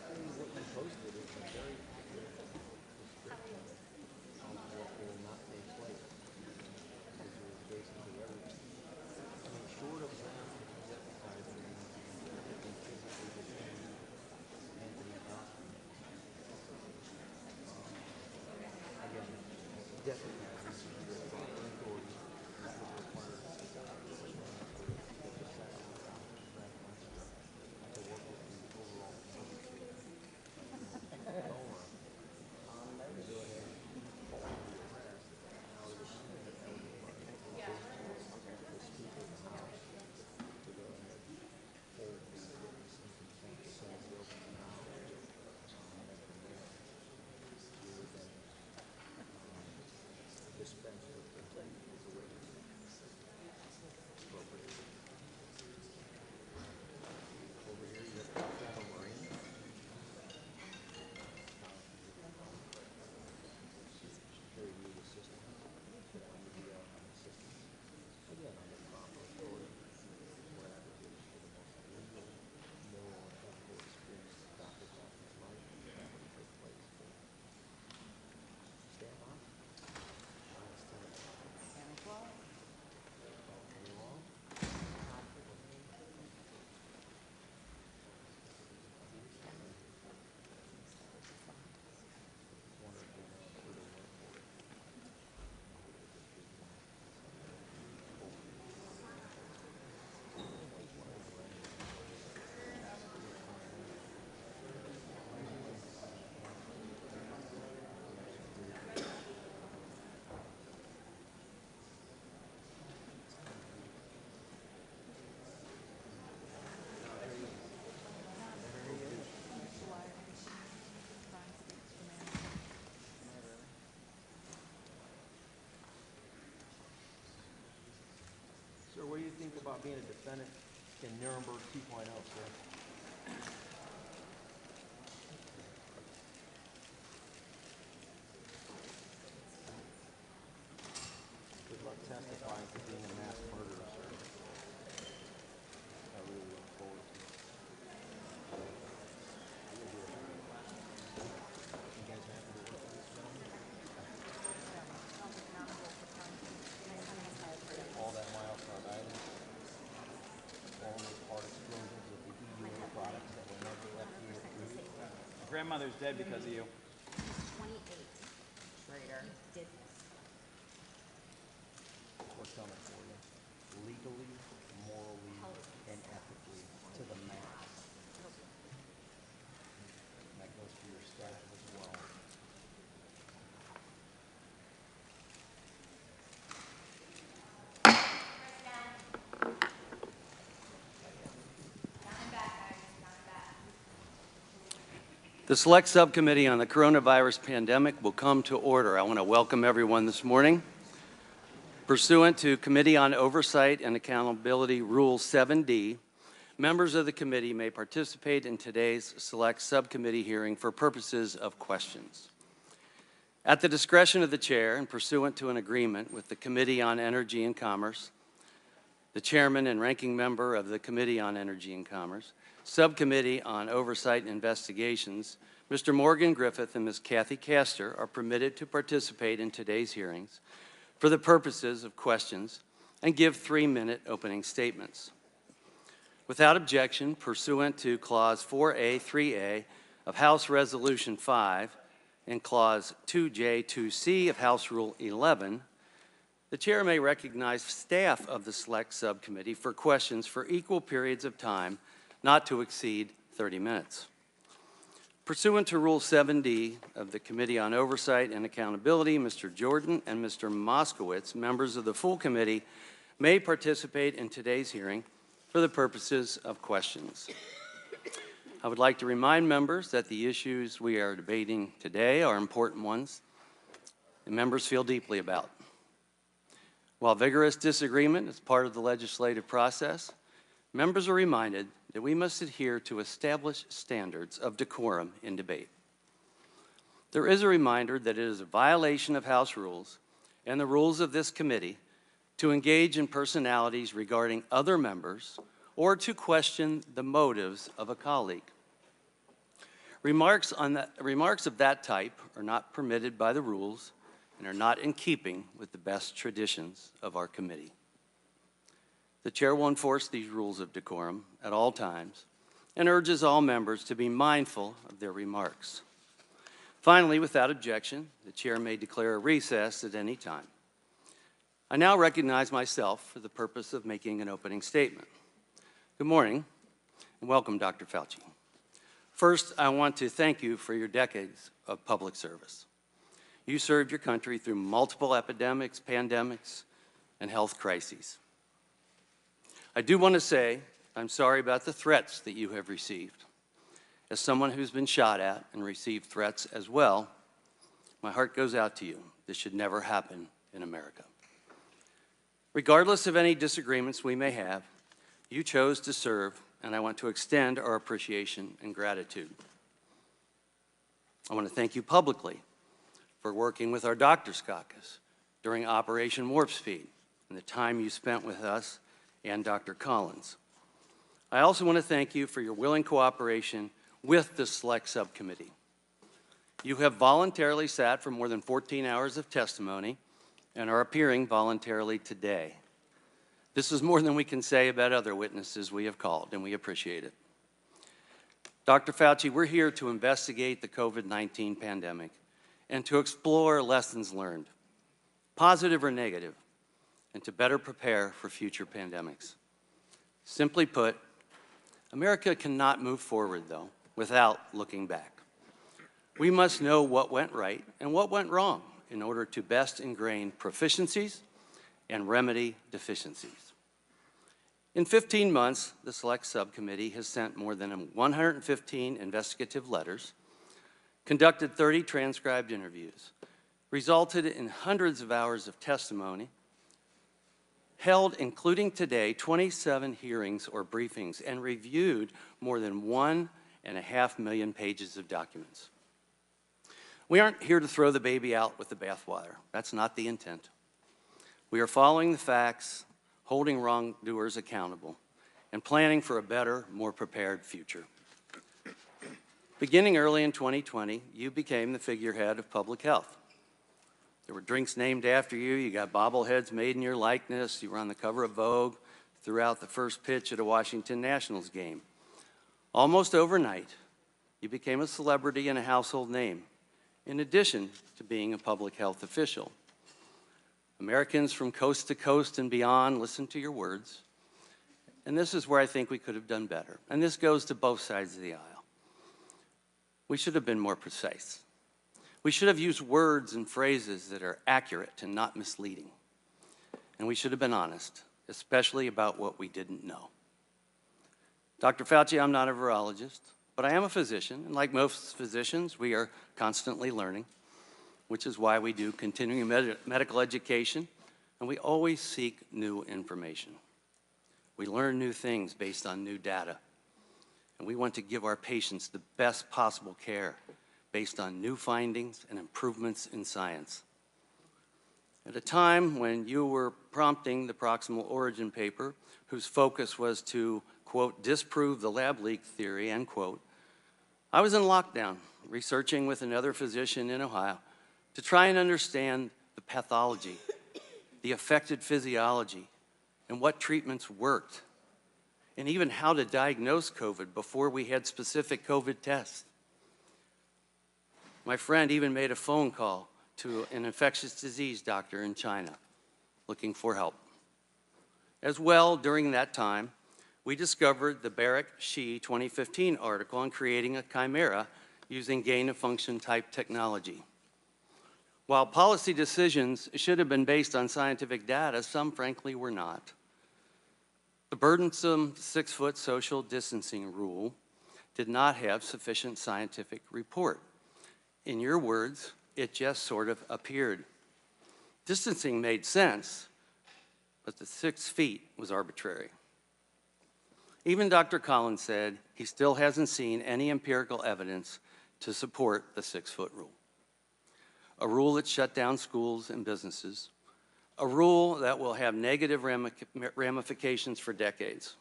what you posted is a very accurate description of what will not take place, because there's basically everything. I mean, short of them deputizing and physically detaining Anthony Castor, again, deputizing under proper authority, which would require adjournment for the session to work with the overall committee to decorum. To go ahead and call the arrest. Now, it would seem that that would require the Speaker of the House to go ahead and hold the witness in contempt of Senate Bill 29, and then from there, we would then dispense with the witness appropriately. Over here, you have the former Marine. Very new assistant. Assistance. Again, under proper authority, we're advocating for the most legal, moral, and ethical experience of Dr. Castor's life, and that would take place. Stand by. Sir, what do you think about being a defendant in Nuremberg 2.0, sir? Good luck testifying to being a mass murderer, sir. I really look forward to it. You guys happy to work with this gentleman? All that Wildcard Island, all those part explosions of the EUA products that were never FDA approved. My grandmother's dead because of you. 28. Schrader did. We're coming for you. Legally, morally, and ethically to the max. That goes for your staff as well. The Select Subcommittee on the Coronavirus Pandemic will come to order. I want to welcome everyone this morning. Pursuant to Committee on Oversight and Accountability Rule 7D, members of the committee may participate in today's Select Subcommittee hearing for purposes of questions. At the discretion of the Chair and pursuant to an agreement with the Committee on Energy and Commerce, the Chairman and Ranking Member of the Committee on Energy and Commerce, Subcommittee on Oversight and Investigations, Mr. Morgan Griffith and Ms. Kathy Castor are permitted to participate in today's hearings for the purposes of questions and give 3-minute opening statements. Without objection, pursuant to Clause 4A, 3A of House Resolution 5 and Clause 2J, 2C of House Rule 11, the Chair may recognize staff of the Select Subcommittee for questions for equal periods of time not to exceed 30 minutes. Pursuant to Rule 7D of the Committee on Oversight and Accountability, Mr. Jordan and Mr. Moskowitz, members of the full committee, may participate in today's hearing for the purposes of questions. I would like to remind members that the issues we are debating today are important ones and members feel deeply about. While vigorous disagreement is part of the legislative process, members are reminded that we must adhere to established standards of decorum in debate. There is a reminder that it is a violation of House rules and the rules of this committee to engage in personalities regarding other members or to question the motives of a colleague. Remarks of that type are not permitted by the rules and are not in keeping with the best traditions of our committee. The chair will enforce these rules of decorum at all times and urges all members to be mindful of their remarks. Finally, without objection, the chair may declare a recess at any time. I now recognize myself for the purpose of making an opening statement. Good morning and welcome, Dr. Fauci. First, I want to thank you for your decades of public service. You served your country through multiple epidemics, pandemics, and health crises. I do want to say I'm sorry about the threats that you have received. As someone who's been shot at and received threats as well, my heart goes out to you. This should never happen in America. Regardless of any disagreements we may have, you chose to serve, and I want to extend our appreciation and gratitude. I want to thank you publicly for working with our Doctors Caucus during Operation Warp Speed and the time you spent with us and Dr. Collins. I also want to thank you for your willing cooperation with the Select Subcommittee. You have voluntarily sat for more than 14 hours of testimony and are appearing voluntarily today. This is more than we can say about other witnesses we have called, and we appreciate it. Dr. Fauci, we're here to investigate the COVID-19 pandemic and to explore lessons learned, positive or negative, and to better prepare for future pandemics. Simply put, America cannot move forward, though, without looking back. We must know what went right and what went wrong in order to best ingrain proficiencies and remedy deficiencies. In 15 months, the Select Subcommittee has sent more than 115 investigative letters, conducted 30 transcribed interviews, resulted in hundreds of hours of testimony, held, including today, 27 hearings or briefings, and reviewed more than 1.5 million pages of documents. We aren't here to throw the baby out with the bathwater. That's not the intent. We are following the facts, holding wrongdoers accountable, and planning for a better, more prepared future. Beginning early in 2020, you became the figurehead of public health. There were drinks named after you, you got bobbleheads made in your likeness, you were on the cover of Vogue, throughout the first pitch at a Washington Nationals game. Almost overnight, you became a celebrity and a household name, in addition to being a public health official. Americans from coast to coast and beyond listened to your words, and this is where I think we could have done better. And this goes to both sides of the aisle. We should have been more precise. We should have used words and phrases that are accurate and not misleading. And we should have been honest, especially about what we didn't know. Dr. Fauci, I'm not a virologist, but I am a physician, and like most physicians, we are constantly learning, which is why we do continuing medical education, and we always seek new information. We learn new things based on new data, and we want to give our patients the best possible care based on new findings and improvements in science. At a time when you were prompting the proximal origin paper, whose focus was to, quote, disprove the lab leak theory, end quote, I was in lockdown, researching with another physician in Ohio to try and understand the pathology, the affected physiology, and what treatments worked, and even how to diagnose COVID before we had specific COVID tests. My friend even made a phone call to an infectious disease doctor in China looking for help. As well, during that time, we discovered the Barrick-Shih 2015 article on creating a chimera using gain-of-function type technology. While policy decisions should have been based on scientific data, some frankly were not. The burdensome 6-foot social distancing rule did not have sufficient scientific report. In your words, it just sort of appeared. Distancing made sense, but the 6 feet was arbitrary. Even Dr. Collins said he still hasn't seen any empirical evidence to support the 6-foot rule. A rule that shut down schools and businesses, a rule that will have negative ramifications for decades.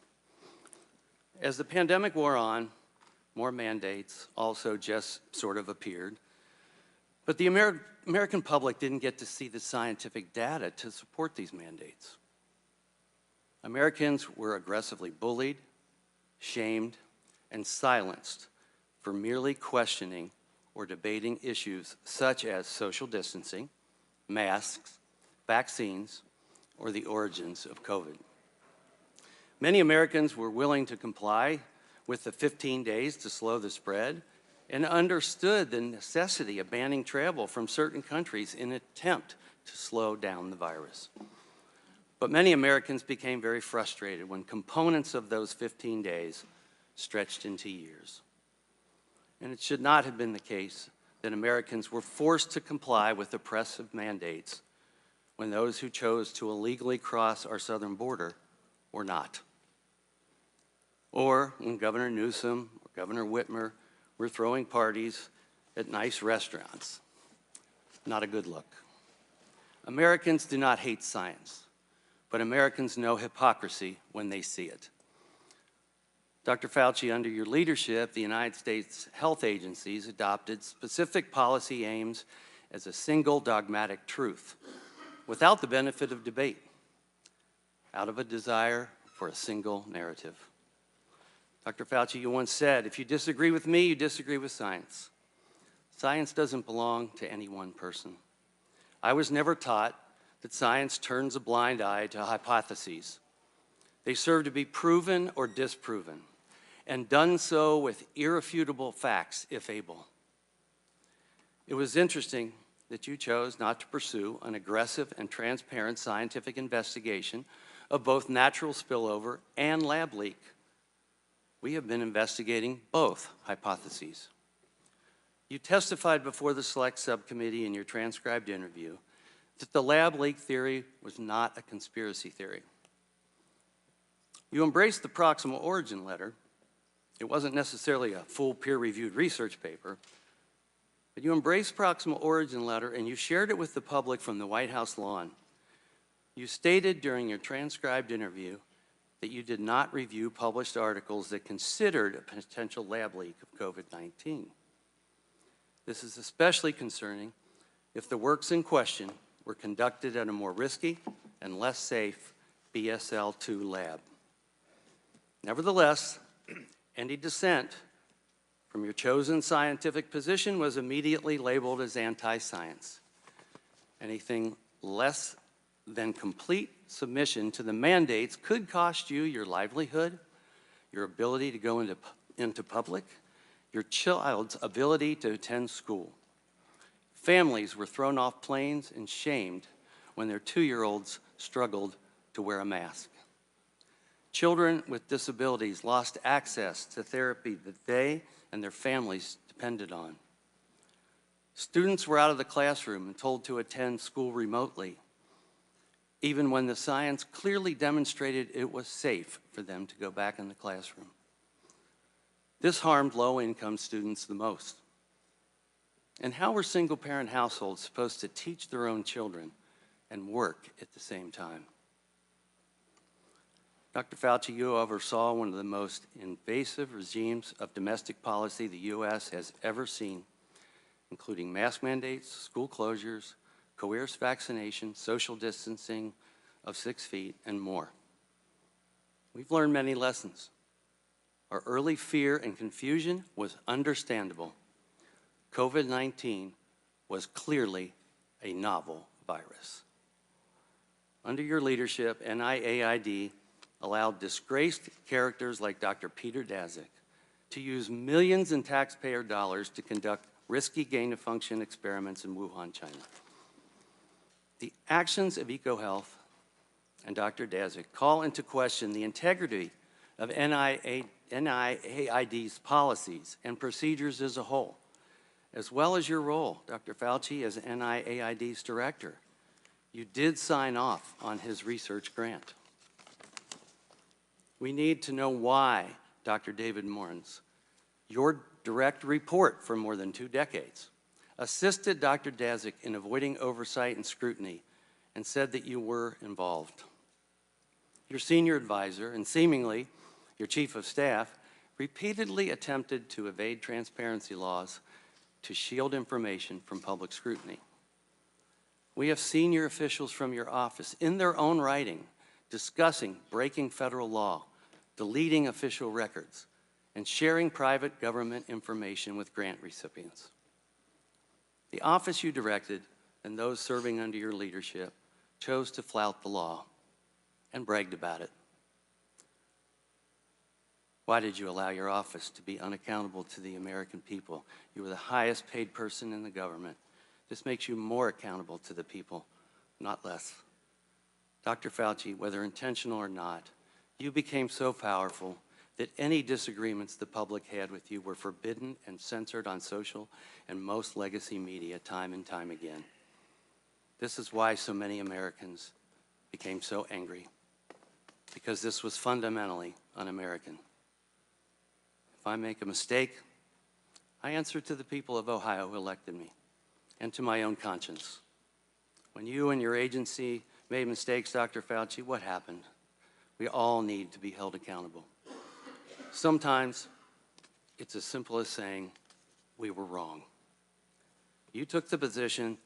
As the pandemic wore on, more mandates also just sort of appeared. But the American public didn't get to see the scientific data to support these mandates. Americans were aggressively bullied, shamed, and silenced for merely questioning or debating issues such as social distancing, masks, vaccines, or the origins of COVID. Many Americans were willing to comply with the 15 days to slow the spread and understood the necessity of banning travel from certain countries in an attempt to slow down the virus. But many Americans became very frustrated when components of those 15 days stretched into years. And it should not have been the case that Americans were forced to comply with oppressive mandates when those who chose to illegally cross our southern border were not. Or when Governor Newsom or Governor Whitmer were throwing parties at nice restaurants. Not a good look. Americans do not hate science, but Americans know hypocrisy when they see it. Dr. Fauci, under your leadership, the United States health agencies adopted specific policy aims as a single dogmatic truth, without the benefit of debate, out of a desire for a single narrative. Dr. Fauci, you once said, if you disagree with me, you disagree with science. Science doesn't belong to any one person. I was never taught that science turns a blind eye to hypotheses. They serve to be proven or disproven, and done so with irrefutable facts, if able. It was interesting that you chose not to pursue an aggressive and transparent scientific investigation of both natural spillover and lab leak. We have been investigating both hypotheses. You testified before the Select Subcommittee in your transcribed interview that the lab leak theory was not a conspiracy theory. You embraced the proximal origin letter. It wasn't necessarily a full peer-reviewed research paper, but you embraced proximal origin letter and you shared it with the public from the White House lawn. You stated during your transcribed interview that you did not review published articles that considered a potential lab leak of COVID-19. This is especially concerning if the works in question were conducted at a more risky and less safe BSL-2 lab. Nevertheless, any dissent from your chosen scientific position was immediately labeled as anti-science. Anything less than complete submission to the mandates could cost you your livelihood, your ability to go into public, your child's ability to attend school. Families were thrown off planes and shamed when their 2-year-olds struggled to wear a mask. Children with disabilities lost access to therapy that they and their families depended on. Students were out of the classroom and told to attend school remotely, even when the science clearly demonstrated it was safe for them to go back in the classroom. This harmed low-income students the most. And how were single-parent households supposed to teach their own children and work at the same time? Dr. Fauci, you oversaw one of the most invasive regimes of domestic policy the U.S. has ever seen, including mask mandates, school closures, coerced vaccination, social distancing of 6 feet, and more. We've learned many lessons. Our early fear and confusion was understandable. COVID-19 was clearly a novel virus. Under your leadership, NIAID allowed disgraced characters like Dr. Peter Daszak to use millions in taxpayer dollars to conduct risky gain-of-function experiments in Wuhan, China. The actions of EcoHealth and Dr. Daszak call into question the integrity of NIAID's policies and procedures as a whole, as well as your role, Dr. Fauci, as NIAID's director. You did sign off on his research grant. We need to know why Dr. David Morens, your direct report for more than 2 decades, assisted Dr. Daszak in avoiding oversight and scrutiny and said that you were involved. Your senior advisor and seemingly your chief of staff repeatedly attempted to evade transparency laws to shield information from public scrutiny. We have senior officials from your office in their own writing discussing breaking federal law, deleting official records, and sharing private government information with grant recipients. The office you directed and those serving under your leadership chose to flout the law and bragged about it. Why did you allow your office to be unaccountable to the American people? You were the highest paid person in the government. This makes you more accountable to the people, not less. Dr. Fauci, whether intentional or not, you became so powerful that any disagreements the public had with you were forbidden and censored on social and most legacy media time and time again. This is why so many Americans became so angry, because this was fundamentally un-American. If I make a mistake, I answer to the people of Ohio who elected me and to my own conscience. When you and your agency made mistakes, Dr. Fauci, what happened? We all need to be held accountable. Sometimes it's as simple as saying, we were wrong. You took the position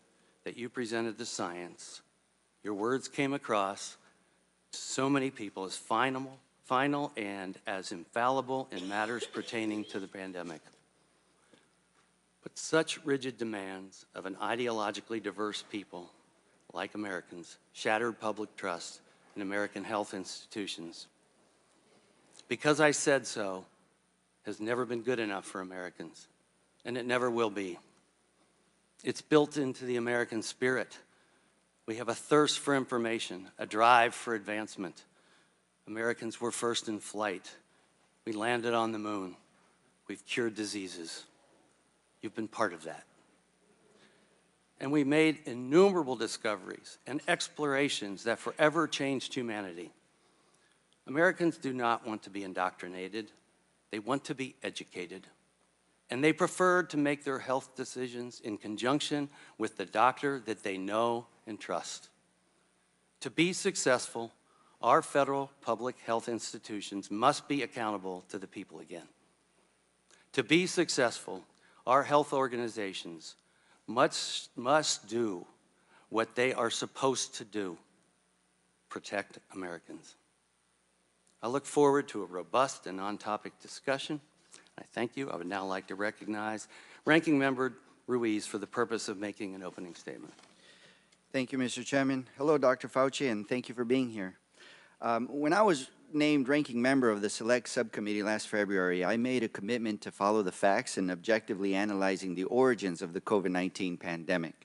that you presented the science. Your words came across to so many people as final and as infallible in matters pertaining to the pandemic. But such rigid demands of an ideologically diverse people, like Americans, shattered public trust in American health institutions. Because I said so has never been good enough for Americans, and it never will be. It's built into the American spirit. We have a thirst for information, a drive for advancement. Americans were first in flight. We landed on the moon. We've cured diseases. You've been part of that. And we made innumerable discoveries and explorations that forever changed humanity. Americans do not want to be indoctrinated. They want to be educated. And they prefer to make their health decisions in conjunction with the doctor that they know and trust. To be successful, our federal public health institutions must be accountable to the people again. To be successful, our health organizations must do what they are supposed to do: protect Americans. I look forward to a robust and on-topic discussion. I thank you. I would now like to recognize Ranking Member Ruiz for the purpose of making an opening statement. Thank you, Mr. Chairman. Hello, Dr. Fauci, and thank you for being here. When I was named ranking member of the Select Subcommittee last February, I made a commitment to follow the facts and objectively analyzing the origins of the COVID-19 pandemic.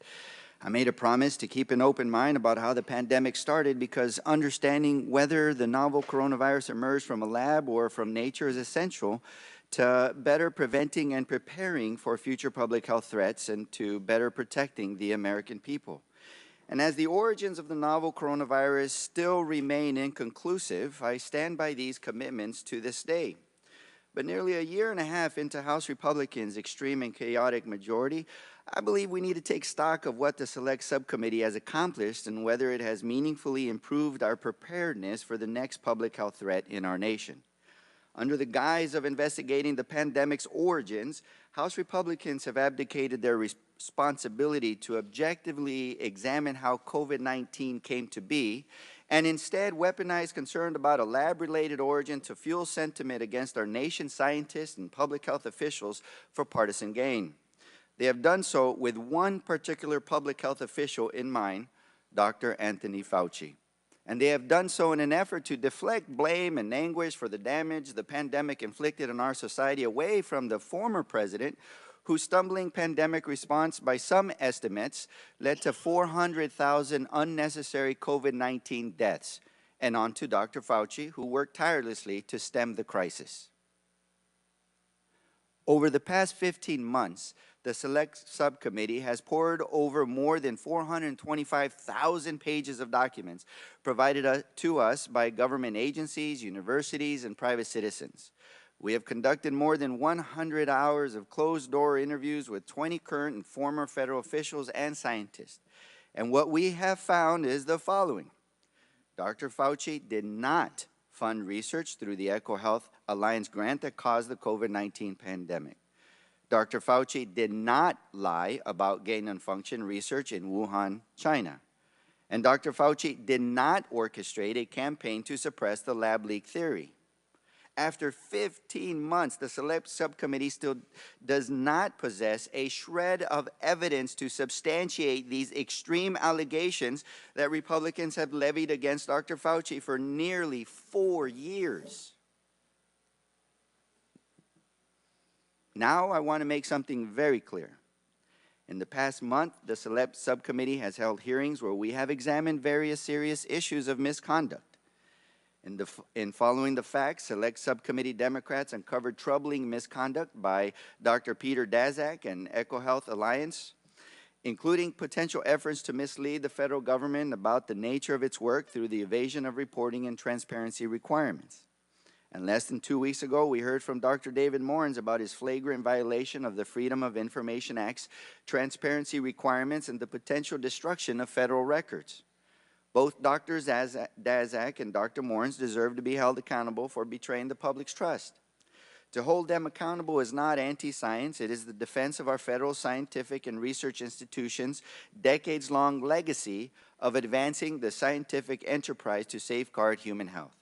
I made a promise to keep an open mind about how the pandemic started, because understanding whether the novel coronavirus emerged from a lab or from nature is essential to better preventing and preparing for future public health threats and to better protecting the American people. And as the origins of the novel coronavirus still remain inconclusive, I stand by these commitments to this day. But nearly a year and a half into House Republicans' extreme and chaotic majority, I believe we need to take stock of what the Select Subcommittee has accomplished and whether it has meaningfully improved our preparedness for the next public health threat in our nation. Under the guise of investigating the pandemic's origins, House Republicans have abdicated their responsibility to objectively examine how COVID-19 came to be, and instead weaponized concern about a lab-related origin to fuel sentiment against our nation's scientists and public health officials for partisan gain. They have done so with one particular public health official in mind, Dr. Anthony Fauci. And they have done so in an effort to deflect blame and anguish for the damage the pandemic inflicted on our society away from the former president, whose stumbling pandemic response, by some estimates, led to 400,000 unnecessary COVID-19 deaths, and on to Dr. Fauci, who worked tirelessly to stem the crisis. Over the past 15 months, the Select Subcommittee has pored over more than 425,000 pages of documents provided to us by government agencies, universities, and private citizens. We have conducted more than 100 hours of closed-door interviews with 20 current and former federal officials and scientists. And what we have found is the following. Dr. Fauci did not fund research through the EcoHealth Alliance grant that caused the COVID-19 pandemic. Dr. Fauci did not lie about gain-of-function research in Wuhan, China. And Dr. Fauci did not orchestrate a campaign to suppress the lab leak theory. After 15 months, the Select Subcommittee still does not possess a shred of evidence to substantiate these extreme allegations that Republicans have levied against Dr. Fauci for nearly 4 years. Now I want to make something very clear. In the past month, the Select Subcommittee has held hearings where we have examined various serious issues of misconduct. In following the facts, Select Subcommittee Democrats uncovered troubling misconduct by Dr. Peter Daszak and EcoHealth Alliance, including potential efforts to mislead the federal government about the nature of its work through the evasion of reporting and transparency requirements. And less than 2 weeks ago, we heard from Dr. David Morin's about his flagrant violation of the Freedom of Information Act's transparency requirements and the potential destruction of federal records. Both Dr. Daszak and Dr. Morin's deserve to be held accountable for betraying the public's trust. To hold them accountable is not anti-science. It is the defense of our federal scientific and research institutions' decades-long legacy of advancing the scientific enterprise to safeguard human health.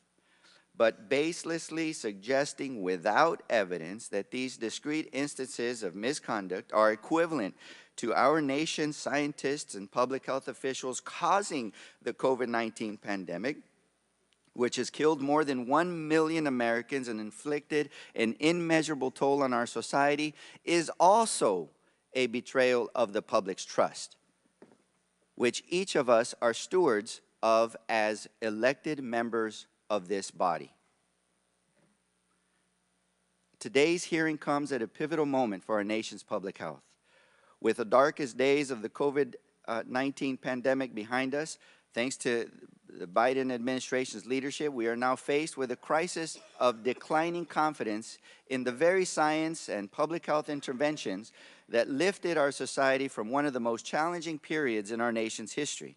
But baselessly suggesting without evidence that these discrete instances of misconduct are equivalent to our nation's scientists and public health officials causing the COVID-19 pandemic, which has killed more than 1 million Americans and inflicted an immeasurable toll on our society, is also a betrayal of the public's trust, which each of us are stewards of as elected members of this body. Today's hearing comes at a pivotal moment for our nation's public health. With the darkest days of the COVID-19 pandemic behind us, thanks to the Biden administration's leadership, we are now faced with a crisis of declining confidence in the very science and public health interventions that lifted our society from one of the most challenging periods in our nation's history.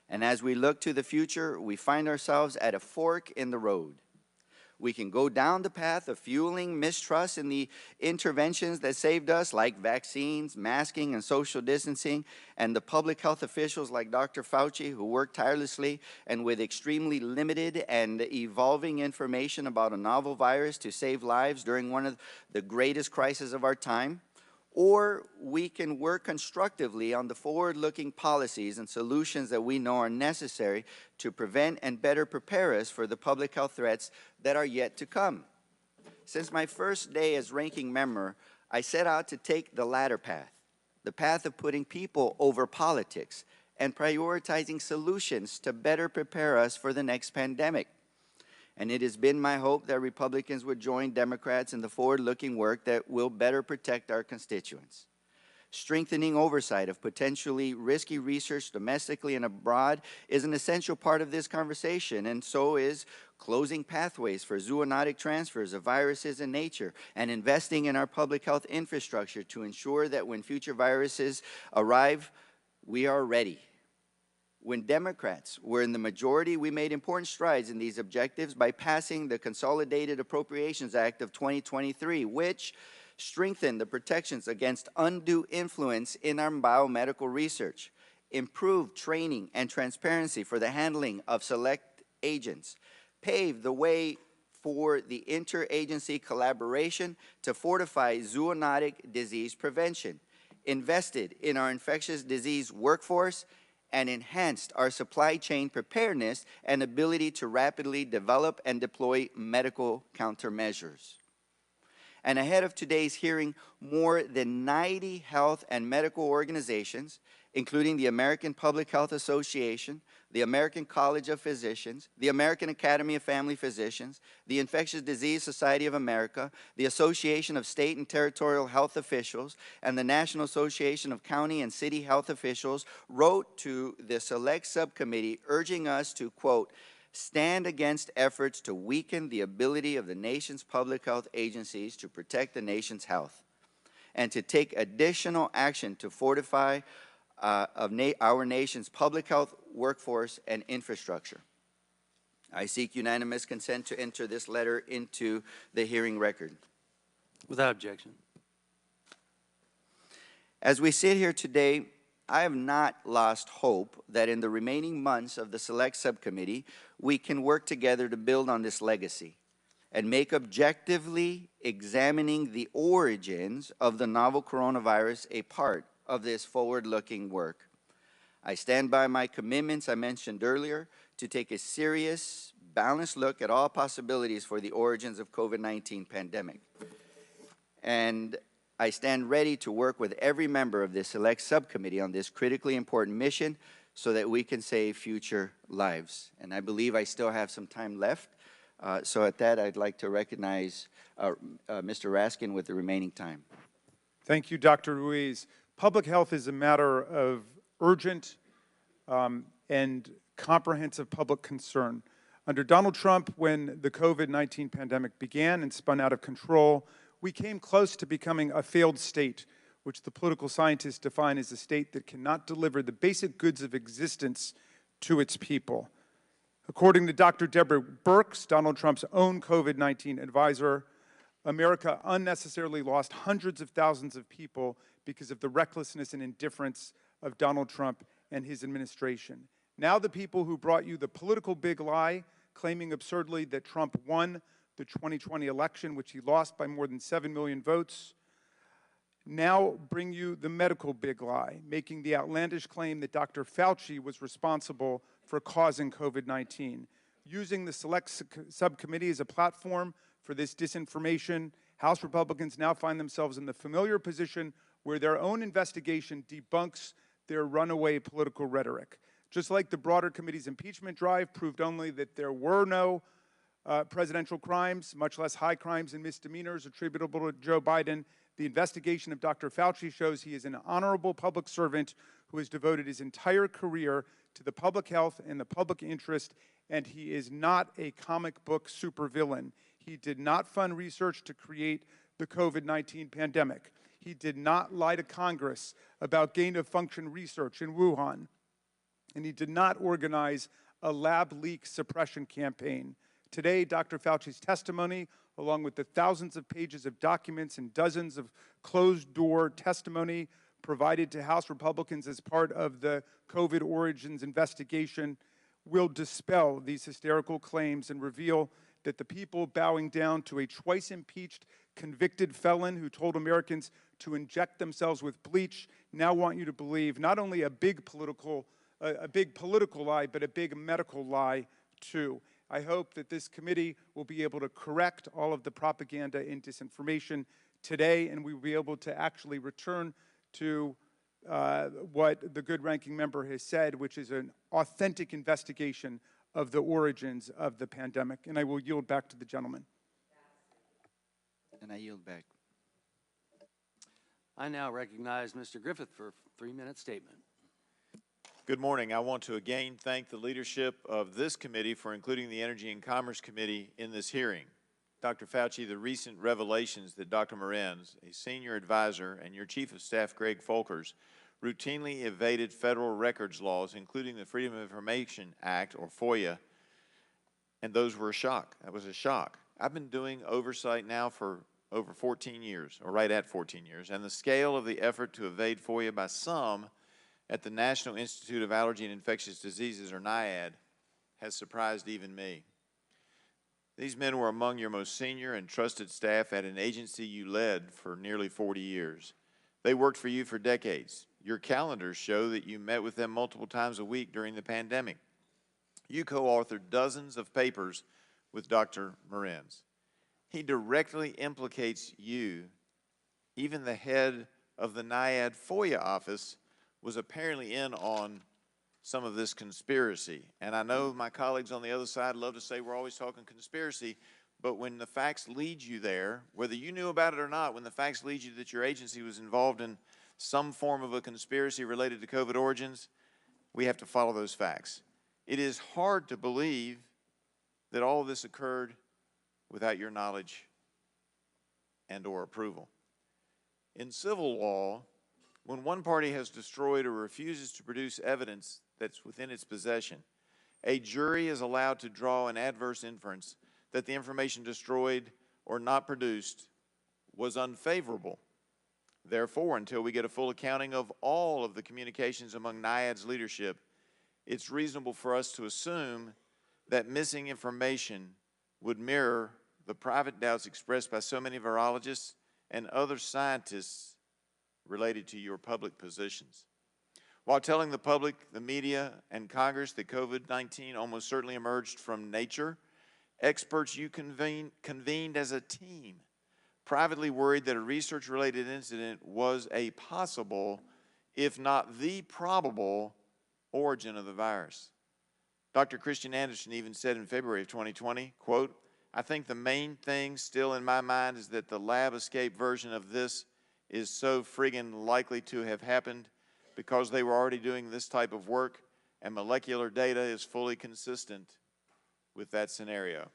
And as we look to the future, we find ourselves at a fork in the road. We can go down the path of fueling mistrust in the interventions that saved us, like vaccines, masking, and social distancing, and the public health officials like Dr. Fauci, who worked tirelessly and with extremely limited and evolving information about a novel virus to save lives during one of the greatest crises of our time. Or we can work constructively on the forward-looking policies and solutions that we know are necessary to prevent and better prepare us for the public health threats that are yet to come. Since my first day as ranking member, I set out to take the latter path, the path of putting people over politics and prioritizing solutions to better prepare us for the next pandemic. And it has been my hope that Republicans would join Democrats in the forward-looking work that will better protect our constituents. Strengthening oversight of potentially risky research domestically and abroad is an essential part of this conversation, and so is closing pathways for zoonotic transfers of viruses in nature and investing in our public health infrastructure to ensure that when future viruses arrive, we are ready. When Democrats were in the majority, we made important strides in these objectives by passing the Consolidated Appropriations Act of 2023, which strengthened the protections against undue influence in our biomedical research, improved training and transparency for the handling of select agents, paved the way for the interagency collaboration to fortify zoonotic disease prevention, invested in our infectious disease workforce, and enhanced our supply chain preparedness and ability to rapidly develop and deploy medical countermeasures. And ahead of today's hearing, more than 90 health and medical organizations, including the American Public Health Association, the American College of Physicians, the American Academy of Family Physicians, the Infectious Disease Society of America, the Association of State and Territorial Health Officials, and the National Association of County and City Health Officials wrote to the Select Subcommittee urging us to, quote, stand against efforts to weaken the ability of the nation's public health agencies to protect the nation's health, and to take additional action to fortify our nation's public health workforce and infrastructure. I seek unanimous consent to enter this letter into the hearing record. Without objection. As we sit here today, I have not lost hope that in the remaining months of the Select Subcommittee, we can work together to build on this legacy and make objectively examining the origins of the novel coronavirus a part of this forward-looking work. I stand by my commitments I mentioned earlier to take a serious, balanced look at all possibilities for the origins of COVID-19 pandemic. And I stand ready to work with every member of this Select Subcommittee on this critically important mission so that we can save future lives. And I believe I still have some time left. So at that, I'd like to recognize Mr. Raskin with the remaining time. Thank you, Dr. Ruiz. Public health is a matter of urgent and comprehensive public concern. Under Donald Trump, when the COVID-19 pandemic began and spun out of control, we came close to becoming a failed state, which the political scientists define as a state that cannot deliver the basic goods of existence to its people. According to Dr. Deborah Birx, Donald Trump's own COVID-19 advisor, America unnecessarily lost hundreds of thousands of people because of the recklessness and indifference of Donald Trump and his administration. Now the people who brought you the political big lie, claiming absurdly that Trump won the 2020 election, which he lost by more than 7 million votes, now bring you the medical big lie, making the outlandish claim that Dr. Fauci was responsible for causing COVID-19. Using the Select Subcommittee as a platform for this disinformation, House Republicans now find themselves in the familiar position where their own investigation debunks their runaway political rhetoric. Just like the broader committee's impeachment drive proved only that there were no presidential crimes, much less high crimes and misdemeanors attributable to Joe Biden, the investigation of Dr. Fauci shows he is an honorable public servant who has devoted his entire career to the public health and the public interest, and he is not a comic book supervillain. He did not fund research to create the COVID-19 pandemic. He did not lie to Congress about gain-of-function research in Wuhan. And he did not organize a lab leak suppression campaign. Today, Dr. Fauci's testimony, along with the thousands of pages of documents and dozens of closed-door testimony provided to House Republicans as part of the COVID origins investigation, will dispel these hysterical claims and reveal that the people bowing down to a twice-impeached convicted felon who told Americans to inject themselves with bleach now want you to believe not only a big political lie, but a big medical lie, too. I hope that this committee will be able to correct all of the propaganda and disinformation today, and we will be able to actually return to what the good ranking member has said, which is an authentic investigation of the origins of the pandemic. And I will yield back to the gentleman. And I yield back. I now recognize Mr. Griffith for a 3-minute statement. Good morning. I want to again thank the leadership of this committee for including the Energy and Commerce Committee in this hearing. Dr. Fauci, the recent revelations that Dr. Morenz, a senior advisor, and your Chief of Staff, Greg Folkers, routinely evaded federal records laws, including the Freedom of Information Act, or FOIA, and those were a shock. That was a shock. I've been doing oversight now for over 14 years, or right at 14 years, and the scale of the effort to evade FOIA by some at the National Institute of Allergy and Infectious Diseases, or NIAID, has surprised even me. These men were among your most senior and trusted staff at an agency you led for nearly 40 years. They worked for you for decades. Your calendars show that you met with them multiple times a week during the pandemic. You co-authored dozens of papers with Dr. Morenz. He directly implicates you. Even the head of the NIAID FOIA office was apparently in on some of this conspiracy. And I know my colleagues on the other side love to say we're always talking conspiracy, but when the facts lead you there, whether you knew about it or not, when the facts lead you that your agency was involved in some form of a conspiracy related to COVID origins, we have to follow those facts. It is hard to believe that all of this occurred without your knowledge and or approval. In civil law, when one party has destroyed or refuses to produce evidence that's within its possession, a jury is allowed to draw an adverse inference that the information destroyed or not produced was unfavorable. Therefore, until we get a full accounting of all of the communications among NIAID's leadership, it's reasonable for us to assume that missing information would mirror the private doubts expressed by so many virologists and other scientists related to your public positions. While telling the public, the media, and Congress that COVID-19 almost certainly emerged from nature, experts you convened as a team privately worried that a research-related incident was a possible, if not the probable, origin of the virus. Dr. Christian Anderson even said in February of 2020, quote, "I think the main thing still in my mind is that the lab escape version of this is so friggin' likely to have happened because they were already doing this type of work and molecular data is fully consistent with that scenario."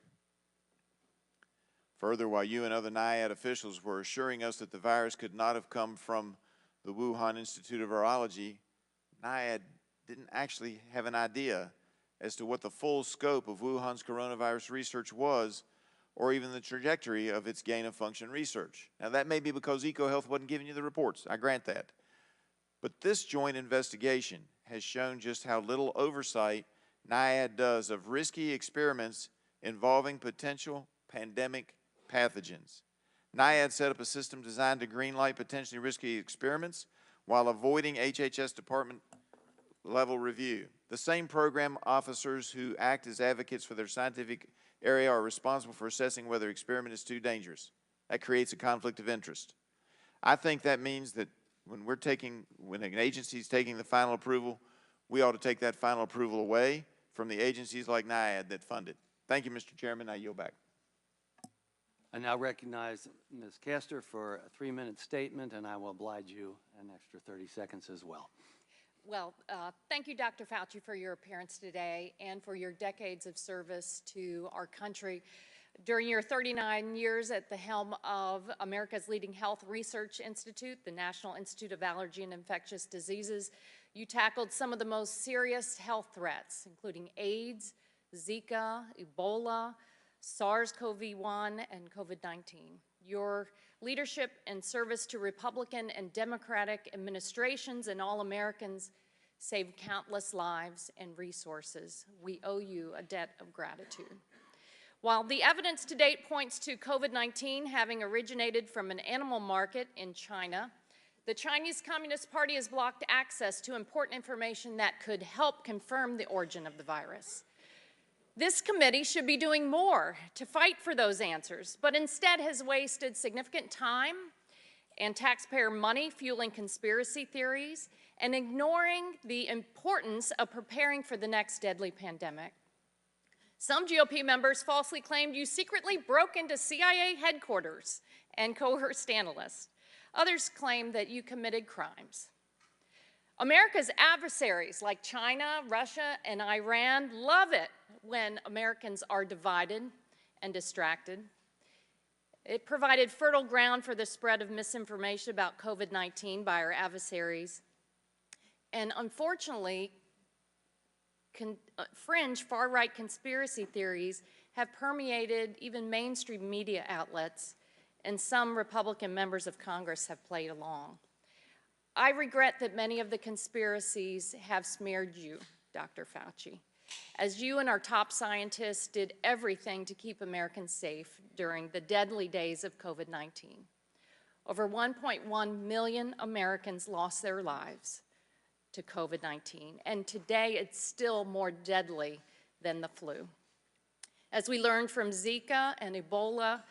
Further, while you and other NIAID officials were assuring us that the virus could not have come from the Wuhan Institute of Virology, NIAID didn't actually have an idea as to what the full scope of Wuhan's coronavirus research was, or even the trajectory of its gain-of-function research. Now, that may be because EcoHealth wasn't giving you the reports. I grant that. But this joint investigation has shown just how little oversight NIAID does of risky experiments involving potential pandemic pathogens. NIAID set up a system designed to greenlight potentially risky experiments while avoiding HHS department level review. The same program officers who act as advocates for their scientific area are responsible for assessing whether an experiment is too dangerous. That creates a conflict of interest. I think that means that when an agency is taking the final approval, we ought to take that final approval away from the agencies like NIAID that fund it. Thank you, Mr. Chairman. I yield back. I now recognize Ms. Castor for a 3-minute statement, and I will oblige you an extra 30 seconds as well. Well, thank you, Dr. Fauci, for your appearance today and for your decades of service to our country. During your 39 years at the helm of America's leading health research institute, the National Institute of Allergy and Infectious Diseases, you tackled some of the most serious health threats, including AIDS, Zika, Ebola, SARS-CoV-1, and COVID-19. Your leadership and service to Republican and Democratic administrations and all Americans saved countless lives and resources. We owe you a debt of gratitude. While the evidence to date points to COVID-19 having originated from an animal market in China, the Chinese Communist Party has blocked access to important information that could help confirm the origin of the virus. This committee should be doing more to fight for those answers, but instead has wasted significant time and taxpayer money fueling conspiracy theories and ignoring the importance of preparing for the next deadly pandemic. Some GOP members falsely claimed you secretly broke into CIA headquarters and coerced analysts. Others claimed that you committed crimes. America's adversaries like China, Russia, and Iran love it when Americans are divided and distracted. It provided fertile ground for the spread of misinformation about COVID-19 by our adversaries. And unfortunately, fringe far-right conspiracy theories have permeated even mainstream media outlets, and some Republican members of Congress have played along. I regret that many of the conspiracies have smeared you, Dr. Fauci, as you and our top scientists did everything to keep Americans safe during the deadly days of COVID-19. Over 1.1 million Americans lost their lives to COVID-19, and today it's still more deadly than the flu. As we learned from Zika and Ebola,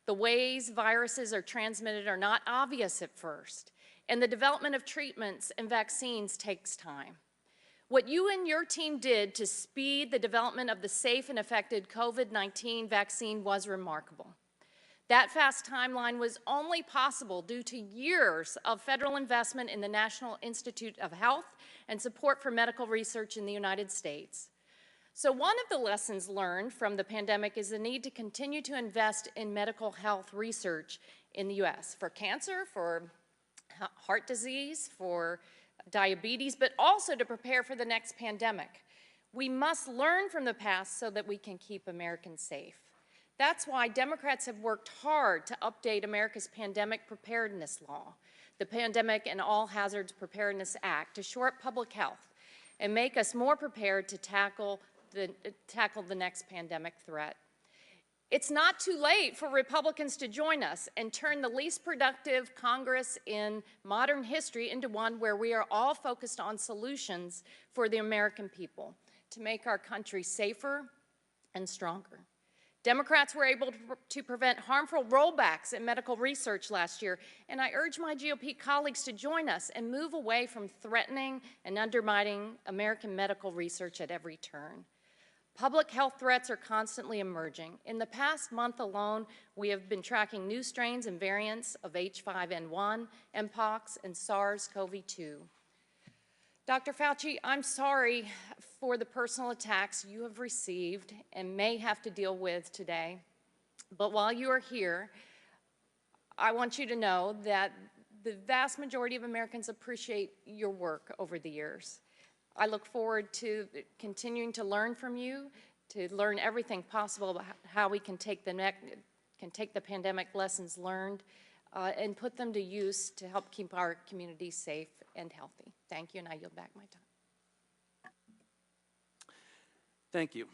the ways viruses are transmitted are not obvious at first, and the development of treatments and vaccines takes time. What you and your team did to speed the development of the safe and effective COVID-19 vaccine was remarkable. That fast timeline was only possible due to years of federal investment in the National Institute of Health and support for medical research in the United States. So one of the lessons learned from the pandemic is the need to continue to invest in medical health research in the U.S. for cancer, for heart disease, for diabetes, but also to prepare for the next pandemic. We must learn from the past so that we can keep Americans safe. That's why Democrats have worked hard to update America's pandemic preparedness law, the Pandemic and All Hazards Preparedness Act, to shore up public health and make us more prepared to tackle the next pandemic threat. It's not too late for Republicans to join us and turn the least productive Congress in modern history into one where we are all focused on solutions for the American people to make our country safer and stronger. Democrats were able to prevent harmful rollbacks in medical research last year, and I urge my GOP colleagues to join us and move away from threatening and undermining American medical research at every turn. Public health threats are constantly emerging. In the past month alone, we have been tracking new strains and variants of H5N1, Mpox, and SARS-CoV-2. Dr. Fauci, I'm sorry for the personal attacks you have received and may have to deal with today. But while you are here, I want you to know that the vast majority of Americans appreciate your work over the years. I look forward to continuing to learn from you, to learn everything possible about how we can take the pandemic lessons learned and put them to use to help keep our community safe and healthy. Thank you, and I yield back my time. Thank you.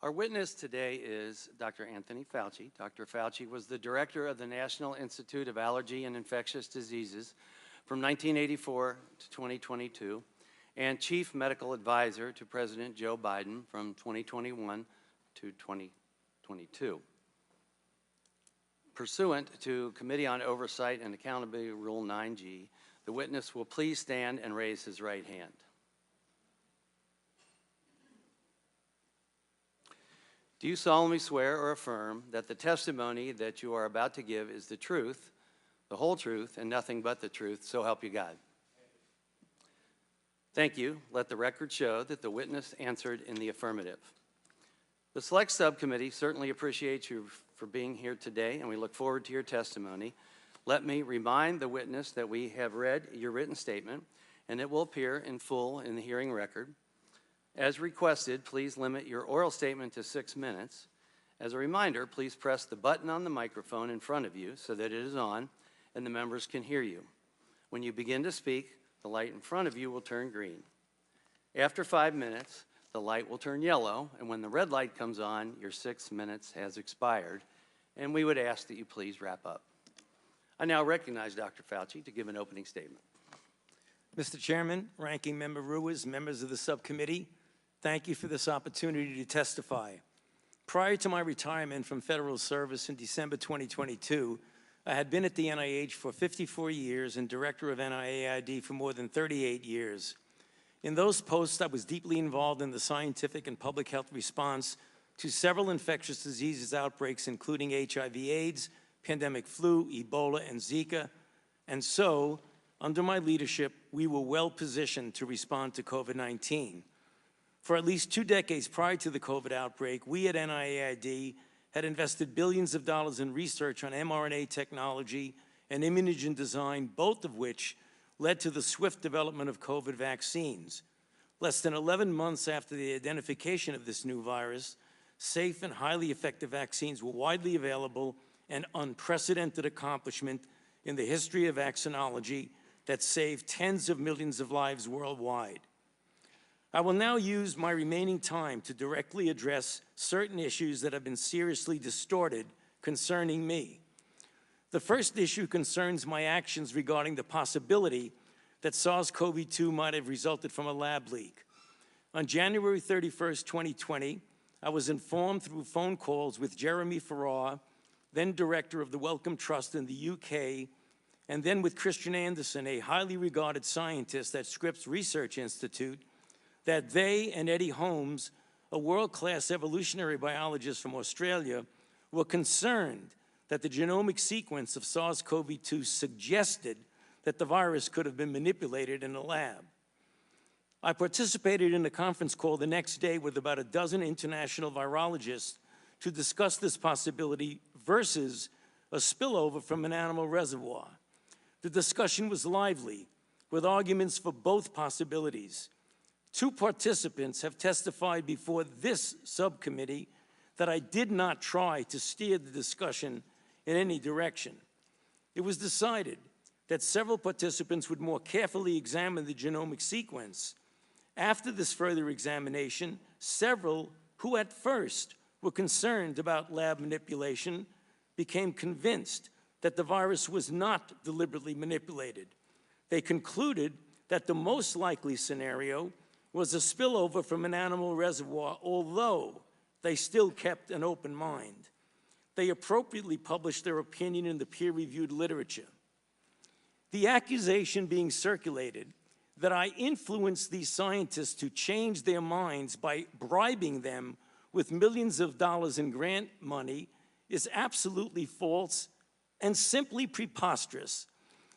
Our witness today is Dr. Anthony Fauci. Dr. Fauci was the director of the National Institute of Allergy and Infectious Diseases from 1984 to 2022 and chief medical advisor to President Joe Biden from 2021 to 2022. Pursuant to Committee on Oversight and Accountability Rule 9G, the witness will please stand and raise his right hand. Do you solemnly swear or affirm that the testimony that you are about to give is the truth, the whole truth, and nothing but the truth, so help you God? Thank you. Let the record show that the witness answered in the affirmative. The Select Subcommittee certainly appreciates you for being here today, and we look forward to your testimony. Let me remind the witness that we have read your written statement, and it will appear in full in the hearing record. As requested, please limit your oral statement to 6 minutes. As a reminder, please press the button on the microphone in front of you so that it is on and the members can hear you. When you begin to speak, the light in front of you will turn green. After 5 minutes, the light will turn yellow, and when the red light comes on, your 6 minutes has expired, and we would ask that you please wrap up. I now recognize Dr. Fauci to give an opening statement. Mr. Chairman, Ranking Member Ruiz, members of the subcommittee, thank you for this opportunity to testify. Prior to my retirement from federal service in December 2022, I had been at the NIH for 54 years and director of NIAID for more than 38 years. In those posts, I was deeply involved in the scientific and public health response to several infectious diseases outbreaks, including HIV/AIDS, pandemic flu, Ebola, and Zika. And so, under my leadership, we were well positioned to respond to COVID-19. For at least 2 decades prior to the COVID outbreak, we at NIAID had invested billions of dollars in research on mRNA technology and immunogen design, both of which led to the swift development of COVID vaccines. Less than 11 months after the identification of this new virus, safe and highly effective vaccines were widely available, an unprecedented accomplishment in the history of vaccinology that saved tens of millions of lives worldwide. I will now use my remaining time to directly address certain issues that have been seriously distorted concerning me. The first issue concerns my actions regarding the possibility that SARS-CoV-2 might have resulted from a lab leak. On January 31st, 2020, I was informed through phone calls with Jeremy Farrar, then director of the Wellcome Trust in the UK, and then with Christian Anderson, a highly regarded scientist at Scripps Research Institute, that they and Eddie Holmes, a world-class evolutionary biologist from Australia, were concerned that the genomic sequence of SARS-CoV-2 suggested that the virus could have been manipulated in a lab. I participated in a conference call the next day with about a dozen international virologists to discuss this possibility versus a spillover from an animal reservoir. The discussion was lively, with arguments for both possibilities. 2 participants have testified before this subcommittee that I did not try to steer the discussion in any direction. It was decided that several participants would more carefully examine the genomic sequence. After this further examination, several who at first were concerned about lab manipulation became convinced that the virus was not deliberately manipulated. They concluded that the most likely scenario was a spillover from an animal reservoir, although they still kept an open mind. They appropriately published their opinion in the peer-reviewed literature. The accusation being circulated that I influenced these scientists to change their minds by bribing them with millions of dollars in grant money is absolutely false and simply preposterous.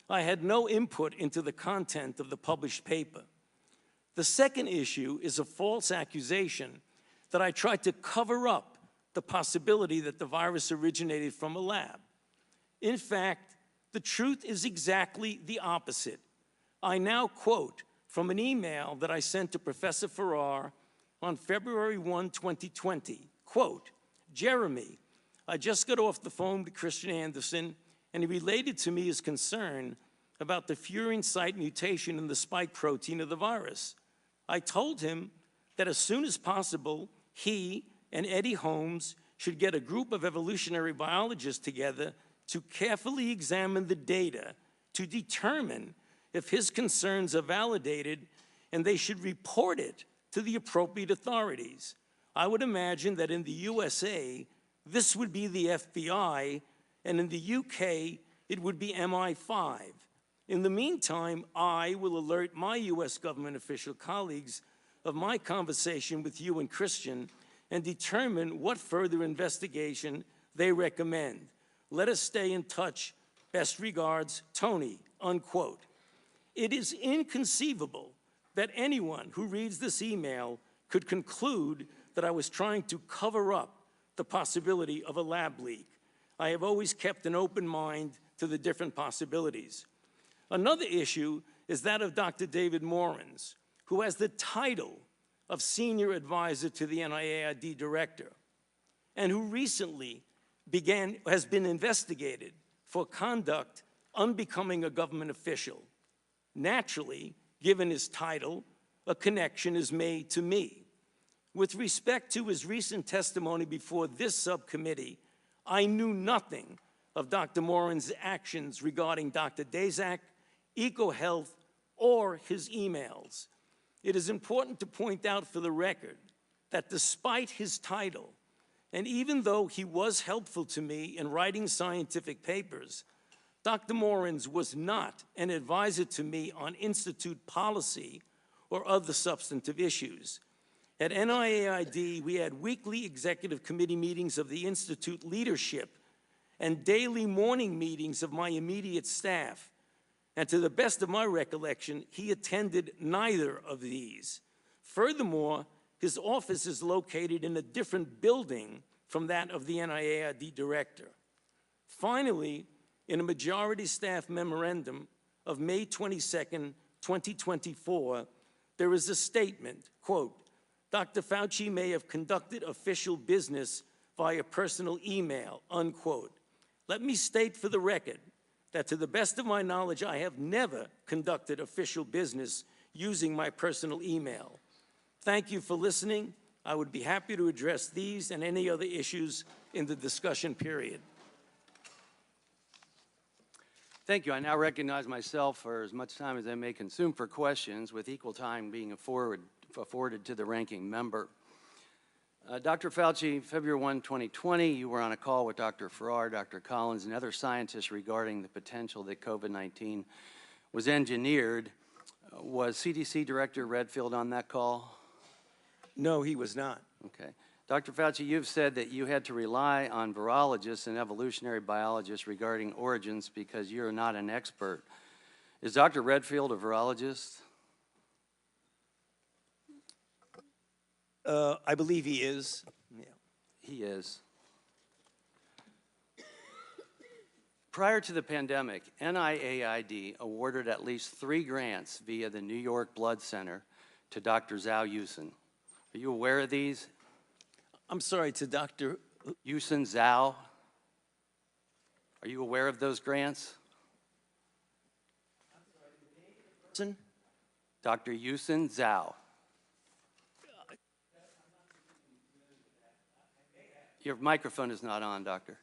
I had no input into the content of the published paper. The second issue is a false accusation that I tried to cover up the possibility that the virus originated from a lab. In fact, the truth is exactly the opposite. I now quote from an email that I sent to Professor Farrar on February 1, 2020, quote, "Jeremy, I just got off the phone with Christian Anderson, and he related to me his concern about the furin site mutation in the spike protein of the virus. I told him that as soon as possible, he and Eddie Holmes should get a group of evolutionary biologists together to carefully examine the data to determine if his concerns are validated, and they should report it to the appropriate authorities. I would imagine that in the USA, this would be the FBI, and in the UK, it would be MI5. In the meantime, I will alert my US government official colleagues of my conversation with you and Christian and determine what further investigation they recommend. Let us stay in touch. Best regards, Tony," unquote. It is inconceivable that anyone who reads this email could conclude that I was trying to cover up the possibility of a lab leak. I have always kept an open mind to the different possibilities. Another issue is that of Dr. David Morans, who has the title of Senior Advisor to the NIAID Director, and who recently has been investigated for conduct unbecoming a government official. Naturally, given his title, a connection is made to me. With respect to his recent testimony before this subcommittee, I knew nothing of Dr. Moran's actions regarding Dr. Daszak, EcoHealth, or his emails. It is important to point out for the record that despite his title, and even though he was helpful to me in writing scientific papers, Dr. Morans was not an advisor to me on institute policy or other substantive issues. At NIAID, we had weekly executive committee meetings of the institute leadership and daily morning meetings of my immediate staff. And to the best of my recollection, he attended neither of these. Furthermore, his office is located in a different building from that of the NIAID director. Finally, in a majority staff memorandum of May 22nd, 2024, there is a statement, quote, "Dr. Fauci may have conducted official business via personal email," unquote. Let me state for the record that to the best of my knowledge, I have never conducted official business using my personal email. Thank you for listening. I would be happy to address these and any other issues in the discussion period. Thank you. I now recognize myself for as much time as I may consume for questions, with equal time being afforded to the ranking member. Dr. Fauci, February 1, 2020, you were on a call with Dr. Farrar, Dr. Collins, and other scientists regarding the potential that COVID-19 was engineered. Was CDC Director Redfield on that call? No, he was not. Okay. Dr. Fauci, you've said that you had to rely on virologists and evolutionary biologists regarding origins because you're not an expert. Is Dr. Redfield a virologist? I believe he is. Yeah. He is. Prior to the pandemic, NIAID awarded at least 3 grants via the New York Blood Center to Dr. Zhao Yusen. Are you aware of these? I'm sorry, to Dr. Yusen Zhao? Are you aware of those grants? Hudson? Dr. Yusen Zhao. Your microphone is not on, Doctor.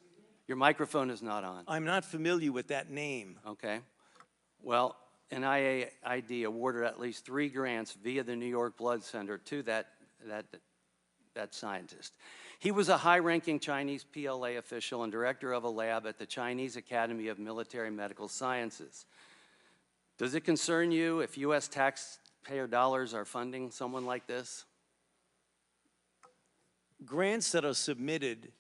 Your microphone is not on. I'm not familiar with that name. Okay. Well, NIAID awarded at least 3 grants via the New York Blood Center to that scientist. He was a high-ranking Chinese PLA official and director of a lab at the Chinese Academy of Military Medical Sciences. Does it concern you if U.S. taxpayer dollars are funding someone like this? Grants that are submitted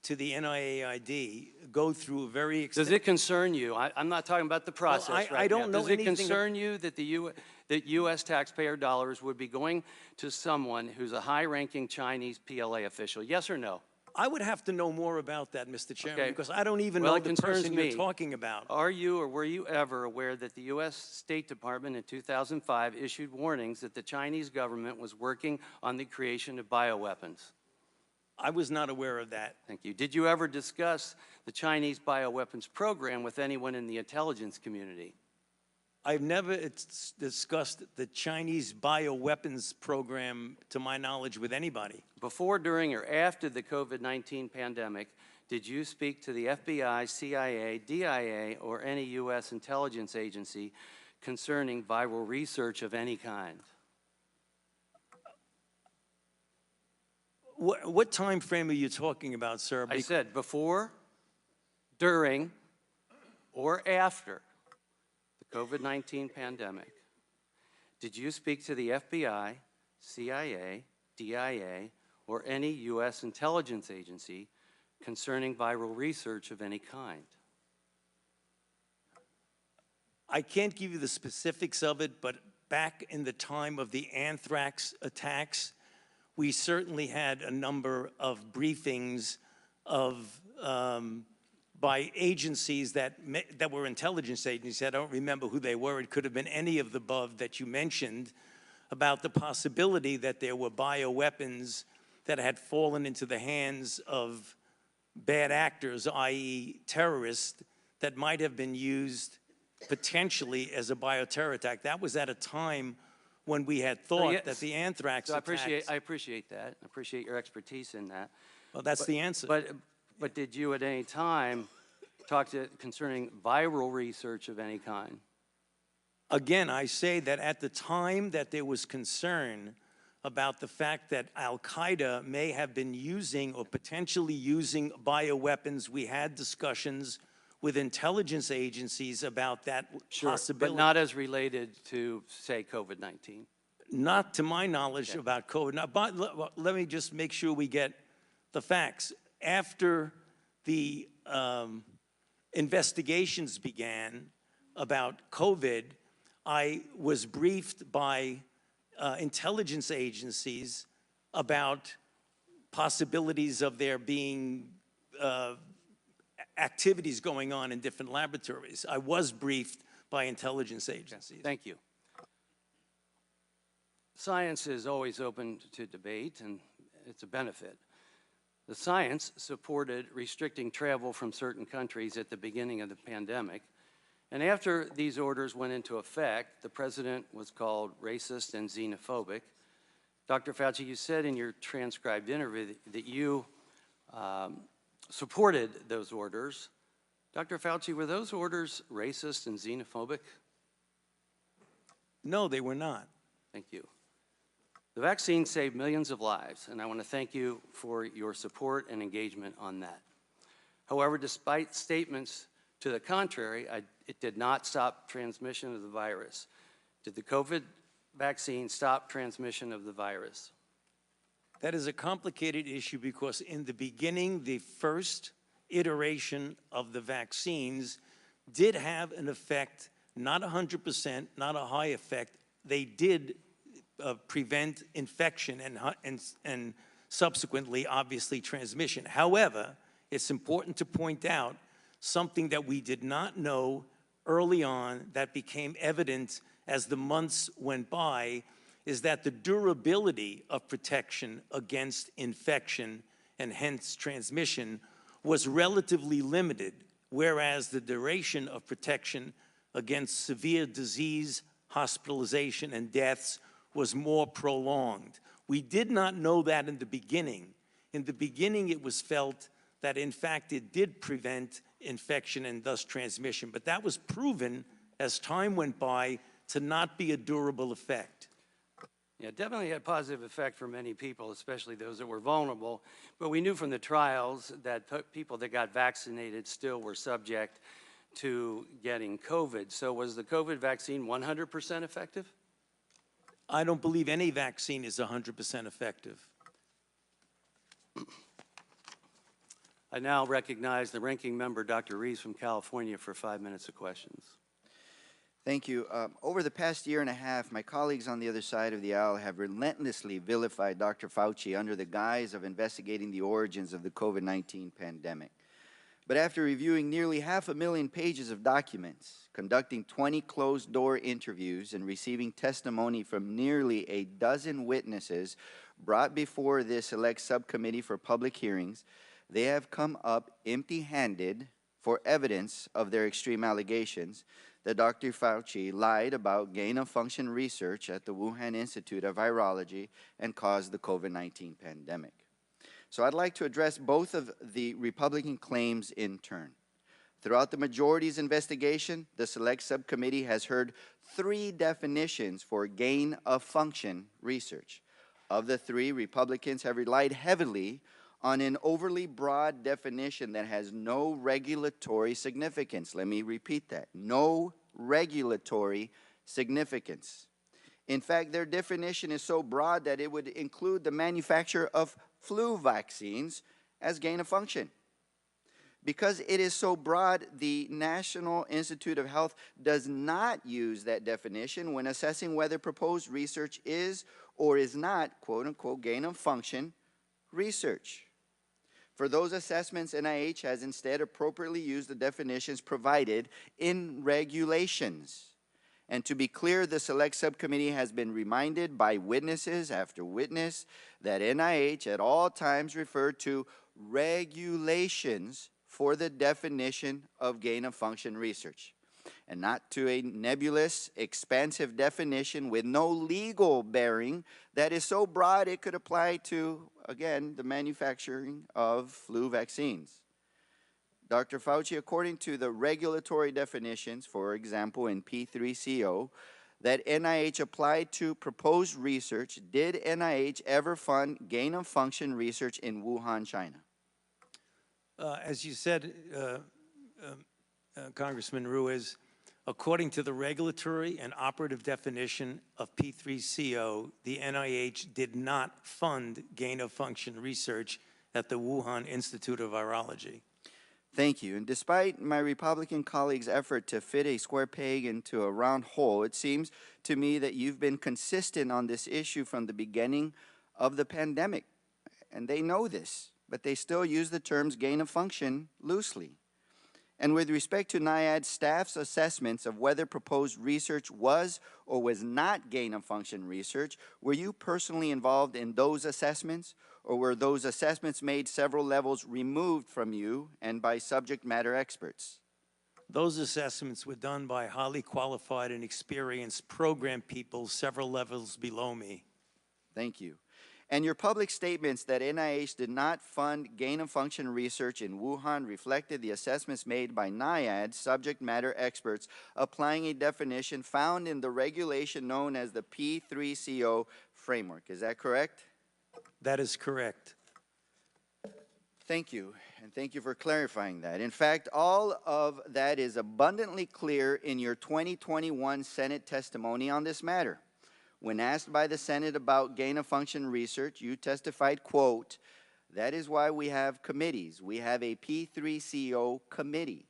to the NIAID go through a very extensive... Does it concern you? I'm not talking about the process Well, right I don't now. know Does it anything concern you that that U.S. taxpayer dollars would be going to someone who's a high-ranking Chinese PLA official? Yes or no? I would have to know more about that, Mr. Chairman, Okay. because I don't even Well, know it the concerns person me. you're talking about. Are you or were you ever aware that the U.S. State Department in 2005 issued warnings that the Chinese government was working on the creation of bioweapons? I was not aware of that. Thank you. Did you ever discuss the Chinese bioweapons program with anyone in the intelligence community? I've never discussed the Chinese bioweapons program, to my knowledge, with anybody. Before, during, or after the COVID-19 pandemic, did you speak to the FBI, CIA, DIA, or any U.S. intelligence agency concerning viral research of any kind? What time frame are you talking about, sir? I said before, during, or after the COVID-19 pandemic. Did you speak to the FBI, CIA, DIA, or any U.S. intelligence agency concerning viral research of any kind? I can't give you the specifics of it, but back in the time of the anthrax attacks, we certainly had a number of briefings by agencies that were intelligence agencies. I don't remember who they were. It could have been any of the above that you mentioned, about the possibility that there were bioweapons that had fallen into the hands of bad actors, i.e. terrorists, that might have been used potentially as a bioterror attack. That was at a time when we had thought that the anthrax So I attacks... appreciate that. I appreciate your expertise in that. Well, that's the answer. But did you at any time talk concerning viral research of any kind? Again, I say that at the time that there was concern about the fact that Al-Qaeda may have been using or potentially using bioweapons, we had discussions with intelligence agencies about that possibility. But not as related to, say, COVID-19. Not to my knowledge about COVID. Now, but let me just make sure we get the facts. After the investigations began about COVID, I was briefed by intelligence agencies about possibilities of there being activities going on in different laboratories. I was briefed by intelligence agencies. Thank you. Science is always open to debate, and it's a benefit. The science supported restricting travel from certain countries at the beginning of the pandemic, and after these orders went into effect, the president was called racist and xenophobic. Dr. Fauci, you said in your transcribed interview that you supported those orders. Dr. Fauci, were those orders racist and xenophobic? No, they were not. Thank you. The vaccine saved millions of lives, and I want to thank you for your support and engagement on that. However, despite statements to the contrary, it did not stop transmission of the virus. Did the COVID vaccine stop transmission of the virus? That is a complicated issue because in the beginning, the first iteration of the vaccines did have an effect, not 100%, not a high effect. They did prevent infection and subsequently, obviously, transmission. However, it's important to point out something that we did not know early on that became evident as the months went by, is that the durability of protection against infection and hence transmission was relatively limited, whereas the duration of protection against severe disease, hospitalization, and deaths was more prolonged. We did not know that in the beginning. In the beginning, it was felt that, in fact, it did prevent infection and thus transmission, but that was proven as time went by to not be a durable effect. Yeah, it definitely had a positive effect for many people, especially those that were vulnerable. But we knew from the trials that people that got vaccinated still were subject to getting COVID. So was the COVID vaccine 100% effective? I don't believe any vaccine is 100% effective. I now recognize the ranking member, Dr. Reeves from California, for 5 minutes of questions. Thank you. Over the past year and a half, my colleagues on the other side of the aisle have relentlessly vilified Dr. Fauci under the guise of investigating the origins of the COVID-19 pandemic. But after reviewing nearly 500,000 pages of documents, conducting 20 closed-door interviews, and receiving testimony from nearly a dozen witnesses brought before this select subcommittee for public hearings, they have come up empty-handed for evidence of their extreme allegations that Dr. Fauci lied about gain-of-function research at the Wuhan Institute of Virology and caused the COVID-19 pandemic. So I'd like to address both of the Republican claims in turn. Throughout the majority's investigation, the Select Subcommittee has heard 3 definitions for gain-of-function research. Of the 3, Republicans have relied heavily on an overly broad definition that has no regulatory significance. Let me repeat that. No regulatory significance. In fact, their definition is so broad that it would include the manufacture of flu vaccines as gain of function. Because it is so broad, the National Institute of Health does not use that definition when assessing whether proposed research is or is not, quote unquote, gain of function research. For those assessments, NIH has instead appropriately used the definitions provided in regulations. And to be clear, the Select Subcommittee has been reminded by witnesses after witness that NIH at all times referred to regulations for the definition of gain-of-function research, and not to a nebulous, expansive definition with no legal bearing that is so broad it could apply to, again, the manufacturing of flu vaccines. Dr. Fauci, according to the regulatory definitions, for example, in P3CO, that NIH applied to proposed research, did NIH ever fund gain-of-function research in Wuhan, China? As you said, Congressman Ruiz, according to the regulatory and operative definition of P3CO, the NIH did not fund gain-of-function research at the Wuhan Institute of Virology. Thank you. And despite my Republican colleagues' effort to fit a square peg into a round hole, it seems to me that you've been consistent on this issue from the beginning of the pandemic. And they know this, but they still use the terms gain of function loosely. And with respect to NIAID staff's assessments of whether proposed research was or was not gain of function research, were you personally involved in those assessments, or were those assessments made several levels removed from you and by subject matter experts? Those assessments were done by highly qualified and experienced program people several levels below me. Thank you. And your public statements that NIH did not fund gain-of-function research in Wuhan reflected the assessments made by NIAID subject matter experts applying a definition found in the regulation known as the P3CO framework. Is that correct? That is correct. Thank you, and thank you for clarifying that. In fact, all of that is abundantly clear in your 2021 Senate testimony on this matter. When asked by the Senate about gain-of-function research, you testified, quote, "That is why we have committees. We have a P3CO committee."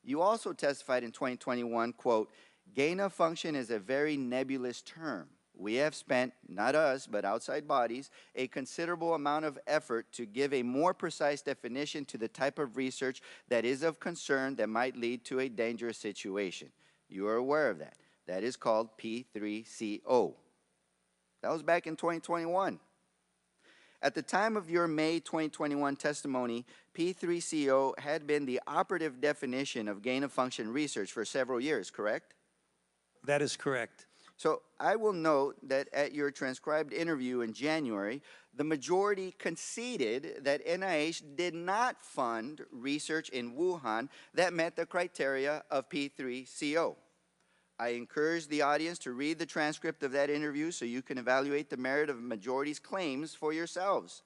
You also testified in 2021, quote, "Gain-of-function is a very nebulous term. We have spent, not us, but outside bodies, a considerable amount of effort to give a more precise definition to the type of research that is of concern that might lead to a dangerous situation." You are aware of that. That is called P3CO. That was back in 2021. At the time of your May 2021 testimony, P3CO had been the operative definition of gain-of-function research for several years, correct? That is correct. So I will note that at your transcribed interview in January, the majority conceded that NIH did not fund research in Wuhan that met the criteria of P3CO. I encourage the audience to read the transcript of that interview so you can evaluate the merit of the majority's claims for yourselves.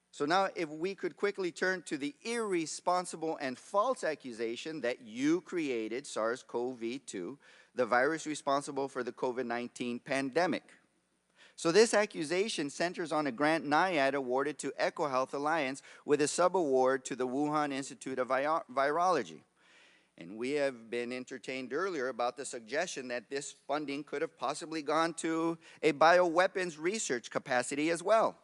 So now if we could quickly turn to the irresponsible and false accusation that you created SARS-CoV-2, the virus responsible for the COVID-19 pandemic. So this accusation centers on a grant NIAID awarded to EcoHealth Alliance with a subaward to the Wuhan Institute of Virology. And we have been entertained earlier about the suggestion that this funding could have possibly gone to a bioweapons research capacity as well.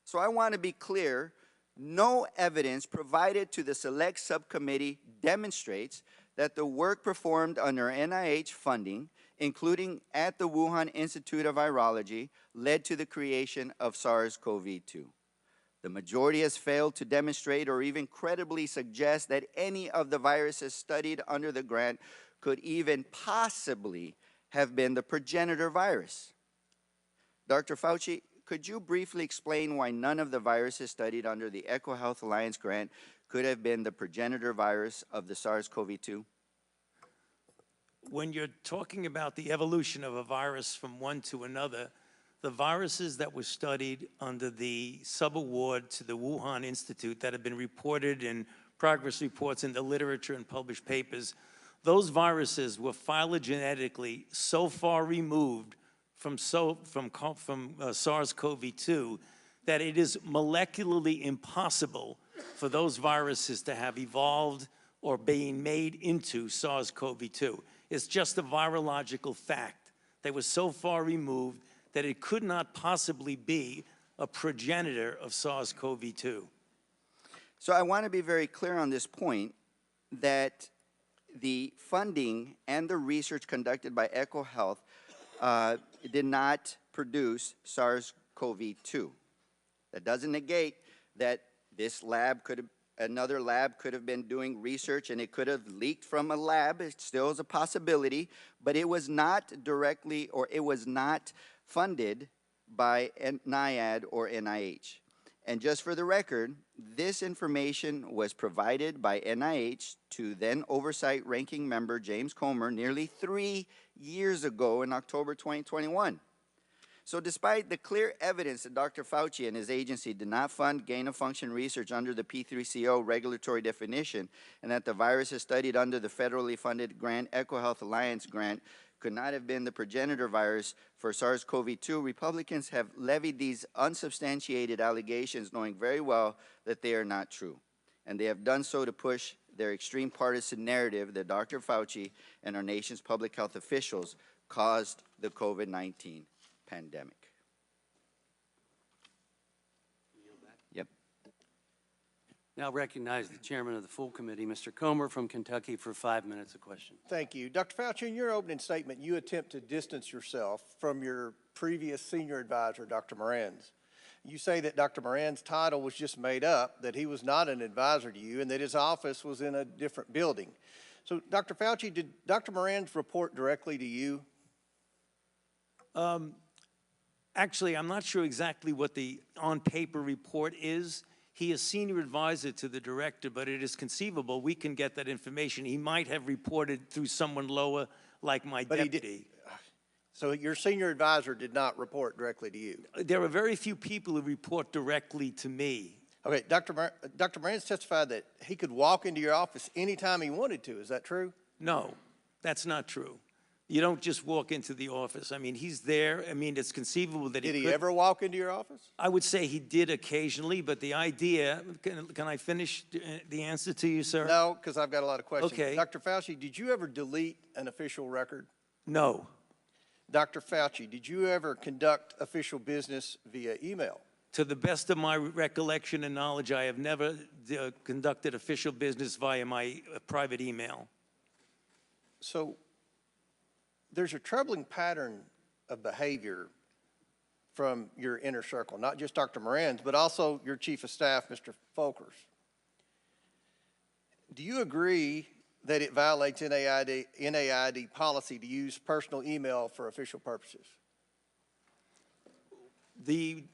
So I want to be clear, no evidence provided to the Select Subcommittee demonstrates that the work performed under NIH funding, including at the Wuhan Institute of Virology, led to the creation of SARS-CoV-2. The majority has failed to demonstrate or even credibly suggest that any of the viruses studied under the grant could even possibly have been the progenitor virus. Dr. Fauci, could you briefly explain why none of the viruses studied under the EcoHealth Alliance grant could have been the progenitor virus of the SARS-CoV-2? When you're talking about the evolution of a virus from one to another, the viruses that were studied under the subaward to the Wuhan Institute that have been reported in progress reports in the literature and published papers, those viruses were phylogenetically so far removed from SARS-CoV-2 that it is molecularly impossible for those viruses to have evolved or being made into SARS-CoV-2. It's just a virological fact. They were so far removed that it could not possibly be a progenitor of SARS-CoV-2. So I want to be very clear on this point that the funding and the research conducted by EcoHealth did not produce SARS-CoV-2. That doesn't negate that this lab could have, another lab could have been doing research and it could have leaked from a lab. It still is a possibility, but it was not directly, or it was not funded by NIAID or NIH. And just for the record, this information was provided by NIH to then Oversight Ranking Member James Comer nearly 3 years ago in October 2021. So despite the clear evidence that Dr. Fauci and his agency did not fund gain-of-function research under the P3CO regulatory definition, and that the viruses studied under the federally funded grant EcoHealth Alliance grant could not have been the progenitor virus for SARS-CoV-2, Republicans have levied these unsubstantiated allegations knowing very well that they are not true. And they have done so to push their extreme partisan narrative that Dr. Fauci and our nation's public health officials caused the COVID-19 pandemic. Yep. Now recognize the chairman of the full committee, Mr. Comer from Kentucky, for 5 minutes of question. Thank you. Dr. Fauci, in your opening statement, you attempt to distance yourself from your previous senior advisor, Dr. Moran's. You say that Dr. Moran's title was just made up, that he was not an advisor to you, and that his office was in a different building. So, Dr. Fauci, did Dr. Moran's report directly to you? Actually, I'm not sure exactly what the on-paper report is. He is senior advisor to the director, but it is conceivable we can get that information. He might have reported through someone lower, like my deputy. So your senior advisor did not report directly to you? There are very few people who report directly to me. Okay, Dr. Moran's testified that he could walk into your office anytime he wanted to. Is that true? No, that's not true. You don't just walk into the office. I mean, he's there. I mean, it's conceivable that Did he ever walk into your office? I would say he did occasionally, but the idea, can I finish the answer to you, sir? No, because I've got a lot of questions. Okay. Dr. Fauci, did you ever delete an official record? No. Dr. Fauci, did you ever conduct official business via email? To the best of my recollection and knowledge, I have never conducted official business via my private email. So there's a troubling pattern of behavior from your inner circle, not just Dr. Moran's, but also your chief of staff, Mr. Folkers. Do you agree that it violates NAID policy to use personal email for official purposes? The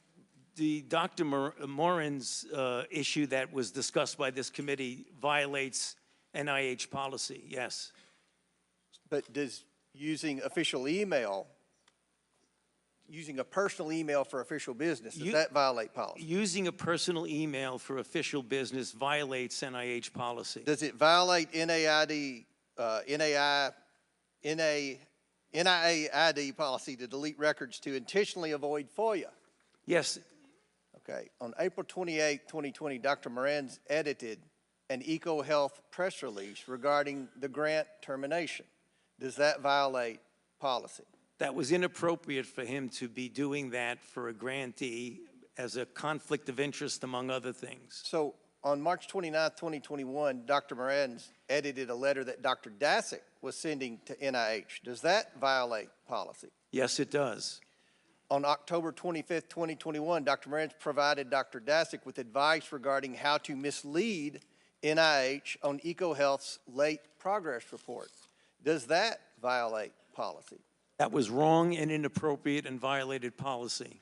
Dr. Moran's issue that was discussed by this committee violates NIH policy, yes. But does using official email, using a personal email for official business, does that violate policy? Using a personal email for official business violates NIH policy. Does it violate NIAID policy to delete records to intentionally avoid FOIA? Yes. Okay. On April 28, 2020, Dr. Moran's edited an EcoHealth press release regarding the grant termination. Does that violate policy? That was inappropriate for him to be doing that for a grantee as a conflict of interest, among other things. So on March 29, 2021, Dr. Moran's edited a letter that Dr. Dasick was sending to NIH. Does that violate policy? Yes, it does. On October 25, 2021, Dr. Moran's provided Dr. Dasick with advice regarding how to mislead NIH on EcoHealth's late progress report. Does that violate policy? That was wrong and inappropriate and violated policy.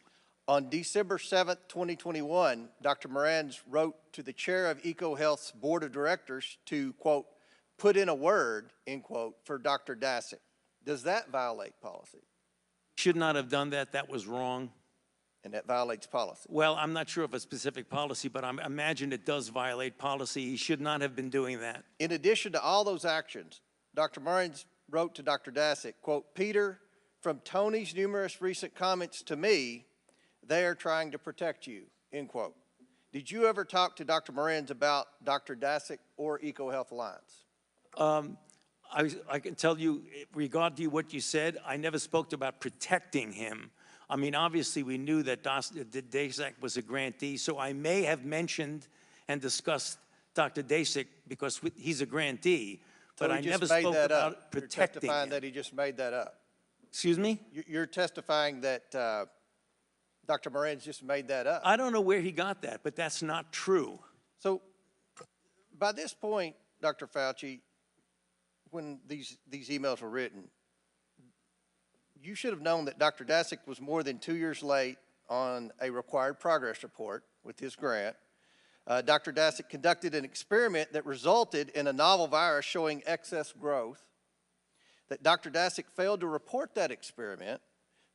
On December 7, 2021, Dr. Moran's wrote to the chair of EcoHealth's board of directors to, quote, put in a word, end quote, for Dr. Dasick. Does that violate policy? Should not have done that. That was wrong. And that violates policy? Well, I'm not sure of a specific policy, but I imagine it does violate policy. He should not have been doing that. In addition to all those actions, Dr. Moran's wrote to Dr. Dasick, quote, Peter, from Tony's numerous recent comments to me, they are trying to protect you, end quote. Did you ever talk to Dr. Moran's about Dr. Dasick or EcoHealth Alliance? I can tell you, regarding what you said, I never spoke about protecting him. I mean, obviously, we knew that Dasick was a grantee, so I may have mentioned and discussed Dr. Dasick because he's a grantee, but I never spoke about protecting him. You're testifying that he just made that up. Excuse me? You're testifying that Dr. Moran's just made that up. I don't know where he got that, but that's not true. So by this point, Dr. Fauci, when these emails were written, you should have known that Dr. Dasick was more than 2 years late on a required progress report with his grant. Dr. Dasick conducted an experiment that resulted in a novel virus showing excess growth, that Dr. Dasick failed to report that experiment,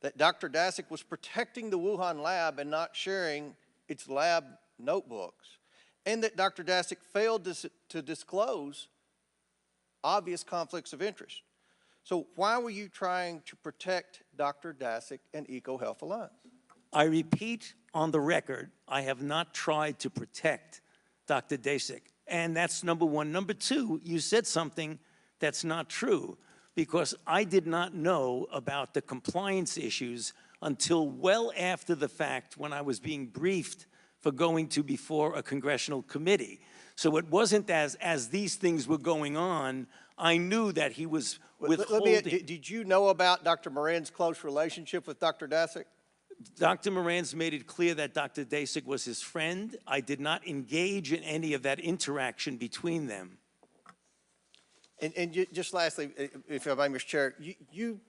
that Dr. Dasick was protecting the Wuhan lab and not sharing its lab notebooks, and that Dr. Dasick failed to disclose obvious conflicts of interest. So why were you trying to protect Dr. Dasick and EcoHealth Alliance? I repeat on the record, I have not tried to protect Dr. Dasick. And that's number one. Number two, you said something that's not true, because I did not know about the compliance issues until well after the fact when I was being briefed for going to before a congressional committee. So it wasn't as these things were going on, I knew that he was withholding. Did you know about Dr. Moran's close relationship with Dr. Dasick? Dr. Moran's made it clear that Dr. Dasick was his friend. I did not engage in any of that interaction between them. And just lastly, if I may, Mr. Chair, you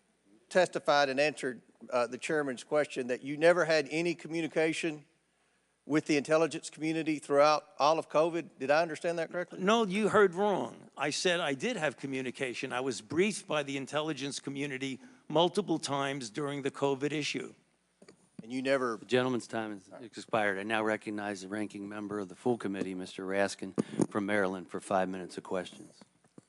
testified and answered the chairman's question that you never had any communication with the intelligence community throughout all of COVID. Did I understand that correctly? No, you heard wrong. I said I did have communication. I was briefed by the intelligence community multiple times during the COVID issue. And you never... The gentleman's time has expired. I now recognize the ranking member of the full committee, Mr. Raskin from Maryland, for 5 minutes of questions.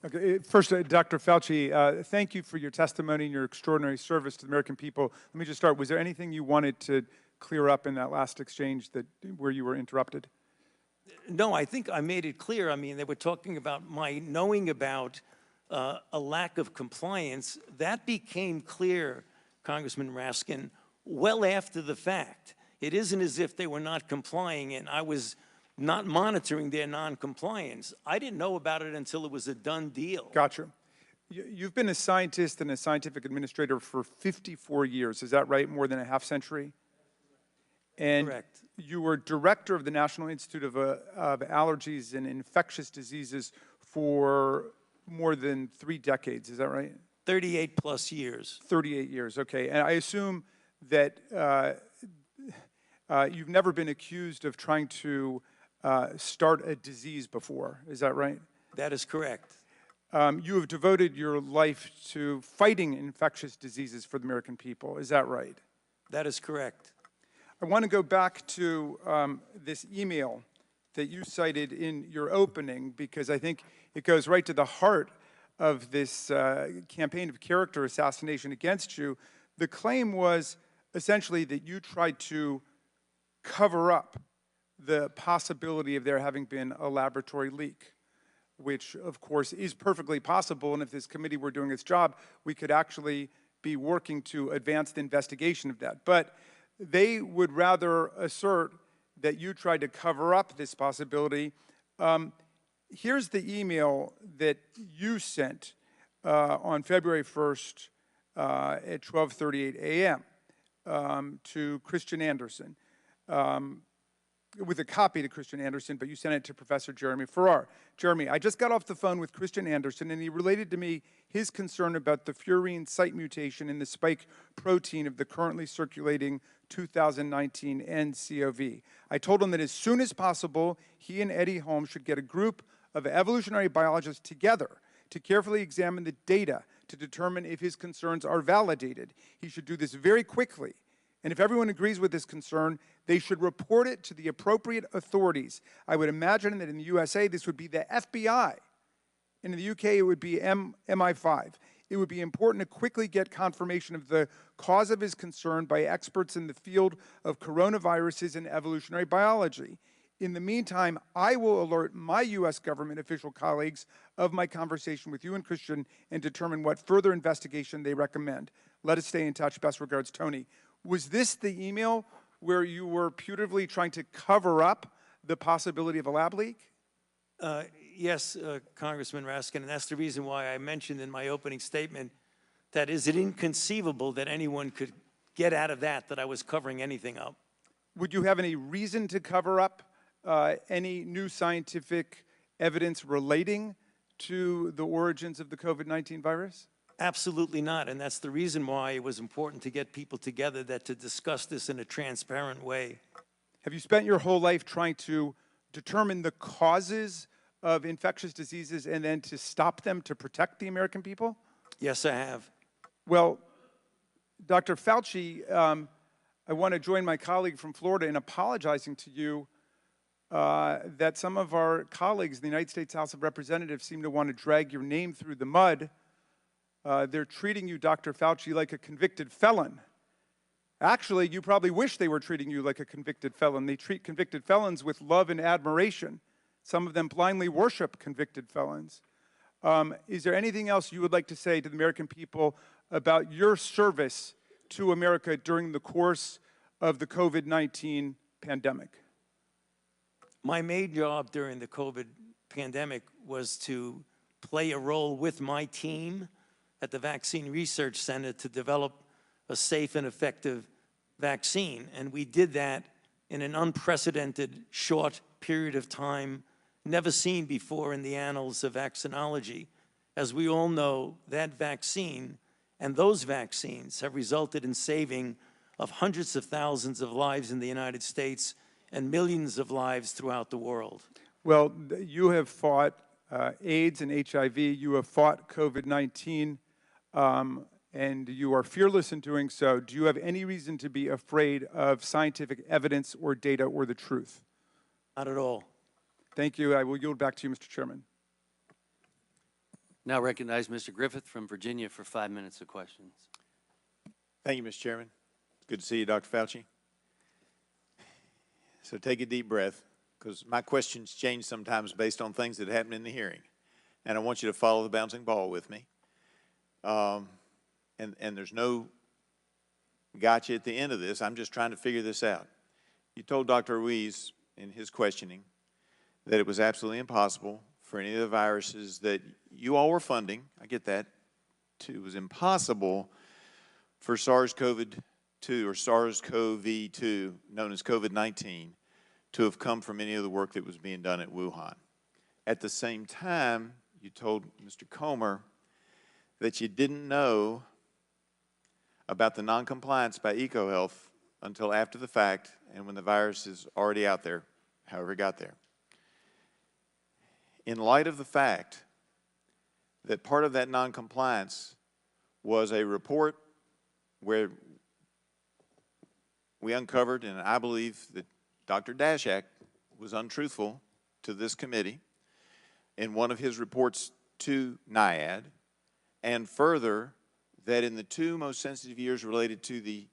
Okay, first, Dr. Fauci, thank you for your testimony and your extraordinary service to the American people. Let me just start. Was there anything you wanted to clear up in that last exchange where you were interrupted? No, I think I made it clear. I mean, they were talking about my knowing about a lack of compliance. That became clear, Congressman Raskin, well after the fact. It isn't as if they were not complying and I was not monitoring their non-compliance. I didn't know about it until it was a done deal. Gotcha. You've been a scientist and a scientific administrator for 54 years. Is that right? More than a half century? And Correct. you were director of the National Institute of Allergies and Infectious Diseases for more than 3 decades, is that right? 38 plus years. 38 years, okay. And I assume that you've never been accused of trying to start a disease before, is that right? That is correct. You have devoted your life to fighting infectious diseases for the American people, is that right? That is correct. I want to go back to this email that you cited in your opening, because I think it goes right to the heart of this campaign of character assassination against you. The claim was essentially that you tried to cover up the possibility of there having been a laboratory leak, which of course is perfectly possible, and if this committee were doing its job, we could actually be working to advance the investigation of that. But they would rather assert that you tried to cover up this possibility. Here's the email that you sent on February 1st at 12:38 a.m. To Christian Anderson, with a copy to Christian Anderson, but you sent it to Professor Jeremy Farrar. Jeremy, I just got off the phone with Christian Anderson, and he related to me his concern about the furin site mutation in the spike protein of the currently circulating 2019 nCoV. I told him that as soon as possible, he and Eddie Holmes should get a group of evolutionary biologists together to carefully examine the data to determine if his concerns are validated. He should do this very quickly. And if everyone agrees with this concern, they should report it to the appropriate authorities. I would imagine that in the USA, this would be the FBI. And in the UK, it would be MI5. It would be important to quickly get confirmation of the cause of his concern by experts in the field of coronaviruses and evolutionary biology. In the meantime, I will alert my U.S. government official colleagues of my conversation with you and Christian and determine what further investigation they recommend. Let us stay in touch. Best regards, Tony. Was this the email where you were putatively trying to cover up the possibility of a lab leak? Yes, Congressman Raskin, and that's the reason why I mentioned in my opening statement that is it inconceivable that anyone could get out of that I was covering anything up. Would you have any reason to cover up any new scientific evidence relating to the origins of the COVID-19 virus? Absolutely not, and that's the reason why it was important to get people together to discuss this in a transparent way. Have you spent your whole life trying to determine the causes of infectious diseases and then to stop them to protect the American people? Yes, I have. Well, Dr. Fauci, I want to join my colleague from Florida in apologizing to you that some of our colleagues in the United States House of Representatives seem to want to drag your name through the mud. They're treating you, Dr. Fauci, like a convicted felon. Actually, you probably wish they were treating you like a convicted felon. They treat convicted felons with love and admiration. Some of them blindly worship convicted felons. Is there anything else you would like to say to the American people about your service to America during the course of the COVID-19 pandemic? My main job during the COVID pandemic was to play a role with my team at the Vaccine Research Center to develop a safe and effective vaccine. And we did that in an unprecedented short period of time, never seen before in the annals of vaccinology. As we all know, that vaccine and those vaccines have resulted in saving of hundreds of thousands of lives in the United States and millions of lives throughout the world. Well, you have fought AIDS and HIV. You have fought COVID-19. And you are fearless in doing so. Do you have any reason to be afraid of scientific evidence or data or the truth? Not at all. Thank you. I will yield back to you, Mr. Chairman. Now recognize Mr. Griffith from Virginia for 5 minutes of questions. Thank you, Mr. Chairman. Good to see you, Dr. Fauci. So take a deep breath, because my questions change sometimes based on things that happen in the hearing. And I want you to follow the bouncing ball with me. And there's no gotcha at the end of this. I'm just trying to figure this out. You told Dr. Ruiz in his questioning that it was absolutely impossible for any of the viruses that you all were funding, I get that, it was impossible for SARS-CoV-2 or SARS-CoV-2, known as COVID-19, to have come from any of the work that was being done at Wuhan. At the same time, you told Mr. Comer that you didn't know about the noncompliance by EcoHealth until after the fact and when the virus is already out there, however it got there. In light of the fact that part of that noncompliance was a report where we uncovered, and I believe that Dr. Dashak was untruthful to this committee in one of his reports to NIAID, and further, that in the 2 most sensitive years related to the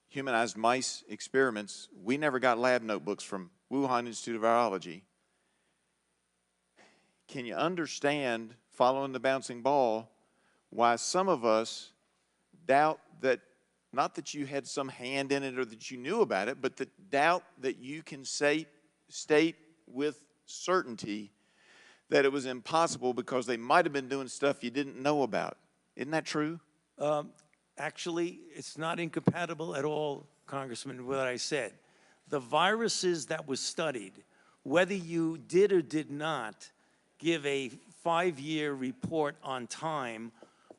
humanized mice experiments, we never got lab notebooks from Wuhan Institute of Virology. Can you understand, following the bouncing ball, why some of us doubt that, not that you had some hand in it or that you knew about it, but that doubt that you can state with certainty that it was impossible because they might have been doing stuff you didn't know about? Isn't that true? Actually, it's not incompatible at all, Congressman, with what I said. The viruses that were studied, whether you did or did not give a 5-year report on time,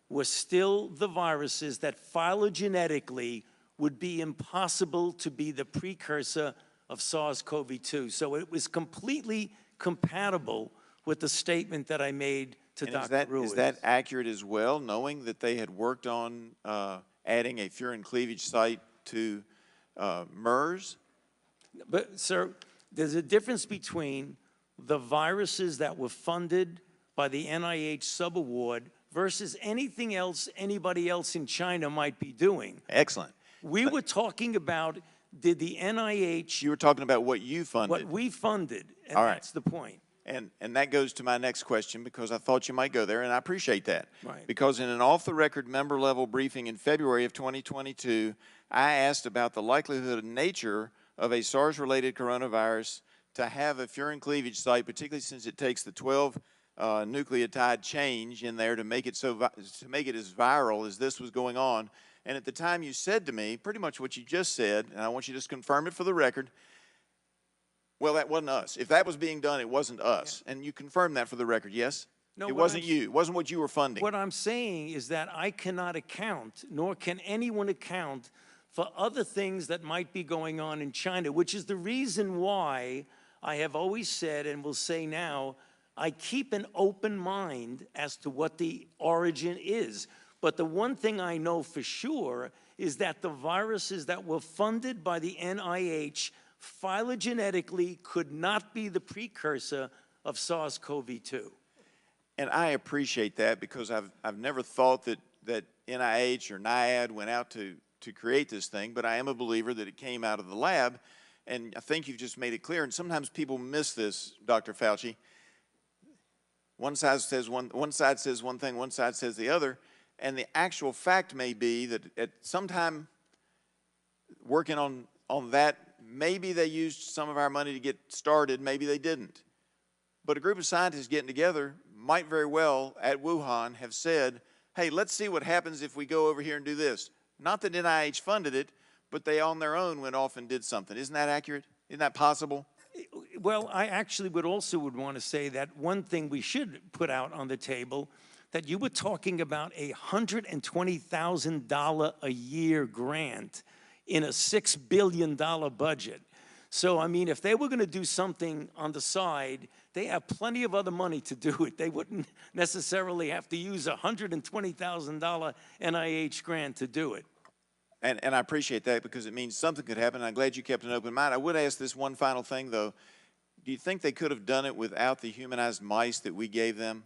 were still the viruses that phylogenetically would be impossible to be the precursor of SARS-CoV-2. So it was completely compatible with the statement that I made to Dr. Ruiz. Is that accurate as well, knowing that they had worked on adding a furin cleavage site to MERS? But, sir, there's a difference between the viruses that were funded by the NIH subaward versus anything else anybody else in China might be doing. Excellent. We were talking about, did the NIH... You were talking about what you funded. What we funded, and All right. That's the point. And that goes to my next question, because I thought you might go there, and I appreciate that. Right. Because in an off-the-record member-level briefing in February of 2022, I asked about the likelihood and nature of a SARS-related coronavirus to have a furin cleavage site, particularly since it takes the 12 nucleotide change in there to make it as viral as this was going on. And at the time, you said to me pretty much what you just said, and I want you to just confirm it for the record. Well, that wasn't us. If that was being done, it wasn't us. Yeah. And you confirmed that for the record, yes? No, it wasn't you. It wasn't what you were funding. What I'm saying is that I cannot account, nor can anyone account, for other things that might be going on in China, which is the reason why I have always said and will say now, I keep an open mind as to what the origin is. But the one thing I know for sure is that the viruses that were funded by the NIH phylogenetically could not be the precursor of SARS-CoV-2. And I appreciate that, because I've never thought that NIH or NIAID went out to create this thing, but I am a believer that it came out of the lab, and I think you've just made it clear, and sometimes people miss this, Dr. Fauci. One side says one thing, one side says the other, and the actual fact may be that at some time working on that, maybe they used some of our money to get started, maybe they didn't. But a group of scientists getting together might very well, at Wuhan, have said, hey, let's see what happens if we go over here and do this. Not that NIH funded it, but they on their own went off and did something. Isn't that accurate? Isn't that possible? Well, I actually would want to say that one thing we should put out on the table, that you were talking about a $120,000 a year grant in a $6 billion budget. So, I mean, if they were going to do something on the side, they have plenty of other money to do it. They wouldn't necessarily have to use a $120,000 NIH grant to do it. And I appreciate that, because it means something could happen. I'm glad you kept an open mind. I would ask this one final thing, though. Do you think they could have done it without the humanized mice that we gave them?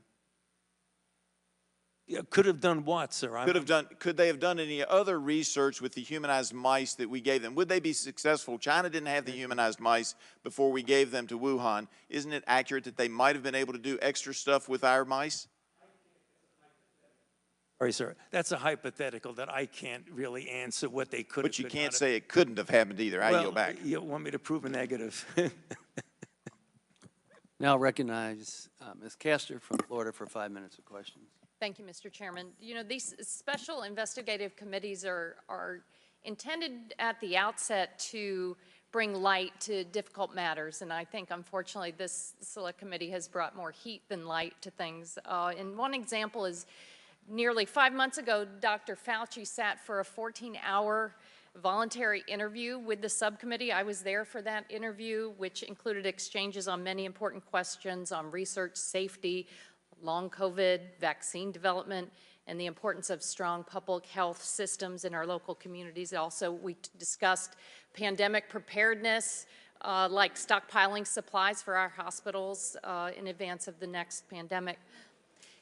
Yeah, could have done what, sir? Could they have done any other research with the humanized mice that we gave them? Would they be successful? China didn't have the humanized mice before we gave them to Wuhan. Isn't it accurate that they might have been able to do extra stuff with our mice? Sorry, sir. That's a hypothetical that I can't really answer what they could have. But you can't say it couldn't have happened either. I yield back. You want me to prove a negative? Now recognize Ms. Castor from Florida for 5 minutes of questions. Thank you, Mr. Chairman. You know, these special investigative committees are intended at the outset to bring light to difficult matters, and I think, unfortunately, this select committee has brought more heat than light to things. And one example is nearly 5 months ago, Dr. Fauci sat for a 14-hour voluntary interview with the subcommittee. I was there for that interview, which included exchanges on many important questions on research, safety, long COVID, vaccine development, and the importance of strong public health systems in our local communities. Also, we discussed pandemic preparedness, like stockpiling supplies for our hospitals in advance of the next pandemic.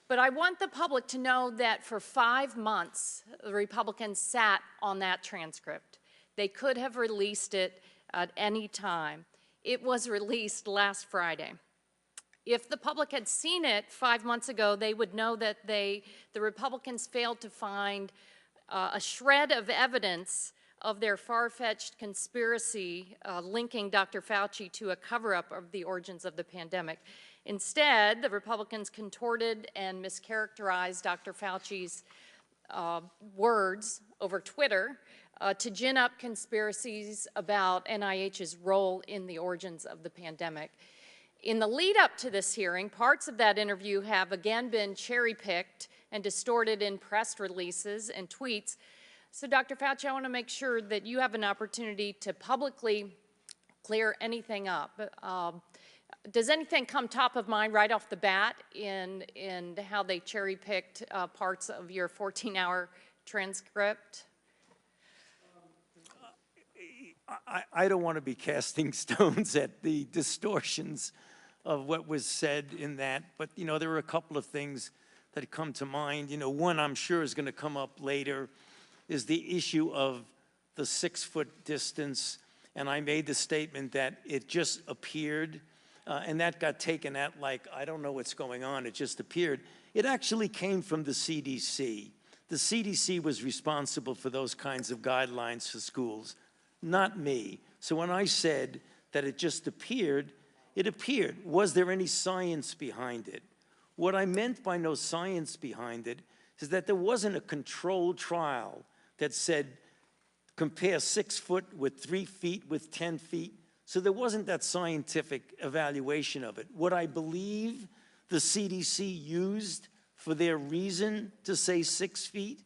But I want the public to know that for 5 months, the Republicans sat on that transcript. They could have released it at any time. It was released last Friday. If the public had seen it 5 months ago, they would know that the Republicans failed to find a shred of evidence of their far-fetched conspiracy linking Dr. Fauci to a cover-up of the origins of the pandemic. Instead, the Republicans contorted and mischaracterized Dr. Fauci's words over Twitter to gin up conspiracies about NIH's role in the origins of the pandemic. In the lead up to this hearing, parts of that interview have again been cherry-picked and distorted in press releases and tweets. So, Dr. Fauci, I want to make sure that you have an opportunity to publicly clear anything up. Does anything come top of mind right off the bat in how they cherry-picked parts of your 14-hour transcript? I don't want to be casting stones at the distortions of what was said in that, but, you know, there are a couple of things that come to mind. You know, one I'm sure is going to come up later is the issue of the 6-foot distance, and I made the statement that it just appeared, and that got taken at like, I don't know what's going on, it just appeared. It actually came from the CDC. The CDC was responsible for those kinds of guidelines for schools, not me. So when I said that it just appeared, it appeared. Was there any science behind it? What I meant by no science behind it is that there wasn't a controlled trial that said compare 6 foot with 3 feet with 10 feet. So there wasn't that scientific evaluation of it. What I believe the CDC used for their reason to say 6 feet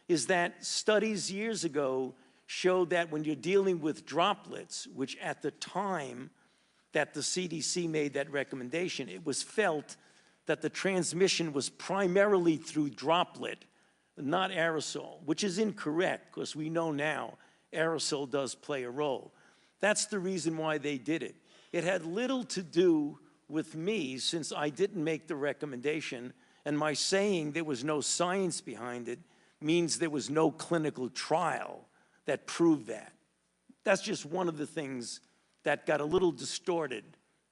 is that studies years ago showed that when you're dealing with droplets, which at the time that the CDC made that recommendation, it was felt that the transmission was primarily through droplet, not aerosol, which is incorrect because we know now aerosol does play a role. That's the reason why they did it. It had little to do with me since I didn't make the recommendation, and my saying there was no science behind it means there was no clinical trial that proved that. That's just one of the things that got a little distorted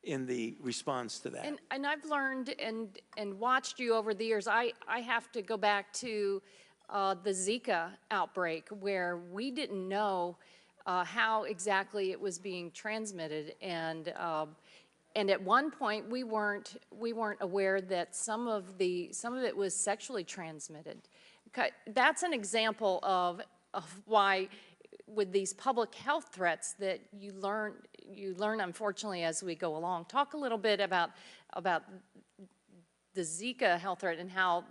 in the response to that. And I've learned and watched you over the years. I have to go back to the Zika outbreak where we didn't know how exactly it was being transmitted, and at one point we weren't aware that some of it was sexually transmitted. That's an example of why, with these public health threats, that you learn unfortunately as we go along. Talk a little bit about the Zika health threat and how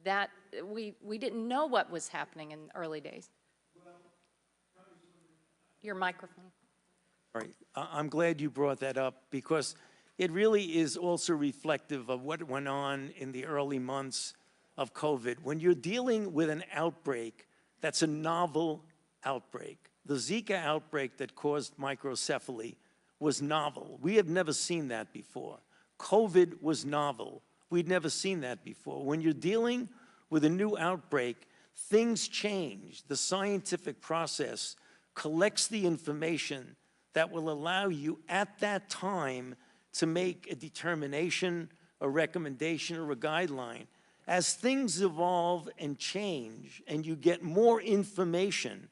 that we didn't know what was happening in the early days. Your microphone. All right. I'm glad you brought that up because it really is also reflective of what went on in the early months of COVID. When you're dealing with an outbreak that's a novel outbreak, the Zika outbreak that caused microcephaly was novel. We have never seen that before. COVID was novel. We'd never seen that before. When you're dealing with a new outbreak, things change. The scientific process collects the information that will allow you at that time to make a determination, a recommendation, or a guideline. As things evolve and change and you get more information,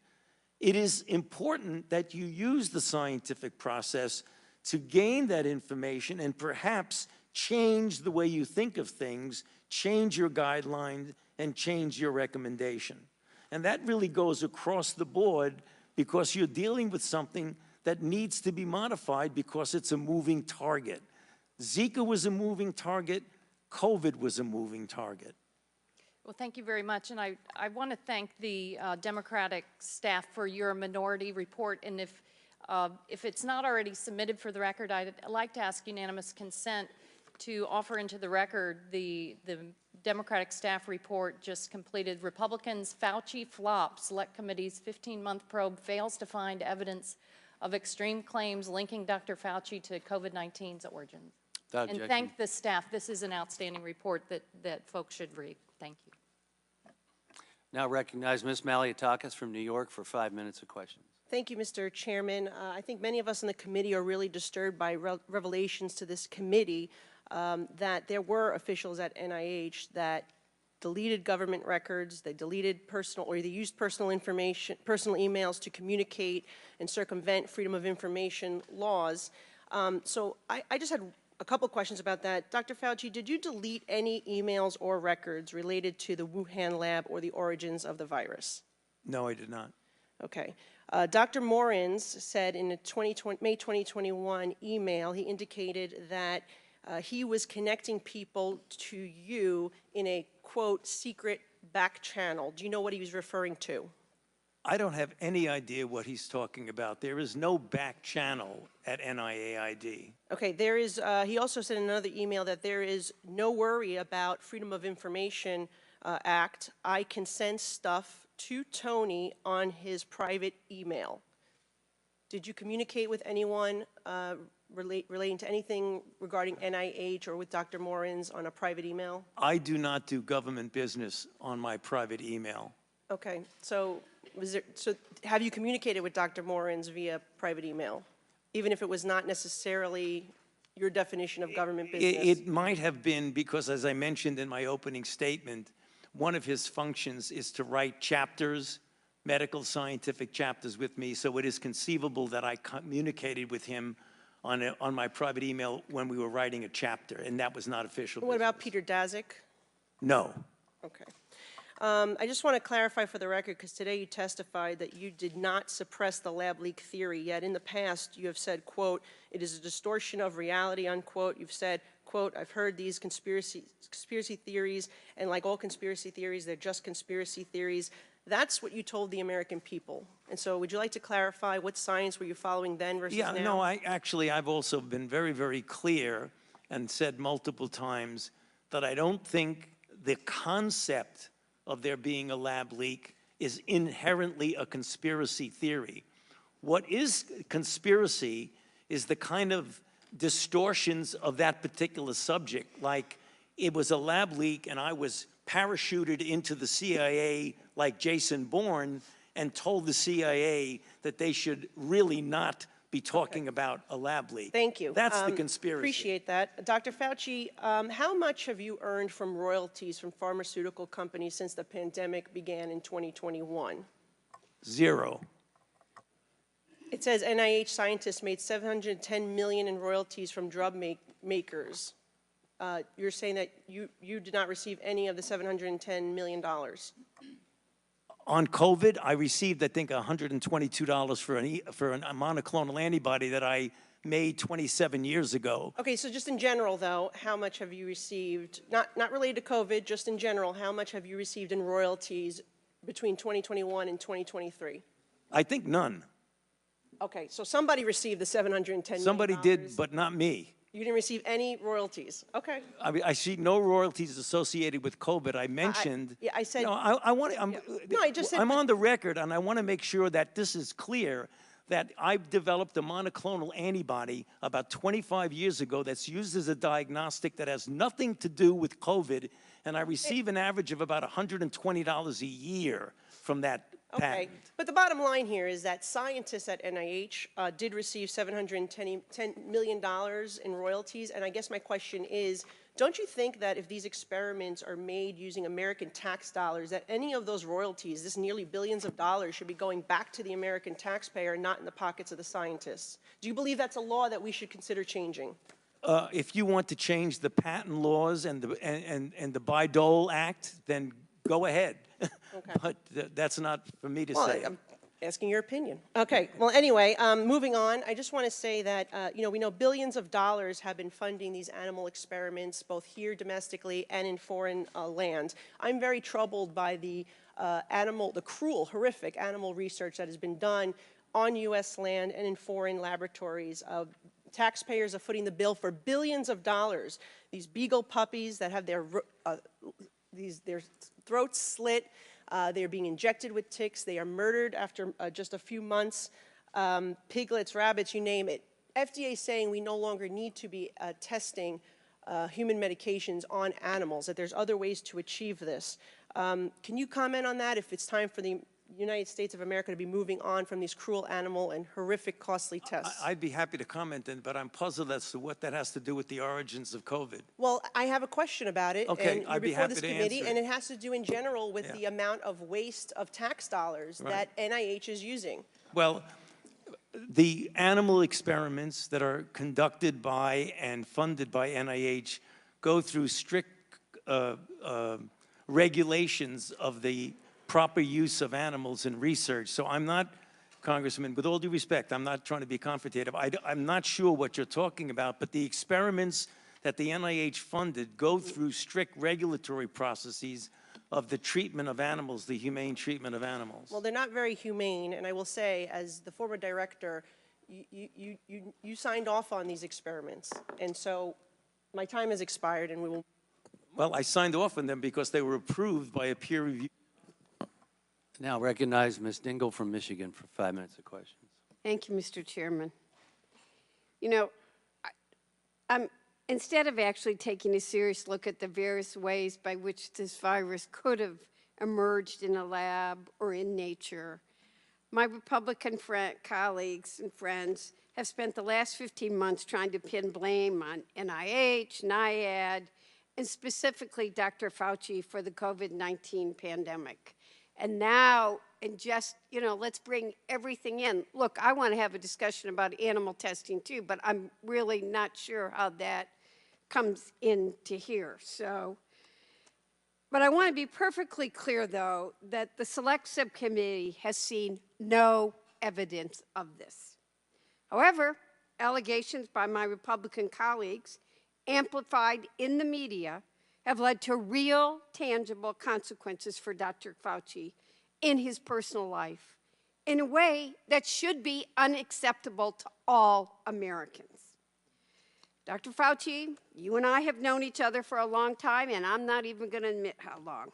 it is important that you use the scientific process to gain that information and perhaps change the way you think of things, change your guidelines, and change your recommendation. And that really goes across the board because you're dealing with something that needs to be modified because it's a moving target. Zika was a moving target. COVID was a moving target. Well, thank you very much, and I want to thank the Democratic staff for your minority report, and if it's not already submitted for the record, I'd like to ask unanimous consent to offer into the record the Democratic staff report just completed. Republicans, Fauci flop, Select Committee's 15-month probe fails to find evidence of extreme claims linking Dr. Fauci to COVID-19's origins. And thank the staff. This is an outstanding report that folks should read. Thank you. Now recognize Ms. Malliotakis from New York for 5 minutes of questions. Thank you, Mr. Chairman. I think many of us in the committee are really disturbed by revelations to this committee that there were officials at NIH that deleted government records, they deleted personal, or they used personal information, personal emails to communicate and circumvent freedom of information laws. So I just had a couple questions about that. Dr. Fauci, did you delete any emails or records related to the Wuhan lab or the origins of the virus? No, I did not. Okay. Dr. Morins said in a May 2021 email, he indicated that he was connecting people to you in a, quote, secret back channel. Do you know what he was referring to? I don't have any idea what he's talking about. There is no back channel at NIAID. Okay, there is, he also said in another email that there is no worry about Freedom of Information Act. I can send stuff to Tony on his private email. Did you communicate with anyone relating to anything regarding NIH or with Dr. Morins on a private email? I do not do government business on my private email. Okay, so have you communicated with Dr. Morins via private email, even if it was not necessarily your definition of government business? It might have been because, as I mentioned in my opening statement, one of his functions is to write chapters, medical scientific chapters with me, so it is conceivable that I communicated with him on my private email when we were writing a chapter, and that was not official business. What about Peter Daszak? No. Okay. I just want to clarify for the record, because today you testified that you did not suppress the lab leak theory, yet in the past you have said, quote, it is a distortion of reality, unquote. You've said, quote, I've heard these conspiracy theories, and like all conspiracy theories, they're just conspiracy theories. That's what you told the American people. And so would you like to clarify what science were you following then versus now? No, I've also been very, very clear and said multiple times that I don't think the concept of there being a lab leak is inherently a conspiracy theory. What is conspiracy is the kind of distortions of that particular subject, like it was a lab leak and I was parachuted into the CIA like Jason Bourne and told the CIA that they should really not be talking about a lab leak. Thank you. That's the conspiracy. Appreciate that. Dr. Fauci, how much have you earned from royalties from pharmaceutical companies since the pandemic began in 2021? Zero. It says NIH scientists made $710 million in royalties from drug makers. You're saying that you did not receive any of the $710 million? On COVID, I received, I think, $122 for a monoclonal antibody that I made 27 years ago. Okay, so just in general, though, how much have you received, not related to COVID, just in general, how much have you received in royalties between 2021 and 2023? I think none. Okay, so somebody received the $710 million. Somebody did, but not me. You didn't receive any royalties. Okay. I see no royalties associated with COVID. I mentioned. I said. No, I want to. No, I just said. I'm on the record, and I want to make sure that this is clear. That I've developed a monoclonal antibody about 25 years ago that's used as a diagnostic that has nothing to do with COVID, and I receive an average of about $120 a year from that patent. Okay, but the bottom line here is that scientists at NIH did receive $710 million in royalties, and I guess my question is, don't you think that if these experiments are made using American tax dollars, that any of those royalties, this nearly billions of dollars, should be going back to the American taxpayer, not in the pockets of the scientists? Do you believe that's a law that we should consider changing? If you want to change the patent laws and the Bayh-Dole Act, then go ahead. Okay. But that's not for me to say. asking your opinion. Okay, well, anyway, moving on, I just want to say that, we know billions of dollars have been funding these animal experiments, both here domestically and in foreign lands. I'm very troubled by the cruel, horrific animal research that has been done on U.S. land and in foreign laboratories. Taxpayers are footing the bill for billions of dollars. These beagle puppies that have their throats slit, they're being injected with ticks. They are murdered after just a few months. Piglets, rabbits, you name it. FDA is saying we no longer need to be testing human medications on animals, that there's other ways to achieve this. Can you comment on that, if it's time for the United States of America to be moving on from these cruel animal and horrific, costly tests? I'd be happy to comment, but I'm puzzled as to what that has to do with the origins of COVID. Well, I have a question about it. Okay, and you're I'd be before happy this to committee, answer and it. it has to do in general with the amount of waste of tax dollars that NIH is using. Well, the animal experiments that are conducted by and funded by NIH go through strict regulations of the proper use of animals in research. So I'm not, Congressman, with all due respect, I'm not trying to be confrontative. I'm not sure what you're talking about, but the experiments that the NIH funded go through strict regulatory processes of the treatment of animals, the humane treatment of animals. Well, they're not very humane, and I will say, as the former director, you signed off on these experiments, and so my time has expired, and we will. Well, I signed off on them because they were approved by a peer review. Now recognize Ms. Dingle from Michigan for 5 minutes of questions. Thank you, Mr. Chairman. You know, instead of actually taking a serious look at the various ways by which this virus could have emerged in a lab or in nature, my Republican colleagues and friends have spent the last 15 months trying to pin blame on NIH, NIAID, and specifically Dr. Fauci for the COVID-19 pandemic. And now, and just, let's bring everything in. Look, I want to have a discussion about animal testing too, but I'm really not sure how that comes into here. So, but I want to be perfectly clear, though, that the Select Subcommittee has seen no evidence of this. However, allegations by my Republican colleagues, amplified in the media, have led to real, tangible consequences for Dr. Fauci in his personal life in a way that should be unacceptable to all Americans. Dr. Fauci, you and I have known each other for a long time, and I'm not even going to admit how long.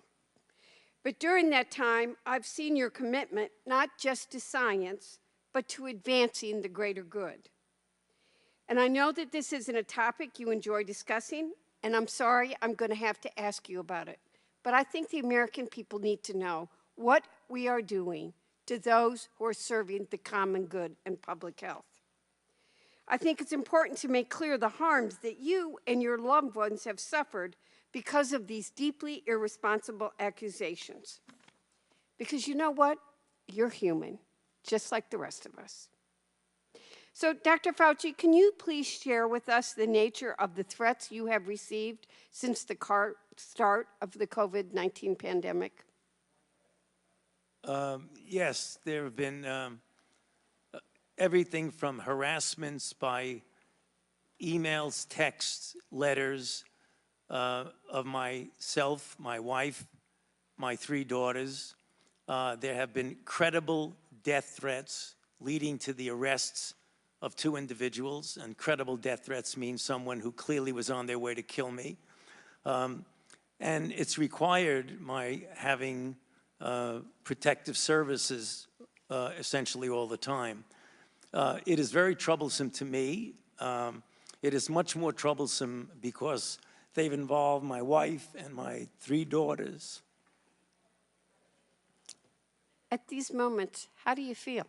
But during that time, I've seen your commitment not just to science, but to advancing the greater good. And I know that this isn't a topic you enjoy discussing, and I'm sorry, I'm going to have to ask you about it. But I think the American people need to know what we are doing to those who are serving the common good and public health. I think it's important to make clear the harms that you and your loved ones have suffered because of these deeply irresponsible accusations. Because you know what? You're human, just like the rest of us. So, Dr. Fauci, can you please share with us the nature of the threats you have received since the start of the COVID-19 pandemic? Yes, there have been everything from harassments by emails, texts, letters of myself, my wife, my 3 daughters. There have been credible death threats leading to the arrests of 2 individuals, and credible death threats means someone who clearly was on their way to kill me. And it's required my having protective services essentially all the time. It is very troublesome to me. It is much more troublesome because they've involved my wife and my 3 daughters. At these moments, how do you feel?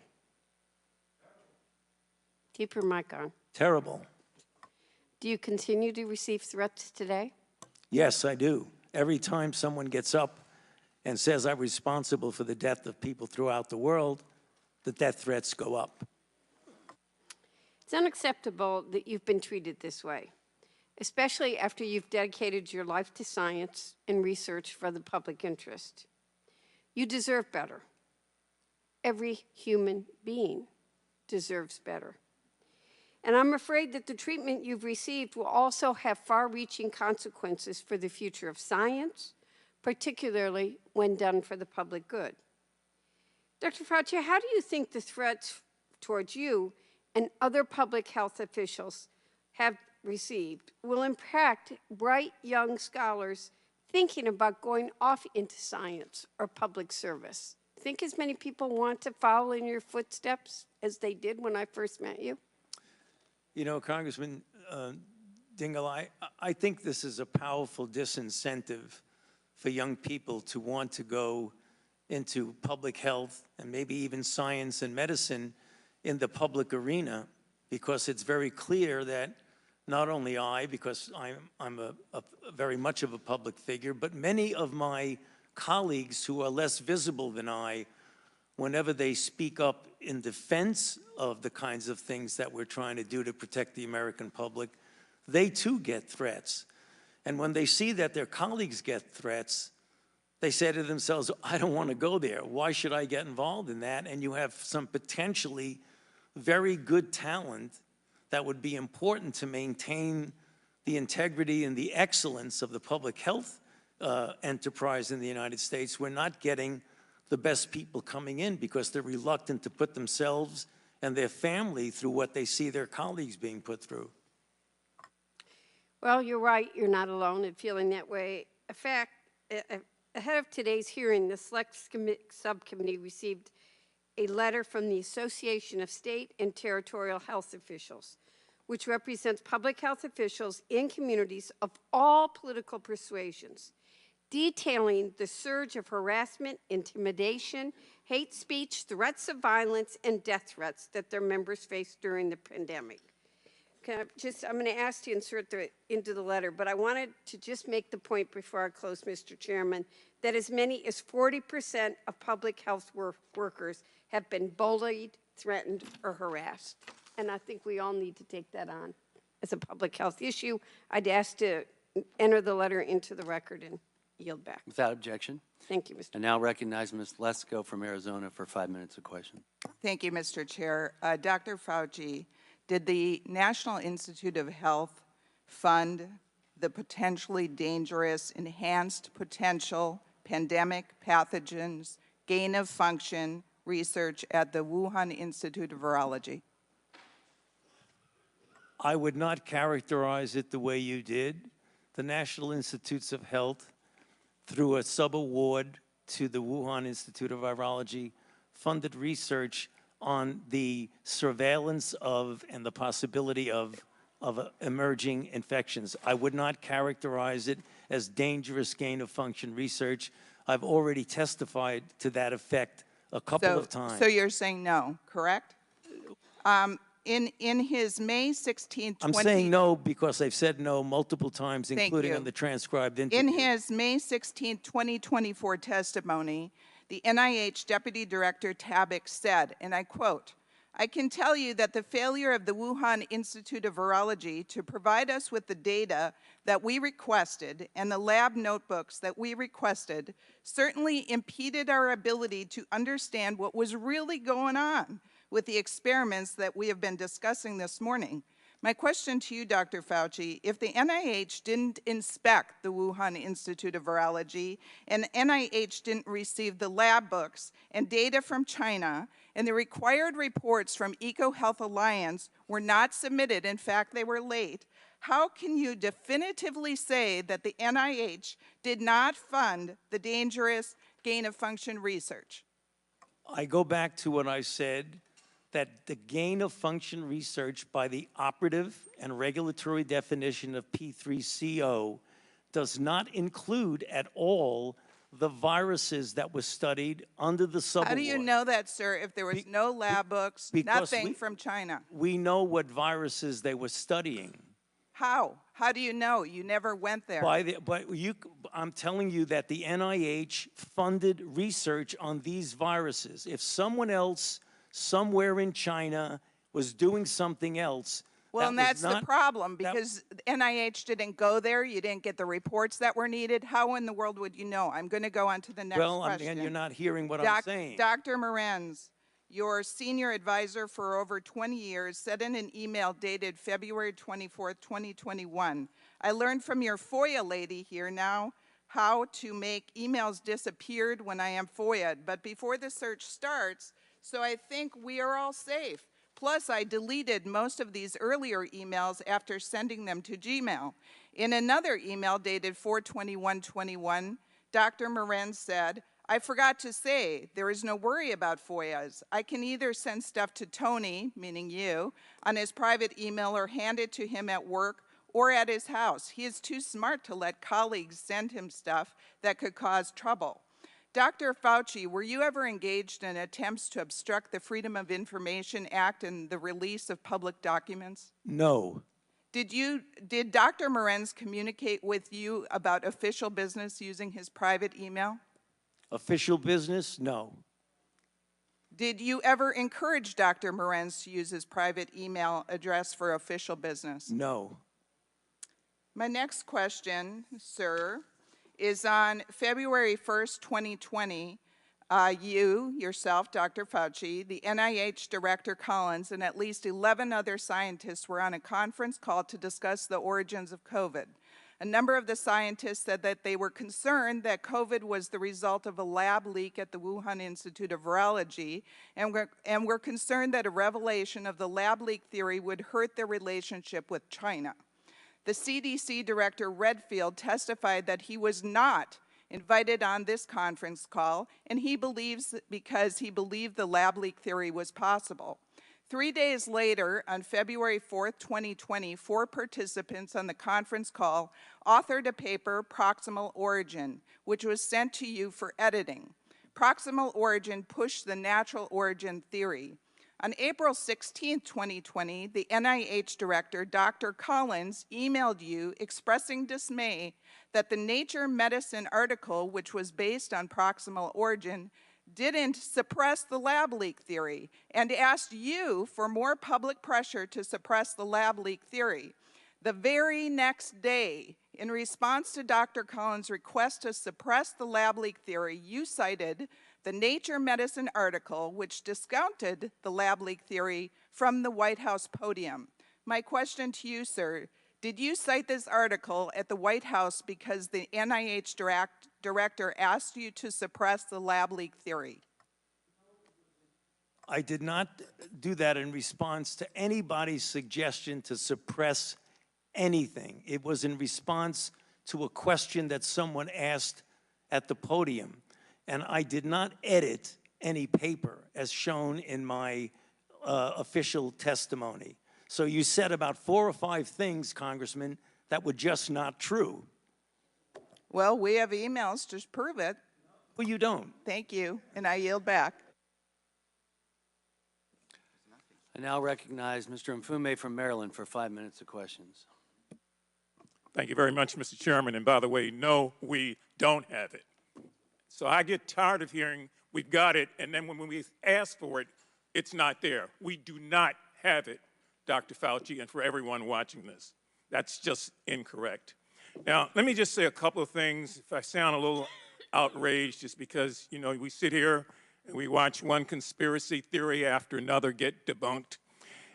Keep your mic on. Terrible. Do you continue to receive threats today? Yes, I do. Every time someone gets up and says I'm responsible for the death of people throughout the world, the death threats go up. It's unacceptable that you've been treated this way, especially after you've dedicated your life to science and research for the public interest. You deserve better. Every human being deserves better. And I'm afraid that the treatment you've received will also have far-reaching consequences for the future of science, particularly when done for the public good. Dr. Fauci, how do you think the threats towards you and other public health officials have received will impact bright young scholars thinking about going off into science or public service? Think as many people want to follow in your footsteps as they did when I first met you? You know, Congressman Dingell, I think this is a powerful disincentive for young people to want to go into public health and maybe even science and medicine in the public arena, because it's very clear that not only I, because I'm a very much of a public figure, but many of my colleagues who are less visible than I, whenever they speak up in defense of the kinds of things that we're trying to do to protect the American public, they too get threats. And when they see that their colleagues get threats, they say to themselves, I don't want to go there. Why should I get involved in that? And you have some potentially very good talent that would be important to maintain the integrity and the excellence of the public health enterprise in the United States. We're not getting the best people coming in because they're reluctant to put themselves and their family through what they see their colleagues being put through. Well, you're right. You're not alone in feeling that way. In fact, ahead of today's hearing, the Select Subcommittee received a letter from the Association of State and Territorial Health Officials, which represents public health officials in communities of all political persuasions, detailing the surge of harassment, intimidation, hate speech, threats of violence, and death threats that their members faced during the pandemic. I'm going to ask you to insert into the letter, but I wanted to just make the point before I close, Mr. Chairman, that as many as 40% of public health workers have been bullied, threatened, or harassed. And I think we all need to take that on as a public health issue. I'd ask to enter the letter into the record and yield back. Without objection. Thank you, Mr. And now recognize Ms. Lesko from Arizona for 5 minutes of question. Thank you, Mr. Chair. Dr. Fauci, did the National Institute of Health fund the potentially dangerous enhanced potential pandemic pathogens gain of function research at the Wuhan Institute of Virology? I would not characterize it the way you did. The National Institutes of Health, through a sub-award to the Wuhan Institute of Virology, funded research on the surveillance of and the possibility of emerging infections. I would not characterize it as dangerous gain-of-function research. I've already testified to that effect a couple of times. So you're saying no, correct? In his May 16, I'm saying no because I've said no multiple times, including on the transcribed interview. In his May 16, 2024 testimony, the NIH Deputy Director Tabak said, and I quote, "I can tell you that the failure of the Wuhan Institute of Virology to provide us with the data that we requested and the lab notebooks that we requested certainly impeded our ability to understand what was really going on with the experiments that we have been discussing this morning." My question to you, Dr. Fauci, if the NIH didn't inspect the Wuhan Institute of Virology and NIH didn't receive the lab books and data from China and the required reports from EcoHealth Alliance were not submitted, in fact, they were late, how can you definitively say that the NIH did not fund the dangerous gain-of-function research? I go back to what I said, that the gain-of-function research by the operative and regulatory definition of P3CO does not include at all the viruses that were studied under the sub-award. How do you know that, sir, if there was no lab books, nothing from China? We know what viruses they were studying. How? How do you know? You never went there. I'm telling you that the NIH funded research on these viruses. If someone else somewhere in China was doing something else, Well, and that's the problem, that- because the NIH didn't go there. You didn't get the reports that were needed. How in the world would you know? I'm going to go on to the next question. and you're not hearing what I'm saying. Dr. Morenz, your senior advisor for over 20 years, said in an email dated February 24th, 2021, I learned from your FOIA lady here now how to make emails disappeared when I am FOIA'd, but before the search starts, so I think we are all safe. Plus, I deleted most of these earlier emails after sending them to Gmail. In another email dated 4/21/21, Dr. Morenz said, I forgot to say, there is no worry about FOIAs. I can either send stuff to Tony, meaning you, on his private email or hand it to him at work or at his house. He is too smart to let colleagues send him stuff that could cause trouble. Dr. Fauci, were you ever engaged in attempts to obstruct the Freedom of Information Act and the release of public documents? No. Did Dr. Morenz communicate with you about official business using his private email? Official business? No. Did you ever encourage Dr. Morenz to use his private email address for official business? No. My next question, sir, is on February 1st, 2020, you, yourself, Dr. Fauci, the NIH Director Collins, and at least 11 other scientists were on a conference call to discuss the origins of COVID. A number of the scientists said that they were concerned that COVID was the result of a lab leak at the Wuhan Institute of Virology, and were concerned that a revelation of the lab leak theory would hurt their relationship with China. The CDC Director Redfield testified that he was not invited on this conference call, and he believes because he believed the lab leak theory was possible. 3 days later, on February 4th, 2020, 4 participants on the conference call authored a paper, Proximal Origin, which was sent to you for editing. Proximal Origin pushed the natural origin theory. On April 16, 2020, the NIH director, Dr. Collins, emailed you expressing dismay that the Nature Medicine article, which was based on proximal origin, didn't suppress the lab leak theory, and asked you for more public pressure to suppress the lab leak theory. The very next day, in response to Dr. Collins' request to suppress the lab leak theory, you cited the Nature Medicine article, which discounted the lab leak theory from the White House podium. My question to you, sir, did you cite this article at the White House because the NIH director asked you to suppress the lab leak theory? I did not do that in response to anybody's suggestion to suppress anything. It was in response to a question that someone asked at the podium. And I did not edit any paper as shown in my official testimony. So you said about 4 or 5 things, Congressman, that were just not true. Well, we have emails to prove it. Well, you don't. Thank you, and I yield back. I now recognize Mr. Mfume from Maryland for 5 minutes of questions. Thank you very much, Mr. Chairman. And by the way, no, we don't have it. So I get tired of hearing we've got it, and then when we ask for it, it's not there. We do not have it, Dr. Fauci, and for everyone watching this. That's just incorrect. Now, let me just say a couple of things. If I sound a little outraged, it's because, you know, we sit here and we watch one conspiracy theory after another get debunked.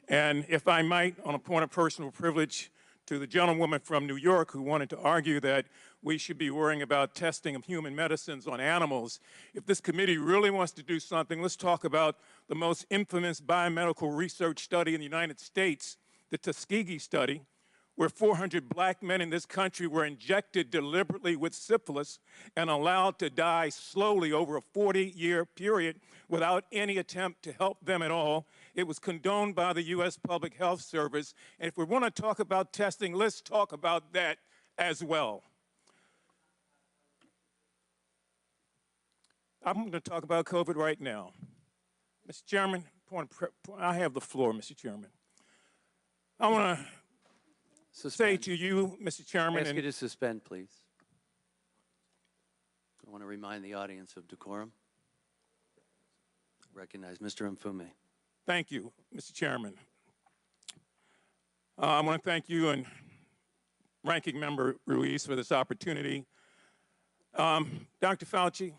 And if I might, on a point of personal privilege, to the gentlewoman from New York who wanted to argue that we should be worrying about testing of human medicines on animals. If this committee really wants to do something, let's talk about the most infamous biomedical research study in the United States, the Tuskegee study, where 400 black men in this country were injected deliberately with syphilis and allowed to die slowly over a 40-year period without any attempt to help them at all. It was condoned by the U.S. Public Health Service. And if we want to talk about testing, let's talk about that as well. I'm going to talk about COVID right now. Mr. Chairman, I have the floor, Mr. Chairman. I want to say to you, Mr. Chairman. I ask you to suspend, please. I want to remind the audience of decorum. Recognize Mr. Mfume. Thank you, Mr. Chairman. I want to thank you and Ranking Member Ruiz for this opportunity. Dr. Fauci,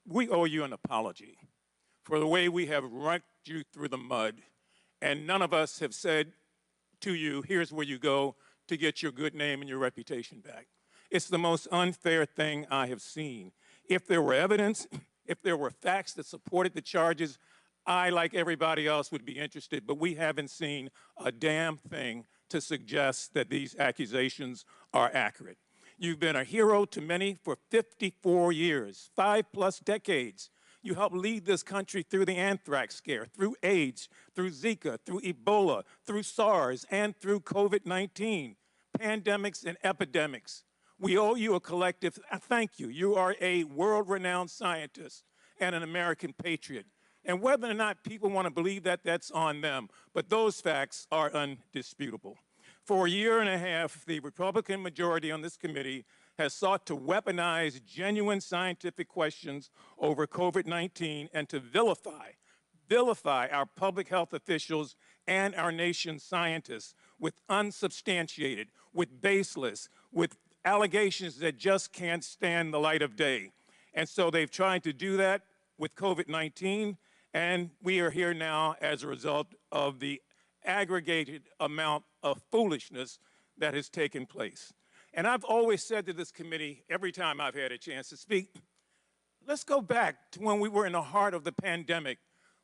we owe you an apology for the way we have run you through the mud, and none of us have said to you, here's where you go to get your good name and your reputation back. It's the most unfair thing I have seen. If there were evidence, if there were facts that supported the charges, I, like everybody else, would be interested, but we haven't seen a damn thing to suggest that these accusations are accurate. You've been a hero to many for 54 years, 5+ decades. You helped lead this country through the anthrax scare, through AIDS, through Zika, through Ebola, through SARS, and through COVID-19, pandemics and epidemics. We owe you a collective thank you. You are a world-renowned scientist and an American patriot. And whether or not people want to believe that, that's on them. But those facts are undisputable. For a year and a half, the Republican majority on this committee has sought to weaponize genuine scientific questions over COVID-19 and to vilify our public health officials and our nation's scientists with unsubstantiated, with baseless, with allegations that just can't stand the light of day. And so they've tried to do that with COVID-19, and we are here now as a result of the aggregated amount of foolishness that has taken place. And I've always said to this committee, every time I've had a chance to speak, let's go back to when we were in the heart of the pandemic,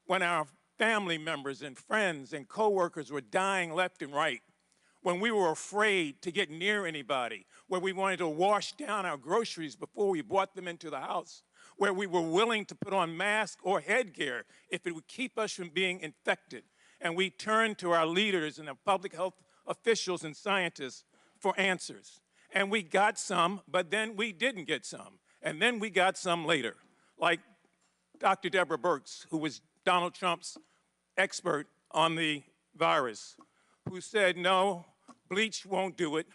when our family members and friends and coworkers were dying left and right, when we were afraid to get near anybody, where we wanted to wash down our groceries before we brought them into the house, where we were willing to put on masks or headgear if it would keep us from being infected. And we turned to our leaders and our public health officials and scientists for answers. And we got some, but then we didn't get some. And then we got some later, like Dr. Deborah Birx, who was Donald Trump's expert on the virus, who said, no, bleach won't do it,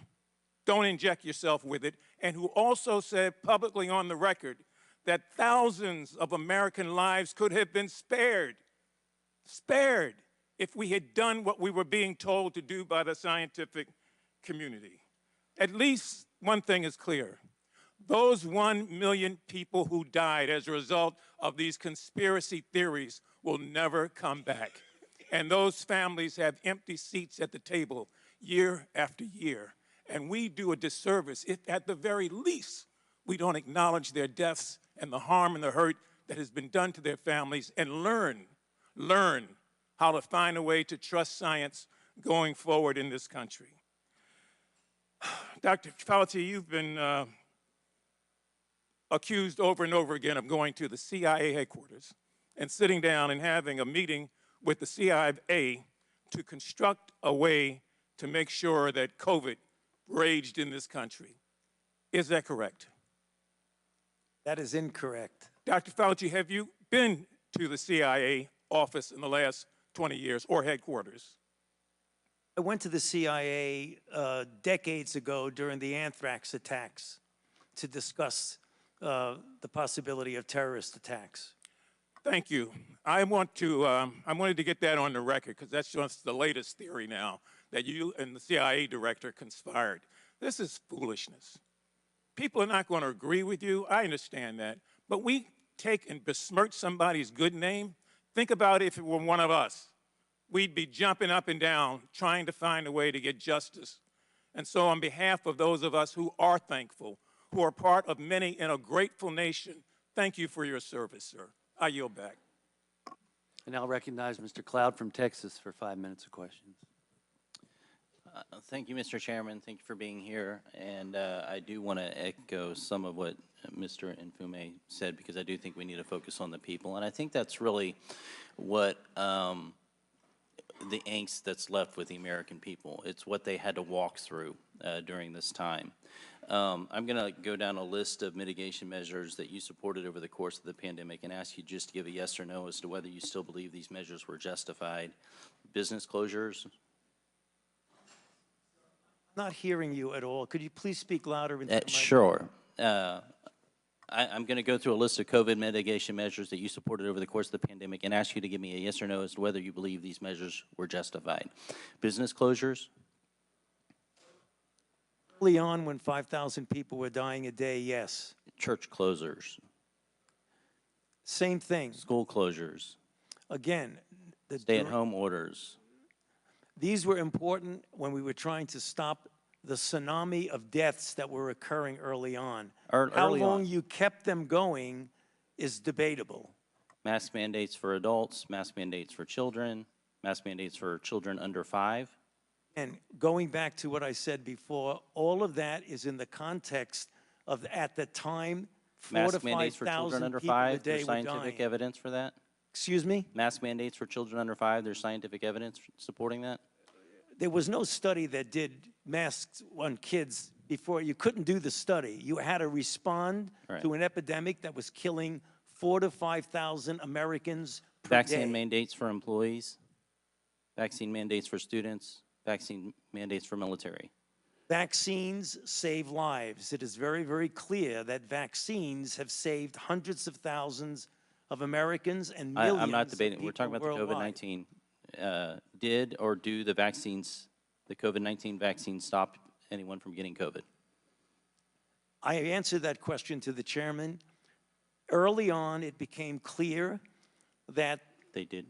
don't inject yourself with it, and who also said publicly on the record that thousands of American lives could have been spared if we had done what we were being told to do by the scientific community. At least one thing is clear. Those 1 million people who died as a result of these conspiracy theories will never come back. And those families have empty seats at the table year after year. And we do a disservice if, at the very least, we don't acknowledge their deaths and the harm and the hurt that has been done to their families and learn how to find a way to trust science going forward in this country. Dr. Fauci, you've been accused over and over again of going to the CIA headquarters and sitting down and having a meeting with the CIA to construct a way to make sure that COVID raged in this country. Is that correct? That is incorrect. Dr. Fauci, have you been to the CIA office in the last 20 years or headquarters? I went to the CIA decades ago during the anthrax attacks to discuss the possibility of terrorist attacks. Thank you. I wanted to get that on the record because that's just the latest theory now, that you and the CIA director conspired. This is foolishness. People are not going to agree with you. I understand that. But we take and besmirch somebody's good name. Think about if it were one of us. We'd be jumping up and down trying to find a way to get justice. And so on behalf of those of us who are thankful, who are part of many in a grateful nation, thank you for your service, sir. I yield back. I now recognize Mr. Cloud from Texas for 5 minutes of questions. Thank you, Mr. Chairman. Thank you for being here. And I do want to echo some of what Mr. Nfume said, because I do think we need to focus on the people. And I think that's really what the angst that's left with the American people. It's what they had to walk through during this time. I'm going to go down a list of mitigation measures that you supported over the course of the pandemic and ask you just to give a yes or no as to whether you still believe these measures were justified. Business closures. Not hearing you at all. Could you please speak louder? Sure. I'm going to go through a list of COVID mitigation measures that you supported over the course of the pandemic and ask you to give me a yes or no as to whether you believe these measures were justified. Business closures. Early on, when 5,000 people were dying a day, yes. Church closures, Same thing. school closures, Again, the stay-at-home orders. these were important when we were trying to stop the tsunami of deaths that were occurring early on. How Early long on. you kept them going is debatable. Mask mandates for adults, mask mandates for children, mask mandates for children under 5. And going back to what I said before, all of that is in the context of, at the time, 4,000 to Mask mandates for children 5,000 under people a 5, day there's were scientific dying. evidence for that? Excuse me? Mask mandates for children under 5, there's scientific evidence supporting that? There was no study that did masks on kids before. You couldn't do the study. You had to respond Right. to an epidemic that was killing 4,000 to 5,000 Americans per Vaccine day. mandates for employees, vaccine mandates for students, vaccine mandates for military. Vaccines save lives. It is very, very clear that vaccines have saved hundreds of thousands of Americans and millions I'm not of debating, we're talking people about the worldwide. COVID-19. Did or do the vaccines, the COVID-19 vaccine stop anyone from getting COVID? I answered that question to the chairman. Early on, it became clear that They did.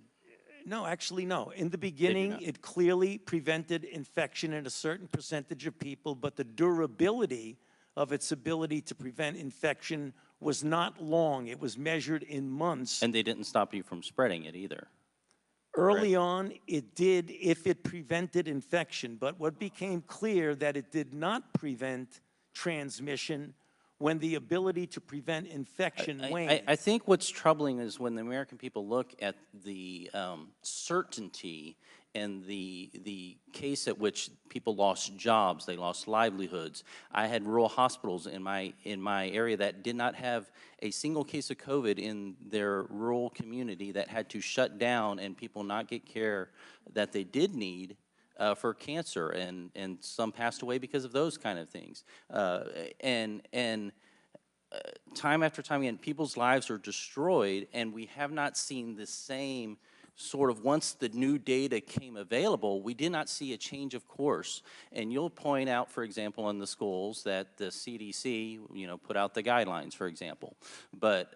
no, actually, no. In the beginning, not. it clearly prevented infection in a certain percentage of people, but the durability of its ability to prevent infection was not long. It was measured in months. And they didn't stop you from spreading it either. Early on, it did if it prevented infection, but what became clear that it did not prevent transmission when the ability to prevent infection waned. I think what's troubling is when the American people look at the certainty and the case at which people lost jobs, they lost livelihoods. I had rural hospitals in my area that did not have a single case of COVID in their rural community that had to shut down and people not get care that they did need for cancer, and some passed away because of those kind of things. Time after time again, people's lives are destroyed, and we have not seen the same sort of, once the new data came available, we did not see a change of course. And you'll point out, for example, in the schools that the CDC, put out the guidelines, for example. But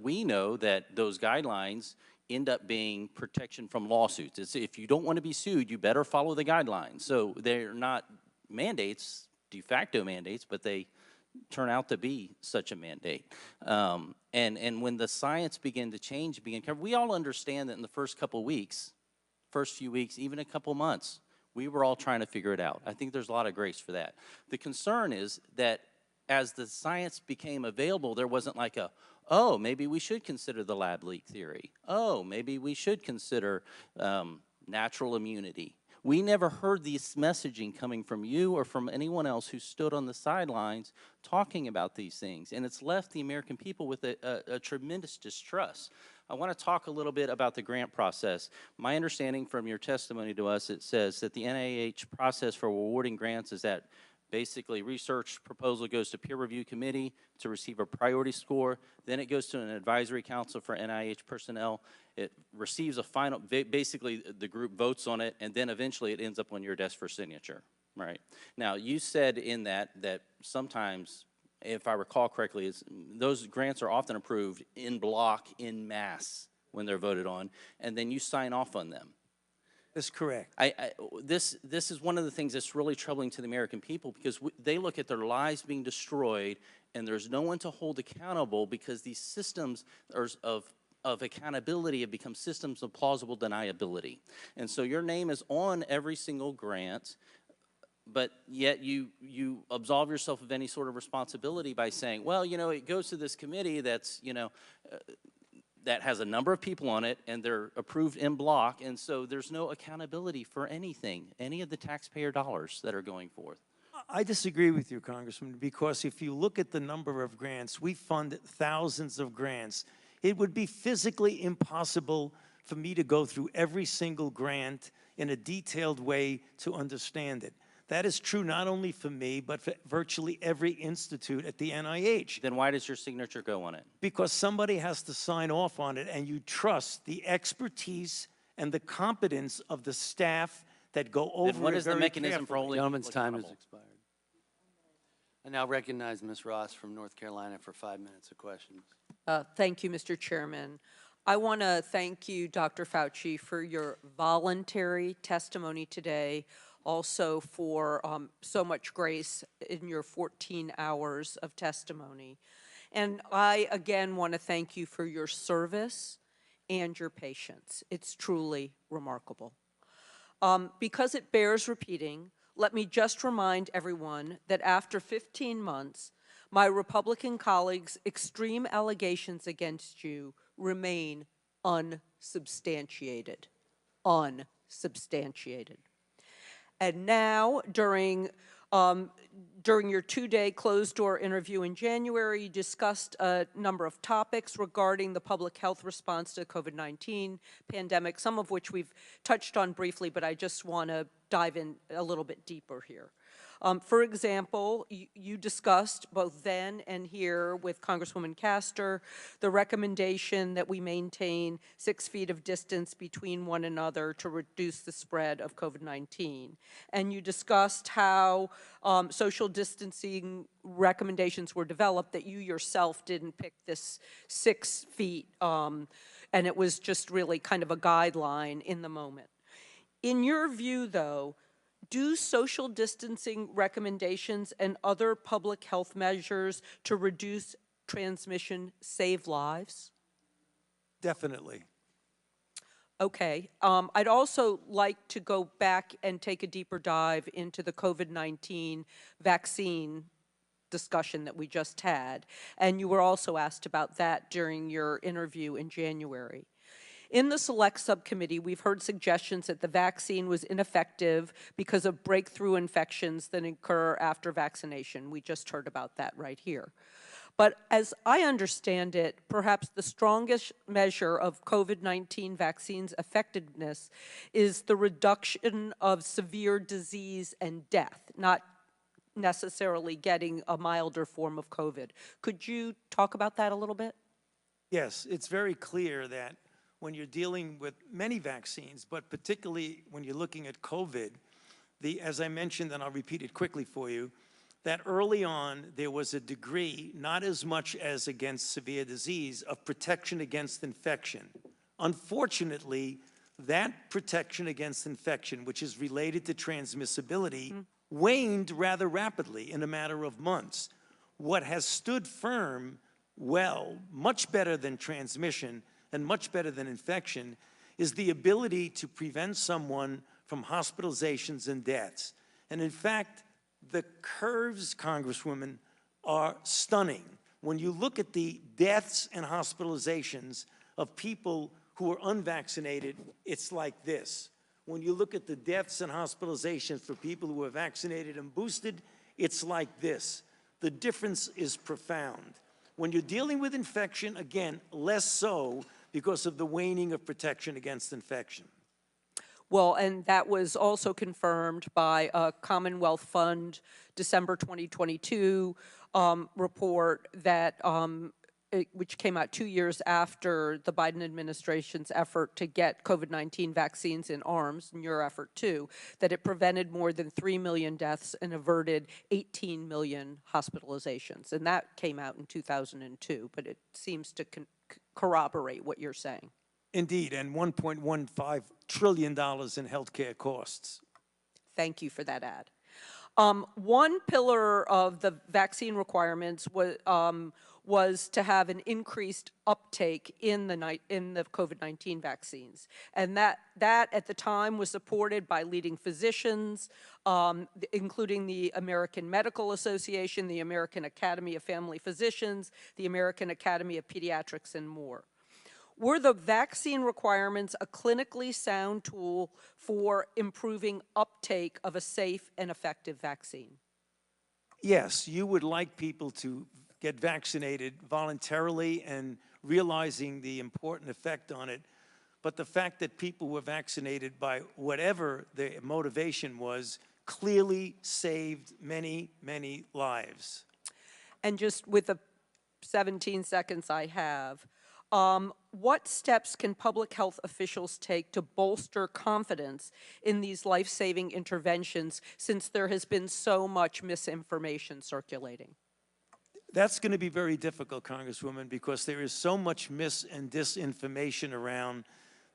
we know that those guidelines end up being protection from lawsuits. It's, if you don't want to be sued, you better follow the guidelines. So they're not mandates, de facto mandates, but they turn out to be such a mandate. And when the science began to change, we all understand that in the first few weeks, even a couple months, we were all trying to figure it out. I think there's a lot of grace for that. The concern is that as the science became available, there wasn't like oh, maybe we should consider the lab leak theory. Oh, maybe we should consider natural immunity. We never heard this messaging coming from you or from anyone else who stood on the sidelines talking about these things, and it's left the American people with a tremendous distrust. I want to talk a little bit about the grant process. My understanding from your testimony to us, it says that the NIH process for awarding grants is that basically research proposal goes to peer review committee to receive a priority score, then it goes to an advisory council for NIH personnel. It receives a final, basically the group votes on it, and then eventually it ends up on your desk for signature, right? Now, you said in that sometimes, if I recall correctly, those grants are often approved in block, in mass, when they're voted on, and then you sign off on them. That's correct. This is one of the things that's really troubling to the American people, because they look at their lives being destroyed, and there's no one to hold accountable because these systems of accountability have become systems of plausible deniability. And so your name is on every single grant, but yet you absolve yourself of any sort of responsibility by saying, well, it goes to this committee that's, that has a number of people on it, and they're approved in block, and so there's no accountability for anything, any of the taxpayer dollars that are going forth. I disagree with you, Congressman, because if you look at the number of grants, we fund thousands of grants. It would be physically impossible for me to go through every single grant in a detailed way to understand it. That is true not only for me, but for virtually every institute at the NIH. Then why does your signature go on it? Because somebody has to sign off on it, and you trust the expertise and the competence of the staff that go over Then what it is the very mechanism for carefully. holding Gentleman's people time has accountable? expired. I now recognize Ms. Ross from North Carolina for 5 minutes of questions. Thank you, Mr. Chairman. I want to thank you, Dr. Fauci, for your voluntary testimony today, also for so much grace in your 14 hours of testimony. And I, again, want to thank you for your service and your patience. It's truly remarkable. Because it bears repeating, let me just remind everyone that after 15 months, my Republican colleagues' extreme allegations against you remain unsubstantiated. Unsubstantiated. And now, during your two-day closed-door interview in January, you discussed a number of topics regarding the public health response to the COVID-19 pandemic, some of which we've touched on briefly, but I just want to dive in a little bit deeper here. For example, you discussed both then and here with Congresswoman Castor the recommendation that we maintain 6 feet of distance between one another to reduce the spread of COVID-19. And you discussed how social distancing recommendations were developed, that you yourself didn't pick this 6 feet, and it was just really kind of a guideline in the moment. In your view, though, do social distancing recommendations and other public health measures to reduce transmission save lives? Definitely. Okay. I'd also like to go back and take a deeper dive into the COVID-19 vaccine discussion that we just had. And you were also asked about that during your interview in January. In the Select Subcommittee, we've heard suggestions that the vaccine was ineffective because of breakthrough infections that occur after vaccination. We just heard about that right here. But as I understand it, perhaps the strongest measure of COVID-19 vaccines' effectiveness is the reduction of severe disease and death, not necessarily getting a milder form of COVID. Could you talk about that a little bit? Yes, it's very clear that when you're dealing with many vaccines, but particularly when you're looking at COVID, as I mentioned, and I'll repeat it quickly for you, that early on there was a degree, not as much as against severe disease, of protection against infection. Unfortunately, that protection against infection, which is related to transmissibility, waned rather rapidly in a matter of months. What has stood firm, well, much better than transmission and much better than infection, is the ability to prevent someone from hospitalizations and deaths. And in fact, the curves, Congresswoman, are stunning. When you look at the deaths and hospitalizations of people who are unvaccinated, it's like this. When you look at the deaths and hospitalizations for people who are vaccinated and boosted, it's like this. The difference is profound. When you're dealing with infection, again, less so because of the waning of protection against infection. Well, and that was also confirmed by a Commonwealth Fund December 2022 report that which came out 2 years after the Biden administration's effort to get COVID-19 vaccines in arms, and your effort too, that it prevented more than 3 million deaths and averted 18 million hospitalizations. And that came out in 2002, but it seems to corroborate what you're saying. Indeed, and $1.15 trillion in healthcare costs. Thank you for that add. One pillar of the vaccine requirements was to have an increased uptake in the COVID-19 vaccines. And that at the time was supported by leading physicians, including the American Medical Association, the American Academy of Family Physicians, the American Academy of Pediatrics, and more. Were the vaccine requirements a clinically sound tool for improving uptake of a safe and effective vaccine? Yes, you would like people to get vaccinated voluntarily and realizing the important effect on it. But the fact that people were vaccinated by whatever their motivation was clearly saved many, many lives. And just with the 17 seconds I have, What steps can public health officials take to bolster confidence in these life-saving interventions since there has been so much misinformation circulating? That's going to be very difficult, Congresswoman, because there is so much mis and disinformation around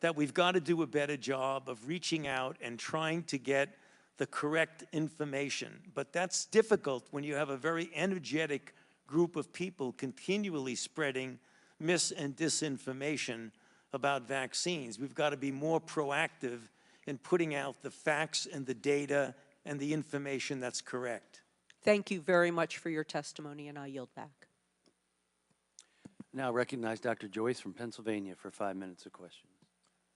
that we've got to do a better job of reaching out and trying to get the correct information. But that's difficult when you have a very energetic group of people continually spreading mis and disinformation about vaccines. We've got to be more proactive in putting out the facts and the data and the information that's correct. Thank you very much for your testimony, and I yield back. Now recognize Dr. Joyce from Pennsylvania for 5 minutes of questions.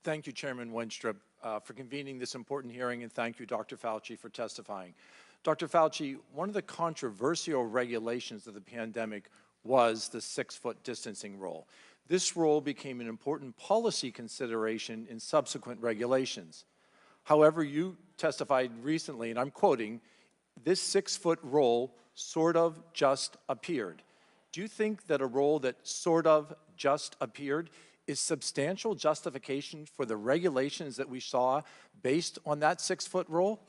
Thank you, Chairman Wenstrup, for convening this important hearing, and thank you, Dr. Fauci, for testifying. Dr. Fauci, one of the controversial regulations of the pandemic was the 6-foot distancing rule. This rule became an important policy consideration in subsequent regulations. However, you testified recently, and I'm quoting, "This 6-foot rule sort of just appeared." Do you think that a rule that sort of just appeared is substantial justification for the regulations that we saw based on that 6-foot rule?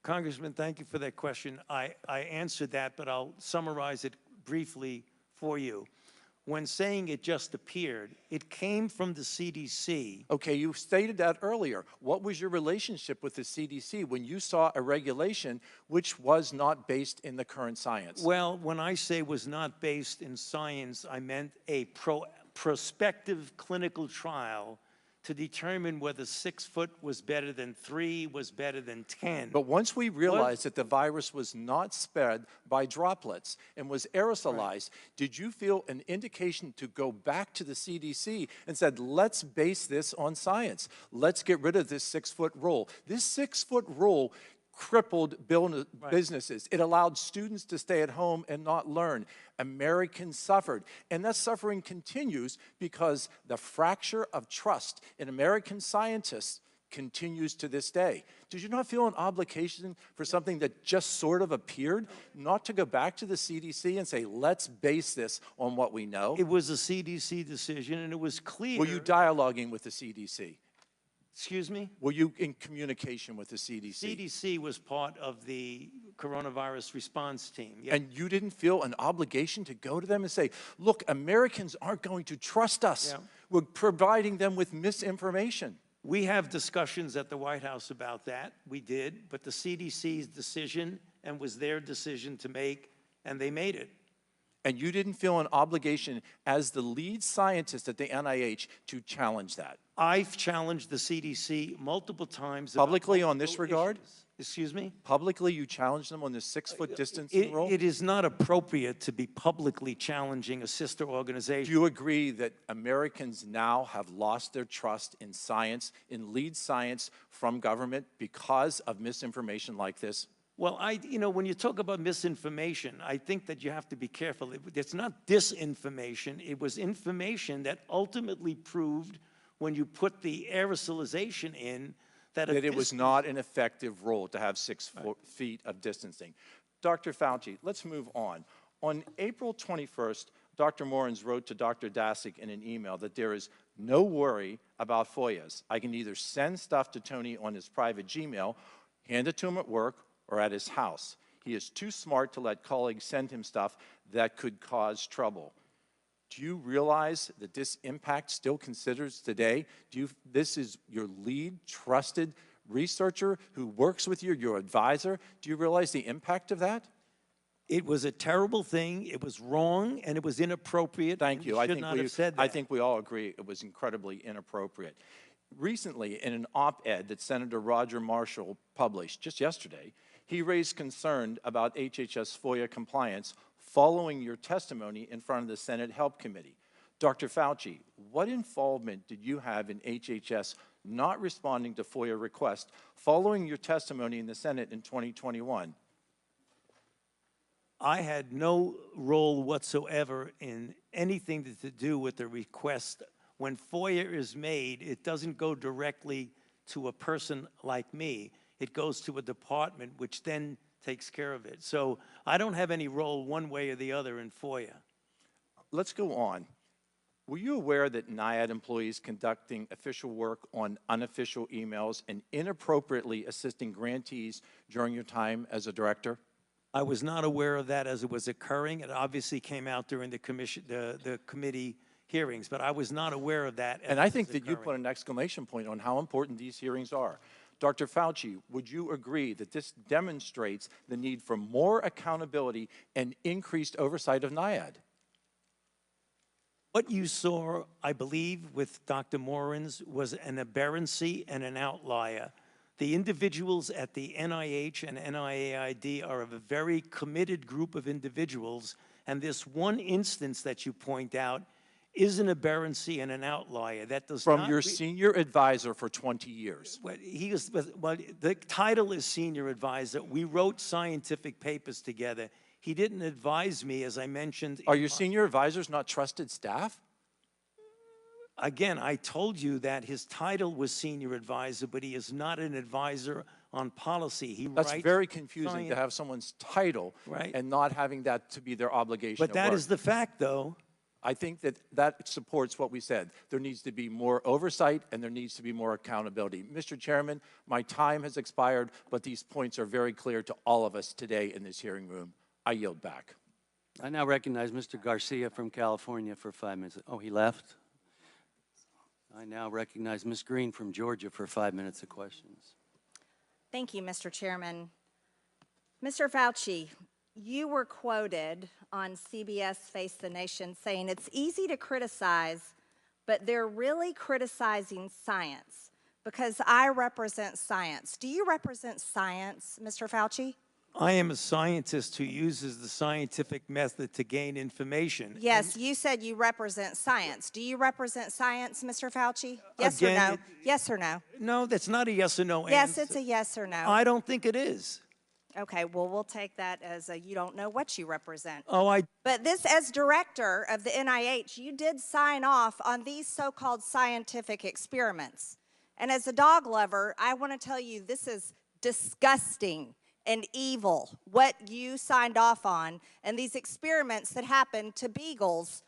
Congressman, thank you for that question. I answered that, but I'll summarize it briefly for you. When saying it just appeared, it came from the CDC. Okay, you stated that earlier. What was your relationship with the CDC when you saw a regulation which was not based in the current science? Well, when I say was not based in science, I meant a prospective clinical trial to determine whether 6 foot was better than 3, was better than 10. But once we realized that the virus was not spread by droplets and was aerosolized, did you feel an indication to go back to the CDC and said, let's base this on science. Let's get rid of this 6-foot rule. This 6-foot rule crippled businesses. It allowed students to stay at home and not learn. Americans suffered. And that suffering continues because the fracture of trust in American scientists continues to this day. Did you not feel an obligation for something that just sort of appeared, not to go back to the CDC and say, let's base this on what we know? It was a CDC decision, and it was clear. Were you dialoguing with the CDC? Excuse me? Were you in communication with the CDC? CDC was part of the coronavirus response team. Yep. And you didn't feel an obligation to go to them and say, look, Americans aren't going to trust us. Yeah. We're providing them with misinformation. We have discussions at the White House about that. We did, but the CDC's decision and was their decision to make, and they made it. And you didn't feel an obligation as the lead scientist at the NIH to challenge that? I've challenged the CDC multiple times. Publicly on this regard? Issues. Excuse me? Publicly you challenged them on the 6-foot distancing rule? It is not appropriate to be publicly challenging a sister organization. Do you agree that Americans now have lost their trust in science, in lead science from government because of misinformation like this? Well, when you talk about misinformation, I think that you have to be careful. It's not disinformation. It was information that ultimately proved, when you put the aerosolization in, that it was not an effective rule to have 6 feet of distancing. Dr. Fauci, let's move on. On April 21st, Dr. Morens wrote to Dr. Daszak in an email that there is no worry about FOIAs. I can either send stuff to Tony on his private Gmail, hand it to him at work, or at his house. He is too smart to let colleagues send him stuff that could cause trouble. Do you realize that this impact still considers today? This is your lead trusted researcher who works with you, your advisor. Do you realize the impact of that? It was a terrible thing. It was wrong, and it was inappropriate. Thank you. I think we all agree it was incredibly inappropriate. Recently, in an op-ed that Senator Roger Marshall published just yesterday, he raised concern about HHS FOIA compliance following your testimony in front of the Senate Help Committee. Dr. Fauci, what involvement did you have in HHS not responding to FOIA requests following your testimony in the Senate in 2021? I had no role whatsoever in anything to do with the request. When FOIA is made, it doesn't go directly to a person like me. It goes to a department, which then takes care of it. So I don't have any role one way or the other in FOIA. Let's go on. Were you aware that NIAID employees conducting official work on unofficial emails and inappropriately assisting grantees during your time as a director? I was not aware of that as it was occurring. It obviously came out during the committee hearings, but I was not aware of that. And I think that you put an exclamation point on how important these hearings are. Dr. Fauci, would you agree that this demonstrates the need for more accountability and increased oversight of NIAID? What you saw, I believe, with Dr. Morins was an aberrancy and an outlier. The individuals at the NIH and NIAID are a very committed group of individuals, and this one instance that you point out is an aberrancy and an outlier. That does From not your senior advisor for 20 years. The title is senior advisor. We wrote scientific papers together. He didn't advise me, as I mentioned. Are your senior advisors not trusted staff? Again, I told you that his title was senior advisor, but he is not an advisor on policy. That's very confusing to have someone's title and not having that to be their obligation. But that is the fact, though. I think that that supports what we said. There needs to be more oversight and there needs to be more accountability. Mr. Chairman, my time has expired, but these points are very clear to all of us today in this hearing room. I yield back. I now recognize Mr. Garcia from California for 5 minutes. Oh, he left? I now recognize Ms. Green from Georgia for 5 minutes of questions. Thank you, Mr. Chairman. Mr. Fauci, you were quoted on CBS Face the Nation saying it's easy to criticize, but they're really criticizing science because I represent science. Do you represent science, Mr. Fauci? I am a scientist who uses the scientific method to gain information. Yes, you said you represent science. Do you represent science, Mr. Fauci? Yes Again, or no? Yes or no? No, that's not a yes or no answer. Yes, it's a yes or no. I don't think it is. Okay, well, we'll take that as a you don't know what you represent. Oh, But this, as director of the NIH, you did sign off on these so-called scientific experiments. And as a dog lover, I want to tell you this is disgusting and evil, what you signed off on, and these experiments that happened to beagles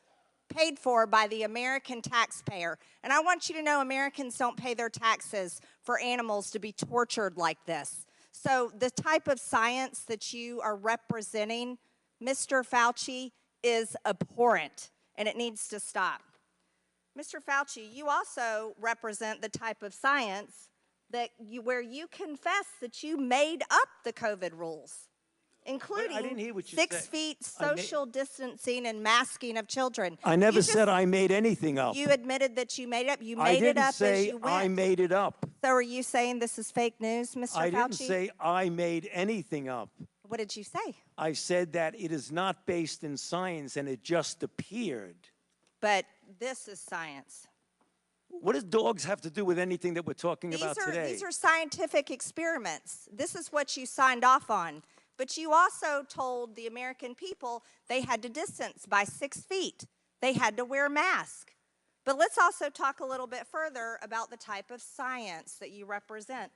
paid for by the American taxpayer. And I want you to know Americans don't pay their taxes for animals to be tortured like this. So the type of science that you are representing, Mr. Fauci, is abhorrent, and it needs to stop. Mr. Fauci, you also represent the type of science that where you confess that you made up the COVID rules, including 6 feet social distancing and masking of children. I never said I made anything up. You admitted that you made it up. You made it up as you went. I didn't say I made it up. So are you saying this is fake news, Mr. Fauci? I didn't say I made anything up. What did you say? I said that it is not based in science and it just appeared. But this is science. What does dogs have to do with anything that we're talking about today? These are scientific experiments. This is what you signed off on. But you also told the American people they had to distance by 6 feet. They had to wear masks. But let's also talk a little bit further about the type of science that you represent.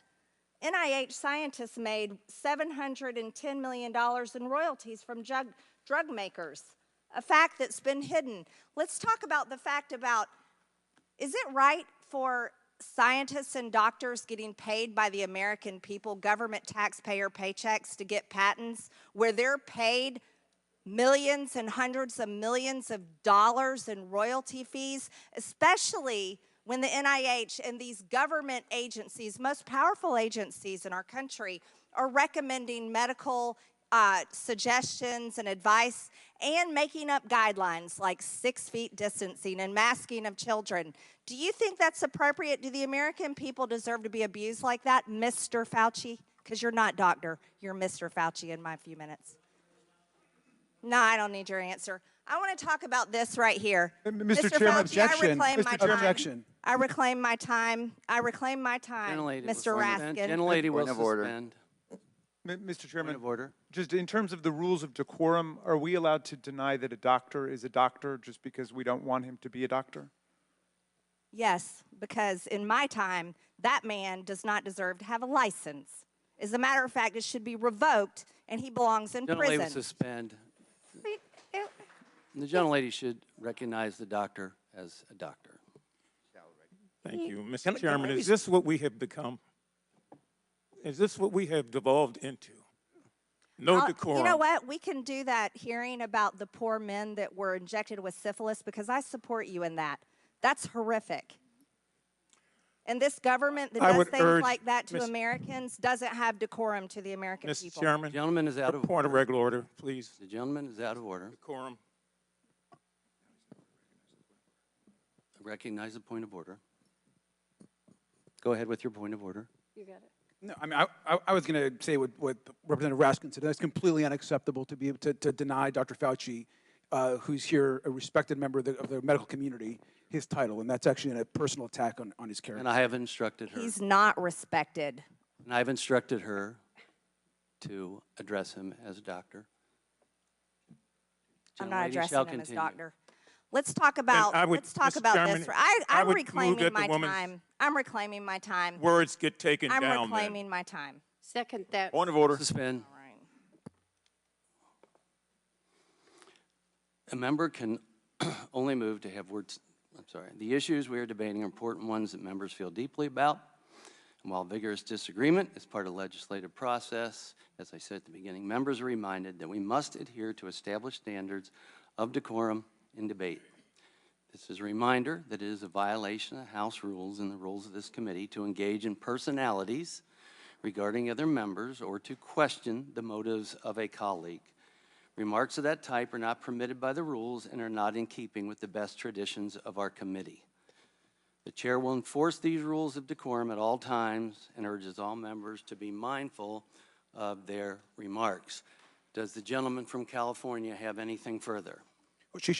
NIH scientists made $710 million in royalties from drug makers, a fact that's been hidden. Let's talk about the fact about, is it right for scientists and doctors getting paid by the American people, government taxpayer paychecks to get patents where they're paid millions and hundreds of millions of dollars in royalty fees, especially when the NIH and these government agencies, most powerful agencies in our country, are recommending medical suggestions and advice and making up guidelines like 6 feet distancing and masking of children. Do you think that's appropriate? Do the American people deserve to be abused like that, Mr. Fauci? Because you're not doctor, you're Mr. Fauci in my few minutes. No, I don't need your answer. I want to talk about this right here. Mr. Chairman, Fauci, objection. I reclaim my time. Objection. I reclaim my time. I reclaim my time, Mr. Raskin. Gentlelady will suspend. Mr. Chairman, Point of order. Just in terms of the rules of decorum, are we allowed to deny that a doctor is a doctor just because we don't want him to be a doctor? Yes, because in my time, that man does not deserve to have a license. As a matter of fact, it should be revoked, and he belongs in Gentlelady will prison. suspend. The gentlelady should recognize the doctor as a doctor. Thank you. Mr. Chairman, is this what we have become? Is this what we have devolved into? No decorum. You know what? We can do that hearing about the poor men that were injected with syphilis, because I support you in that. That's horrific. And this government that does things like that to Americans doesn't have decorum to the American people. Mr. Chairman, The gentleman is out of point of order. regular order, please. The gentleman is out of order. Decorum. I recognize the point of order. Go ahead with your point of order. You got it. No, I mean, I was going to say what Representative Raskin said. That's completely unacceptable to be able to deny Dr. Fauci, who's here, a respected member of the medical community, his title, and that's actually a personal attack on his character. And I have instructed her. He's not respected. And I've instructed her to address him as a doctor. I'm not Gentlelady addressing shall him as continue. doctor. Let's talk about Mr. Chairman, this. I I'm would move reclaiming that the my woman's time. I'm reclaiming my time. Words get taken I'm down reclaiming my time. Second that. Point of order. Suspend. A member can only move to have words. I'm sorry. The issues we are debating are important ones that members feel deeply about. And while vigorous disagreement is part of the legislative process, as I said at the beginning, members are reminded that we must adhere to established standards of decorum in debate. This is a reminder that it is a violation of House rules and the rules of this committee to engage in personalities regarding other members or to question the motives of a colleague. Remarks of that type are not permitted by the rules and are not in keeping with the best traditions of our committee. The chair will enforce these rules of decorum at all times and urges all members to be mindful of their remarks. Does the gentleman from California have anything further? We should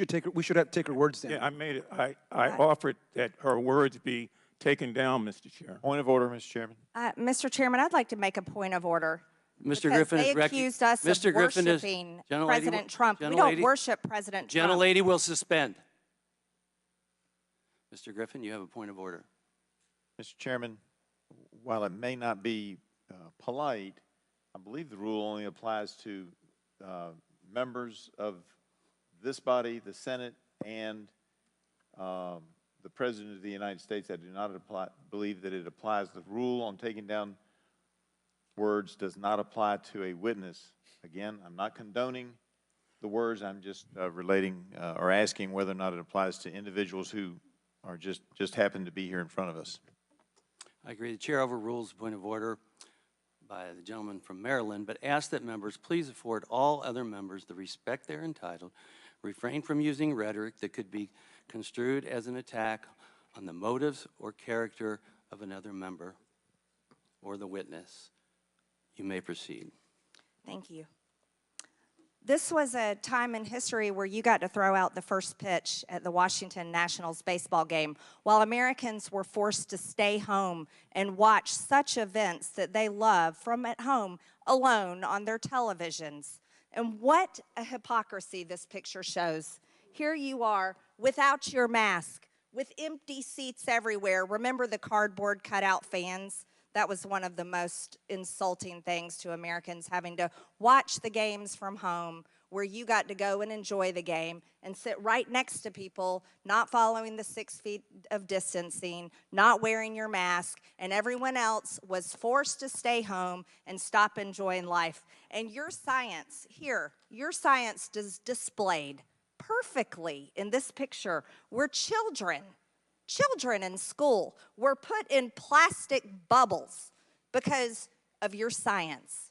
have to take her words down. Yeah, I offered that her words be taken down, Mr. Chairman. Point of order, Mr. Chairman. Mr. Chairman, I'd like to make a point of order. Mr. Because Griffin they is accused us of worshiping President Trump. We don't worship President Trump. Gentlelady will suspend. Mr. Griffin, you have a point of order. Mr. Chairman, while it may not be polite, I believe the rule only applies to members of this body, the Senate, and the President of the United States. I do not believe that it applies. The rule on taking down words does not apply to a witness. Again, I'm not condoning the words. I'm just relating or asking whether or not it applies to individuals who are just happen to be here in front of us. I agree. The chair overrules the point of order by the gentleman from Maryland, but ask that members please afford all other members the respect they're entitled, refrain from using rhetoric that could be construed as an attack on the motives or character of another member or the witness. You may proceed. Thank you. This was a time in history where you got to throw out the first pitch at the Washington Nationals baseball game while Americans were forced to stay home and watch such events that they love from at home alone on their televisions. And what a hypocrisy this picture shows. Here you are without your mask, with empty seats everywhere. Remember the cardboard cutout fans? That was one of the most insulting things to Americans, having to watch the games from home where you got to go and enjoy the game and sit right next to people not following the 6 feet of distancing, not wearing your mask, and everyone else was forced to stay home and stop enjoying life. And your science here, your science is displayed perfectly in this picture where children in school were put in plastic bubbles because of your science,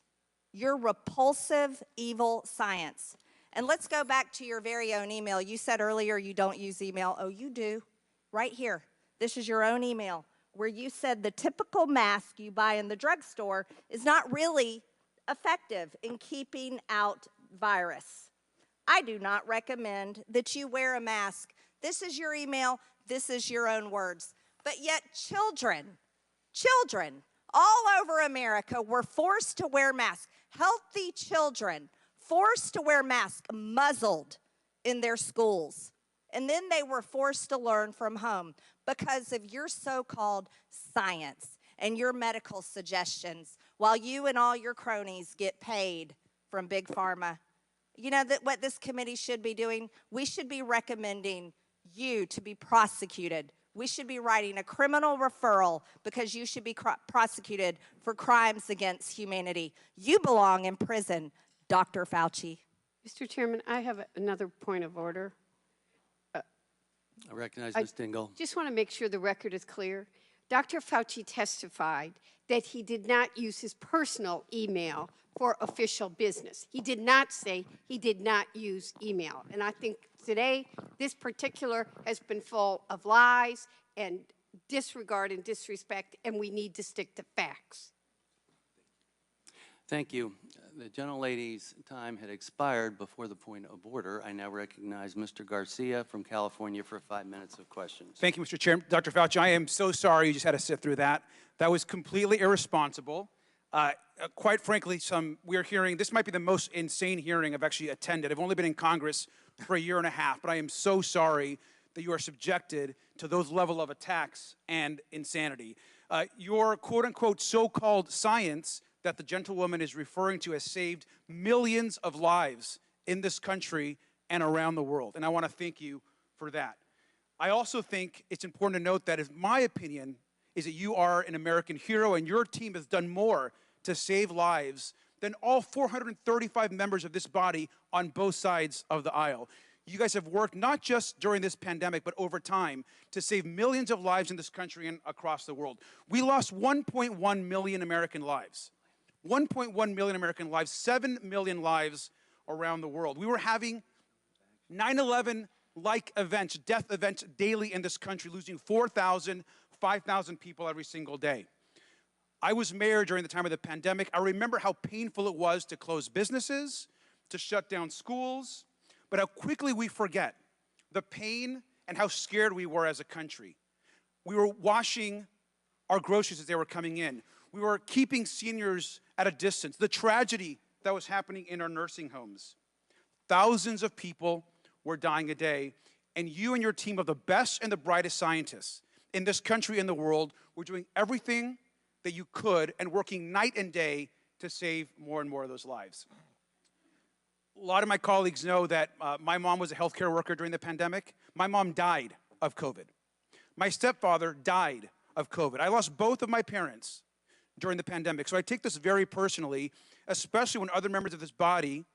your repulsive, evil science. And let's go back to your very own email. You said earlier you don't use email. Oh, you do. Right here. This is your own email where you said the typical mask you buy in the drugstore is not really effective in keeping out virus. I do not recommend that you wear a mask. This is your email. This is your own words. But yet children all over America were forced to wear masks. Healthy children forced to wear masks, muzzled in their schools. And then they were forced to learn from home because of your so-called science and your medical suggestions while you and all your cronies get paid from Big Pharma. You know that what this committee should be doing? We should be recommending you to be prosecuted. We should be writing a criminal referral because you should be prosecuted for crimes against humanity. You belong in prison, Dr. Fauci. Mr. Chairman, I have another point of order. I recognize Ms. Dingell. Just want to make sure the record is clear. Dr. Fauci testified that he did not use his personal email for official business. He did not say he did not use email. And I think today, this particular has been full of lies and disregard and disrespect, and we need to stick to facts. Thank you. The gentlelady's time had expired before the point of order. I now recognize Mr. Garcia from California for 5 minutes of questions. Thank you, Mr. Chairman. Dr. Fauci, I am so sorry you just had to sit through that. That was completely irresponsible. Quite frankly, we are hearing, this might be the most insane hearing I've actually attended. I've only been in Congress for a year and a half, but I am so sorry that you are subjected to those level of attacks and insanity. Your quote-unquote so-called science that the gentlewoman is referring to has saved millions of lives in this country and around the world, and I want to thank you for that. I also think it's important to note that, in my opinion, is that you are an American hero, and your team has done more to save lives than all 435 members of this body on both sides of the aisle. You guys have worked not just during this pandemic, but over time to save millions of lives in this country and across the world. We lost 1.1 million American lives. 1.1 million American lives, 7 million lives around the world. We were having 9/11-like events, death events daily in this country, losing 4,000, 5,000 people every single day. I was mayor during the time of the pandemic. I remember how painful it was to close businesses, to shut down schools, but how quickly we forget the pain and how scared we were as a country. We were washing our groceries as they were coming in. We were keeping seniors at a distance. The tragedy that was happening in our nursing homes. Thousands of people were dying a day, and you and your team of the best and the brightest scientists in this country and the world were doing everything that you could and working night and day to save more and more of those lives. A lot of my colleagues know that my mom was a healthcare worker during the pandemic. My mom died of COVID. My stepfather died of COVID. I lost both of my parents during the pandemic. So I take this very personally, especially when other members of this body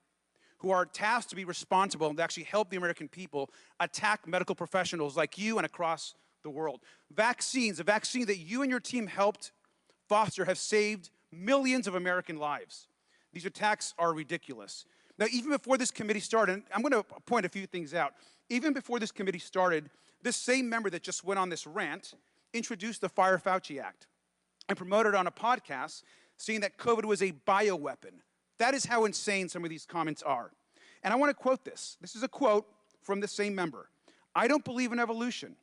who are tasked to be responsible and to actually help the American people attack medical professionals like you and across the world. Vaccines, a vaccine that you and your team helped foster, have saved millions of American lives. These attacks are ridiculous. Now, even before this committee started, I'm going to point a few things out. Even before this committee started, this same member that just went on this rant introduced the Fire Fauci Act and promoted on a podcast saying that COVID was a bioweapon. That is how insane some of these comments are. And I want to quote this. This is a quote from the same member. "I don't believe in evolution.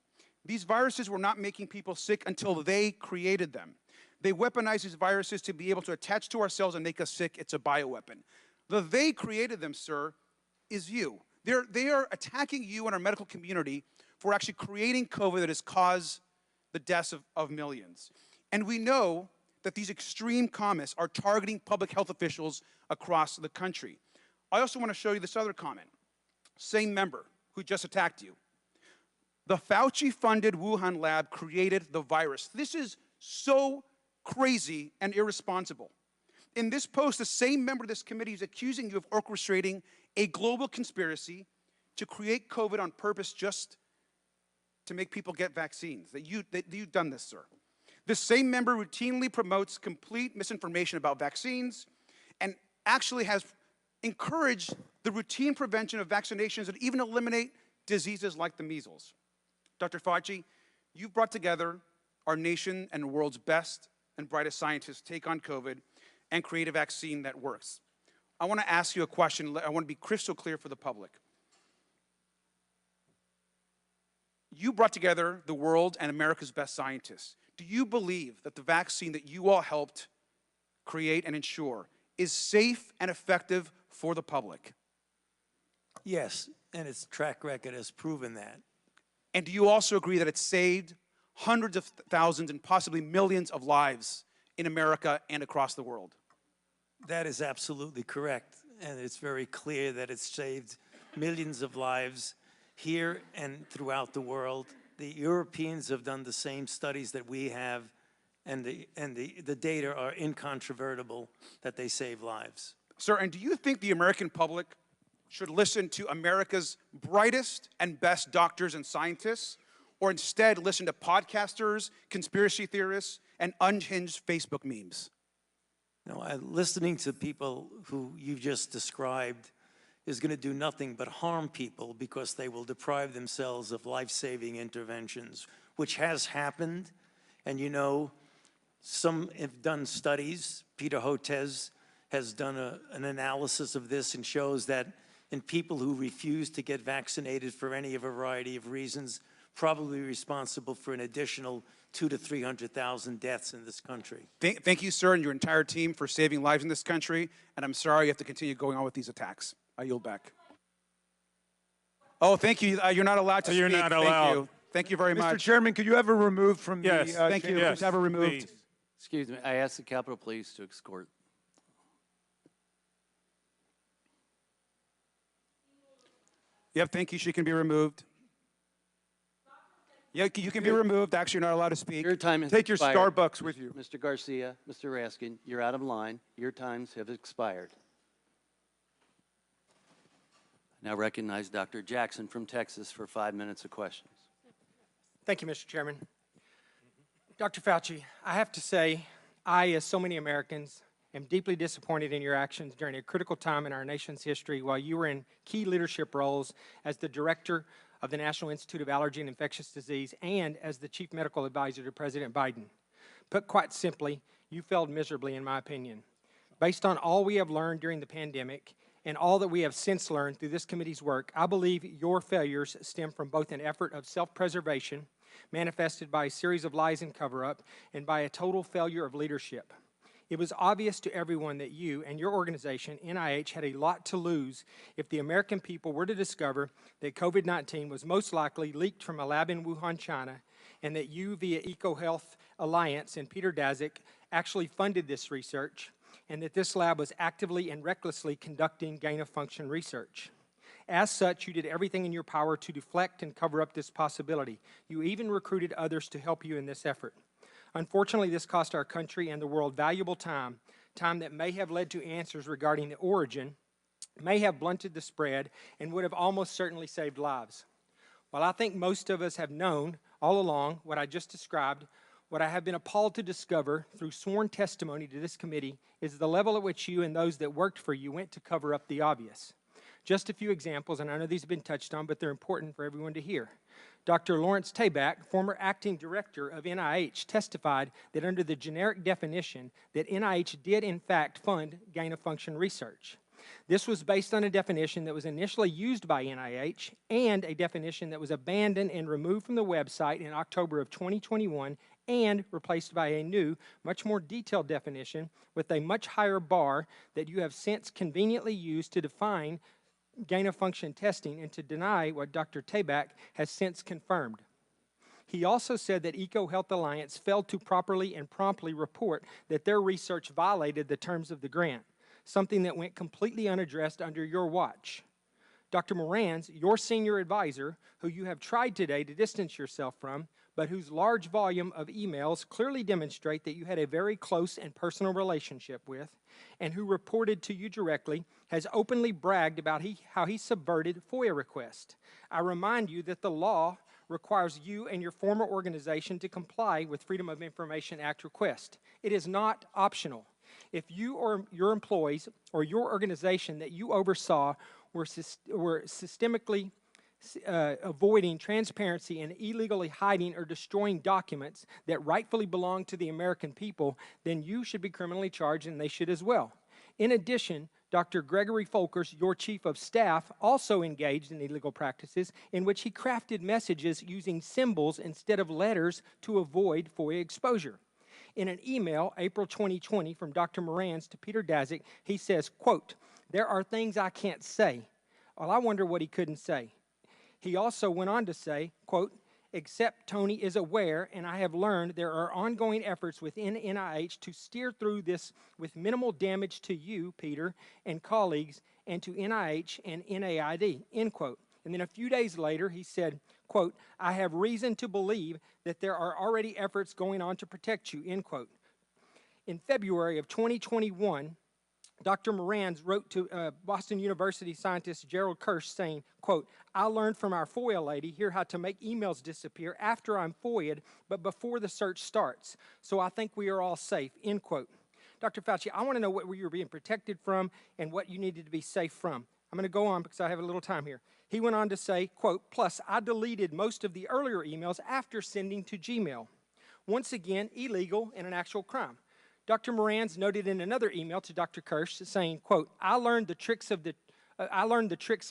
These viruses were not making people sick until they created them. They weaponize these viruses to be able to attach to our cells and make us sick. It's a bioweapon." The "they created them," sir, is you. They are attacking you and our medical community for actually creating COVID that has caused the deaths of millions. And we know that these extreme comments are targeting public health officials across the country. I also want to show you this other comment. Same member who just attacked you. "The Fauci-funded Wuhan lab created the virus." This is so crazy and irresponsible. In this post, the same member of this committee is accusing you of orchestrating a global conspiracy to create COVID on purpose just to make people get vaccines. That you've done this, sir. This same member routinely promotes complete misinformation about vaccines and actually has encouraged the routine prevention of vaccinations that even eliminate diseases like the measles. Dr. Fauci, you've brought together our nation and the world's best and brightest scientists to take on COVID and create a vaccine that works. I want to ask you a question. I want to be crystal clear for the public. You brought together the world and America's best scientists. Do you believe that the vaccine that you all helped create and ensure is safe and effective for the public? Yes, and its track record has proven that. And do you also agree that it saved hundreds of thousands and possibly millions of lives in America and across the world? That is absolutely correct, and it's very clear that it's saved millions of lives here and throughout the world. The Europeans have done the same studies that we have, and the data are incontrovertible that they save lives. Sir, and do you think the American public should listen to America's brightest and best doctors and scientists, or instead listen to podcasters, conspiracy theorists, and unhinged Facebook memes? No, listening to people who you just described is going to do nothing but harm people because they will deprive themselves of life-saving interventions, which has happened. And you know, some have done studies. Peter Hotez has done an analysis of this and shows that in people who refuse to get vaccinated for any variety of reasons, probably responsible for an additional 200,000 to 300,000 deaths in this country. Thank you, sir, and your entire team for saving lives in this country, and I'm sorry you have to continue going on with these attacks. I yield back. Oh, thank you. You're not allowed to speak. You're not allowed. Thank you. Thank you very much. Mr. Chairman, could you have her removed from Yes. the Thank you. Yes, Please have her removed. please. Excuse me, I ask the Capitol Police to escort. Yep, thank you. She can be removed. Yeah, you can be removed. Actually, you're not allowed to speak. Your time has Take your expired. Starbucks with you. Mr. Garcia, Mr. Raskin, you're out of line. Your times have expired. Now recognize Dr. Jackson from Texas for 5 minutes of questions. Thank you, Mr. Chairman. Dr. Fauci, I have to say, I, as so many Americans, am deeply disappointed in your actions during a critical time in our nation's history while you were in key leadership roles as the director of the National Institute of Allergy and Infectious Disease and as the chief medical advisor to President Biden. Put quite simply, you failed miserably, in my opinion. Based on all we have learned during the pandemic and all that we have since learned through this committee's work, I believe your failures stem from both an effort of self-preservation, manifested by a series of lies and cover-up, and by a total failure of leadership. It was obvious to everyone that you and your organization, NIH, had a lot to lose if the American people were to discover that COVID-19 was most likely leaked from a lab in Wuhan, China, and that you, via EcoHealth Alliance and Peter Daszak, actually funded this research, and that this lab was actively and recklessly conducting gain-of-function research. As such, you did everything in your power to deflect and cover up this possibility. You even recruited others to help you in this effort. Unfortunately, this cost our country and the world valuable time that may have led to answers regarding the origin, may have blunted the spread, and would have almost certainly saved lives. While I think most of us have known all along what I just described, what I have been appalled to discover through sworn testimony to this committee is the level at which you and those that worked for you went to cover up the obvious. Just a few examples, and I know these have been touched on, but they're important for everyone to hear. Dr. Lawrence Tabak, former acting director of NIH, testified that under the generic definition that NIH did in fact fund gain-of-function research. This was based on a definition that was initially used by NIH and a definition that was abandoned and removed from the website in October of 2021 and replaced by a new, much more detailed definition with a much higher bar that you have since conveniently used to define gain-of-function testing and to deny what Dr. Tabak has since confirmed. He also said that EcoHealth Alliance failed to properly and promptly report that their research violated the terms of the grant, something that went completely unaddressed under your watch. Dr. Moran's, your senior advisor, who you have tried today to distance yourself from, but whose large volume of emails clearly demonstrate that you had a very close and personal relationship with, and who reported to you directly, has openly bragged about how he subverted FOIA requests. I remind you that the law requires you and your former organization to comply with Freedom of Information Act requests. It is not optional. If you or your employees or your organization that you oversaw were systemically avoiding transparency and illegally hiding or destroying documents that rightfully belong to the American people, then you should be criminally charged and they should as well. In addition, Dr. Gregory Folkers, your chief of staff, also engaged in illegal practices in which he crafted messages using symbols instead of letters to avoid FOIA exposure. In an email, April 2020, from Dr. Moran's to Peter Daszak, he says, quote, "There are things I can't say." Well, I wonder what he couldn't say. He also went on to say, quote, "Except Tony is aware, and I have learned there are ongoing efforts within NIH to steer through this with minimal damage to you, Peter, and colleagues, and to NIH and NAID," end quote. And then a few days later, he said, quote, I have reason to believe that there are already efforts going on to protect you, end quote. In February of 2021, Dr. Morans wrote to Boston University scientist Gerald Kirsch saying, quote, I learned from our FOIA lady here how to make emails disappear after I'm FOIA'd, but before the search starts. So I think we are all safe, end quote. Dr. Fauci, I want to know what you were being protected from and what you needed to be safe from. I'm going to go on because I have a little time here. He went on to say, quote, plus I deleted most of the earlier emails after sending to Gmail. Once again, illegal and an actual crime. Dr. Morans noted in another email to Dr. Kirsch saying, quote, I learned the tricks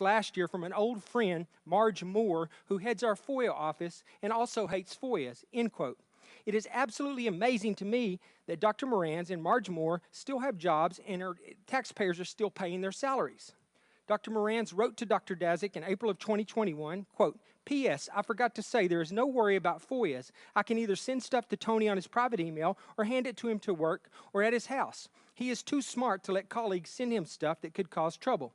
last year from an old friend, Marge Moore, who heads our FOIA office and also hates FOIAs, end quote. It is absolutely amazing to me that Dr. Morans and Marge Moore still have jobs and taxpayers are still paying their salaries. Dr. Morans wrote to Dr. Daszak in April of 2021, quote, P.S. I forgot to say there is no worry about FOIAs. I can either send stuff to Tony on his private email or hand it to him to work or at his house. He is too smart to let colleagues send him stuff that could cause trouble.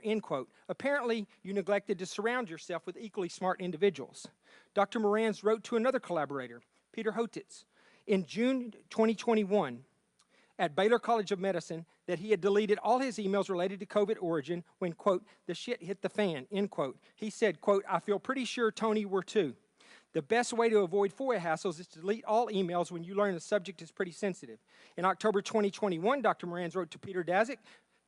End quote. Apparently, you neglected to surround yourself with equally smart individuals. Dr. Morans wrote to another collaborator, Peter Hotitz, in June 2021 at Baylor College of Medicine that he had deleted all his emails related to COVID origin when, quote, the shit hit the fan, end quote. He said, quote, I feel pretty sure Tony were too. The best way to avoid FOIA hassles is to delete all emails when you learn the subject is pretty sensitive. In October 2021, Dr. Morans wrote to Peter Daszak,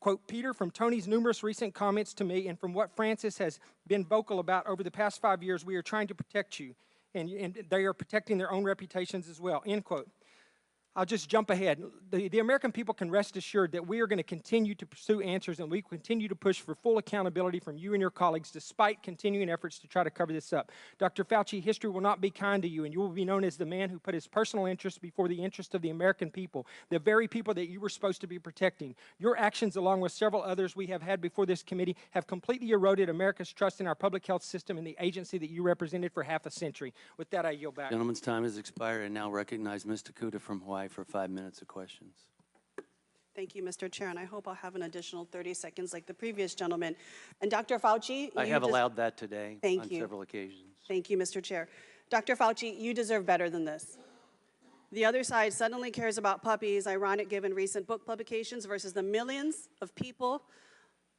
quote, Peter, from Tony's numerous recent comments to me and from what Francis has been vocal about over the past 5 years, we are trying to protect you, and they are protecting their own reputations as well, end quote. I'll just jump ahead. The American people can rest assured that we are going to continue to pursue answers and we continue to push for full accountability from you and your colleagues despite continuing efforts to try to cover this up. Dr. Fauci, history will not be kind to you and you will be known as the man who put his personal interest before the interest of the American people, the very people that you were supposed to be protecting. Your actions, along with several others we have had before this committee, have completely eroded America's trust in our public health system and the agency that you represented for half a century. With that, I yield back. Gentleman's time has expired. I now recognize Ms. Takuda from Hawaii for 5 minutes of questions. Thank you, Mr. Chair, and I hope I'll have an additional 30 seconds like the previous gentleman. And Dr. Fauci, I have allowed that today on Thank you. several occasions. Thank you, Mr. Chair. Dr. Fauci, you deserve better than this. The other side suddenly cares about puppies, ironic given recent book publications, versus the millions of people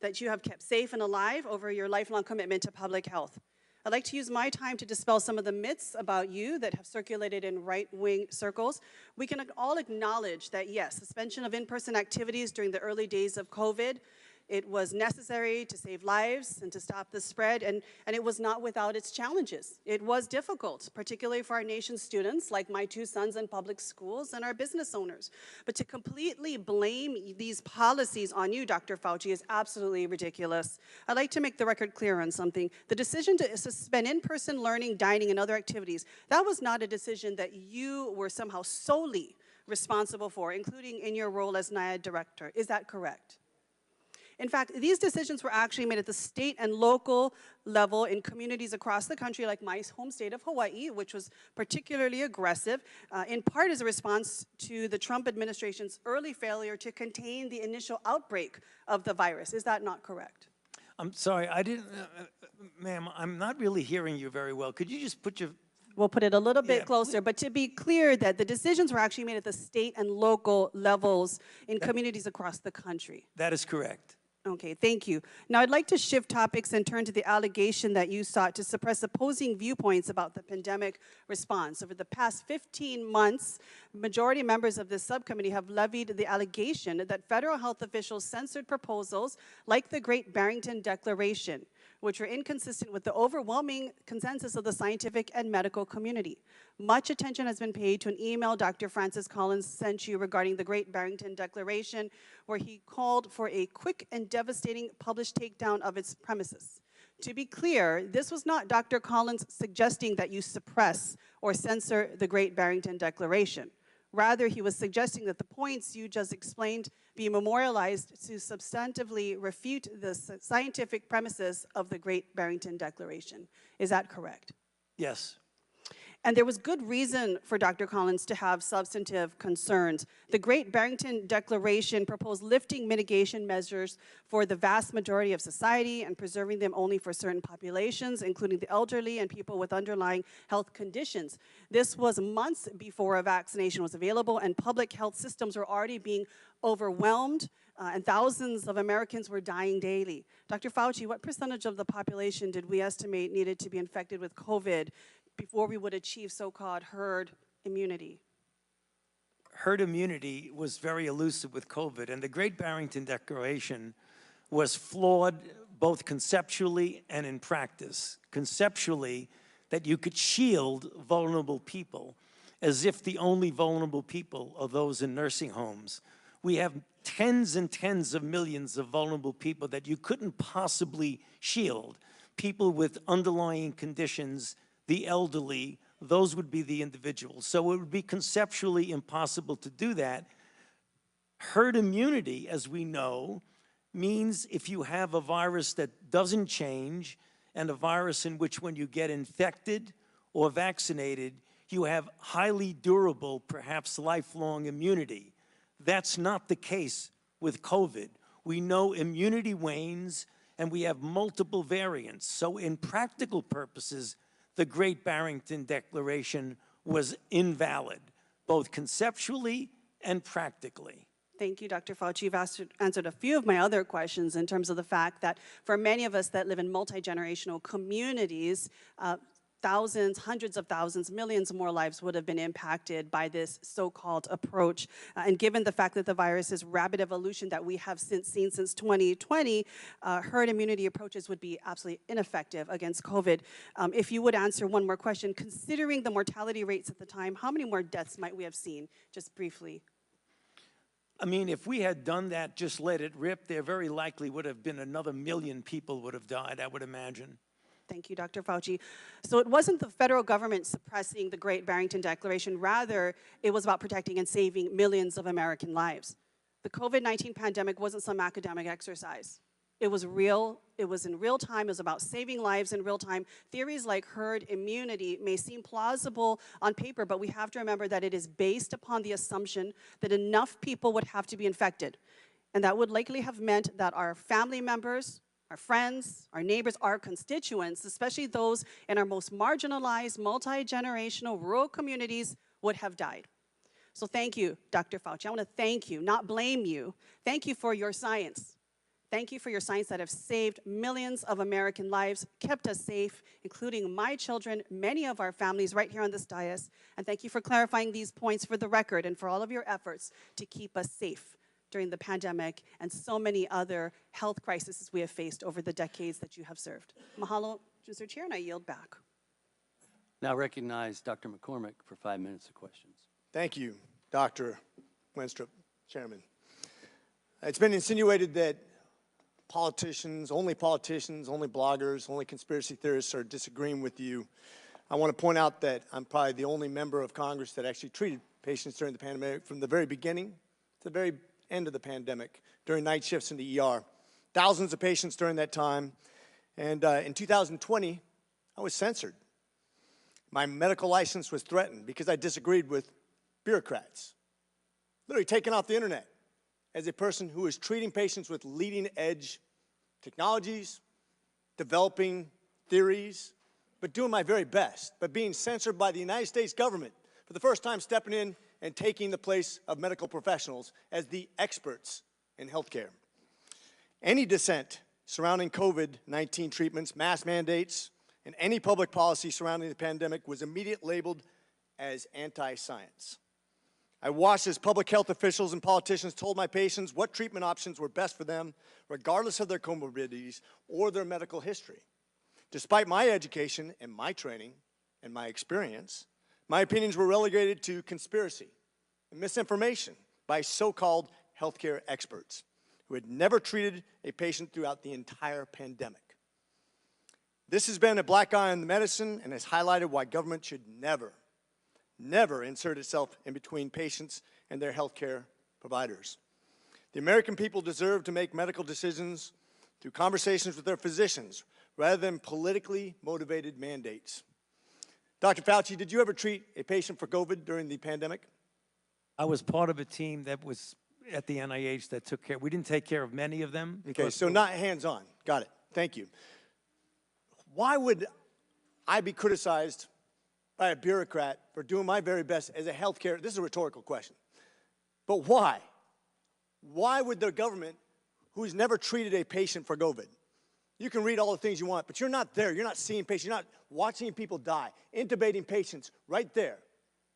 that you have kept safe and alive over your lifelong commitment to public health. I'd like to use my time to dispel some of the myths about you that have circulated in right-wing circles. We can all acknowledge that, yes, suspension of in-person activities during the early days of COVID, it was necessary to save lives and to stop the spread, and it was not without its challenges. It was difficult, particularly for our nation's students, like my two sons in public schools, and our business owners. But to completely blame these policies on you, Dr. Fauci, is absolutely ridiculous. I'd like to make the record clear on something. The decision to suspend in-person learning, dining, and other activities, that was not a decision that you were somehow solely responsible for, including in your role as NIAID director. Is that correct? In fact, these decisions were actually made at the state and local level in communities across the country, like my home state of Hawaii, which was particularly aggressive, in part as a response to the Trump administration's early failure to contain the initial outbreak of the virus. Is that not correct? I'm sorry, I didn't, ma'am, I'm not really hearing you very well. Could you just put your... We'll put it a little bit closer, but to be clear that the decisions were actually made at the state and local levels in communities across the country. That is correct. Okay, thank you. Now I'd like to shift topics and turn to the allegation that you sought to suppress opposing viewpoints about the pandemic response. Over the past 15 months, majority members of this subcommittee have levied the allegation that federal health officials censored proposals like the Great Barrington Declaration, which were inconsistent with the overwhelming consensus of the scientific and medical community. Much attention has been paid to an email Dr. Francis Collins sent you regarding the Great Barrington Declaration, where he called for a quick and devastating published takedown of its premises. To be clear, this was not Dr. Collins suggesting that you suppress or censor the Great Barrington Declaration. Rather, he was suggesting that the points you just explained be memorialized to substantively refute the scientific premises of the Great Barrington Declaration. Is that correct? Yes. And there was good reason for Dr. Collins to have substantive concerns. The Great Barrington Declaration proposed lifting mitigation measures for the vast majority of society and preserving them only for certain populations, including the elderly and people with underlying health conditions. This was months before a vaccination was available, and public health systems were already being overwhelmed, and thousands of Americans were dying daily. Dr. Fauci, what percentage of the population did we estimate needed to be infected with COVID before we would achieve so-called herd immunity? Herd immunity was very elusive with COVID, and the Great Barrington Declaration was flawed both conceptually and in practice. Conceptually, that you could shield vulnerable people as if the only vulnerable people are those in nursing homes. We have tens and tens of millions of vulnerable people that you couldn't possibly shield. People with underlying conditions, the elderly, those would be the individuals. So it would be conceptually impossible to do that. Herd immunity, as we know, means if you have a virus that doesn't change and a virus in which when you get infected or vaccinated, you have highly durable, perhaps lifelong immunity. That's not the case with COVID. We know immunity wanes and we have multiple variants. So in practical purposes, the Great Barrington Declaration was invalid, both conceptually and practically. Thank you, Dr. Fauci. You've answered a few of my other questions in terms of the fact that for many of us that live in multi-generational communities, thousands, hundreds of thousands, millions more lives would have been impacted by this so-called approach. And given the fact that the virus's rapid evolution that we have seen since 2020, herd immunity approaches would be absolutely ineffective against COVID. If you would answer one more question, considering the mortality rates at the time, how many more deaths might we have seen, just briefly? I mean, if we had done that, just let it rip, there very likely would have been another 1 million people would have died, I would imagine. Thank you, Dr. Fauci. So it wasn't the federal government suppressing the Great Barrington Declaration. Rather, it was about protecting and saving millions of American lives. The COVID-19 pandemic wasn't some academic exercise. It was real. It was in real time. It was about saving lives in real time. Theories like herd immunity may seem plausible on paper, but we have to remember that it is based upon the assumption that enough people would have to be infected. And that would likely have meant that our family members, our friends, our neighbors, our constituents, especially those in our most marginalized, multi-generational rural communities, would have died. So thank you, Dr. Fauci. I want to thank you, not blame you. Thank you for your science. Thank you for your science that have saved millions of American lives, kept us safe, including my children, many of our families right here on this dais. And thank you for clarifying these points for the record and for all of your efforts to keep us safe during the pandemic and so many other health crises we have faced over the decades that you have served. Mahalo, Mr. Chair, and I yield back. Now recognize Dr. McCormick for 5 minutes of questions. Thank you, Dr. Wenstrup, Chairman. It's been insinuated that politicians, only bloggers, only conspiracy theorists are disagreeing with you. I want to point out that I'm probably the only member of Congress that actually treated patients during the pandemic from the very beginning to the very end of the pandemic, during night shifts in the ER. Thousands of patients during that time. And in 2020, I was censored. My medical license was threatened because I disagreed with bureaucrats. Literally taken off the internet as a person who was treating patients with leading-edge technologies, developing theories, but doing my very best, but being censored by the United States government for the first time, stepping in and taking the place of medical professionals as the experts in healthcare. Any dissent surrounding COVID-19 treatments, mask mandates, and any public policy surrounding the pandemic was immediately labeled as anti-science. I watched as public health officials and politicians told my patients what treatment options were best for them, regardless of their comorbidities or their medical history. Despite my education and my training and my experience, my opinions were relegated to conspiracy and misinformation by so-called healthcare experts who had never treated a patient throughout the entire pandemic. This has been a black eye on the medicine and has highlighted why government should never insert itself in between patients and their healthcare providers. The American people deserve to make medical decisions through conversations with their physicians rather than politically motivated mandates. Dr. Fauci, did you ever treat a patient for COVID during the pandemic? I was part of a team that was at the NIH that took care. We didn't take care of many of them. Okay, because so not hands-on. Got it. Thank you. Why would I be criticized by a bureaucrat for doing my very best as a healthcare? This is a rhetorical question. But why? Why would the government, who's never treated a patient for COVID, you can read all the things you want, but you're not there. You're not seeing patients. You're not watching people die, intubating patients right there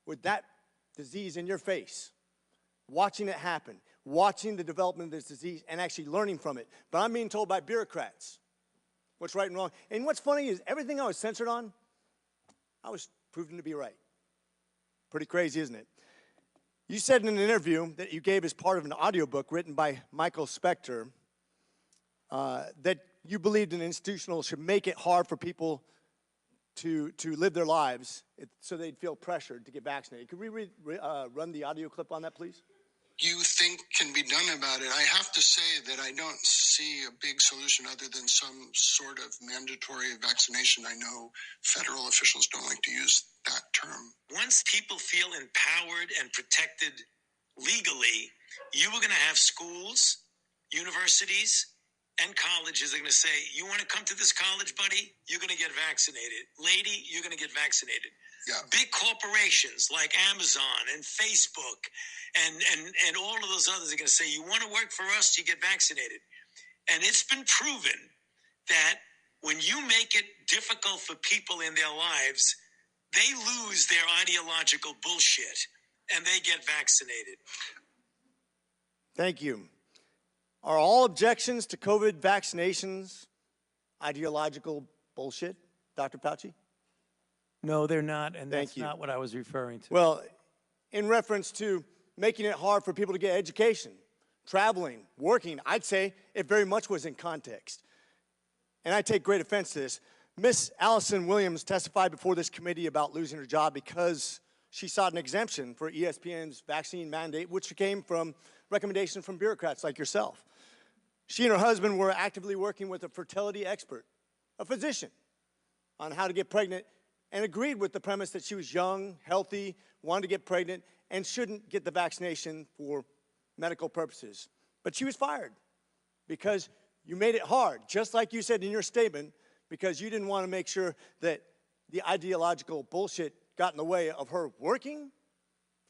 with that disease in your face, watching it happen, watching the development of this disease and actually learning from it. But I'm being told by bureaucrats what's right and wrong. And what's funny is everything I was censored on, I was proven to be right. Pretty crazy, isn't it? You said in an interview that you gave as part of an audiobook written by Michael Spector that you believed an institutional should make it hard for people to live their lives so they'd feel pressured to get vaccinated. Could we run the audio clip on that, please? You think can be done about it. I have to say that I don't see a big solution other than some sort of mandatory vaccination. I know federal officials don't like to use that term. Once people feel empowered and protected legally, you are going to have schools, universities, and colleges are going to say, you want to come to this college, buddy? You're going to get vaccinated. Lady, you're going to get vaccinated. Yeah. Big corporations like Amazon and Facebook and all of those others are going to say, you want to work for us, you get vaccinated. And it's been proven that when you make it difficult for people in their lives, they lose their ideological bullshit and they get vaccinated. Thank you. Are all objections to COVID vaccinations ideological bullshit, Dr. Fauci? No, they're not, and Thank that's you. not what I was referring to. Well, in reference to making it hard for people to get education, traveling, working, I'd say it very much was in context. And I take great offense to this. Miss Allison Williams testified before this committee about losing her job because she sought an exemption for ESPN's vaccine mandate, which came from recommendations from bureaucrats like yourself. She and her husband were actively working with a fertility expert, a physician, on how to get pregnant, and agreed with the premise that she was young, healthy, wanted to get pregnant, and shouldn't get the vaccination for medical purposes. But she was fired because you made it hard, just like you said in your statement, because you didn't want to make sure that the ideological bullshit got in the way of her working,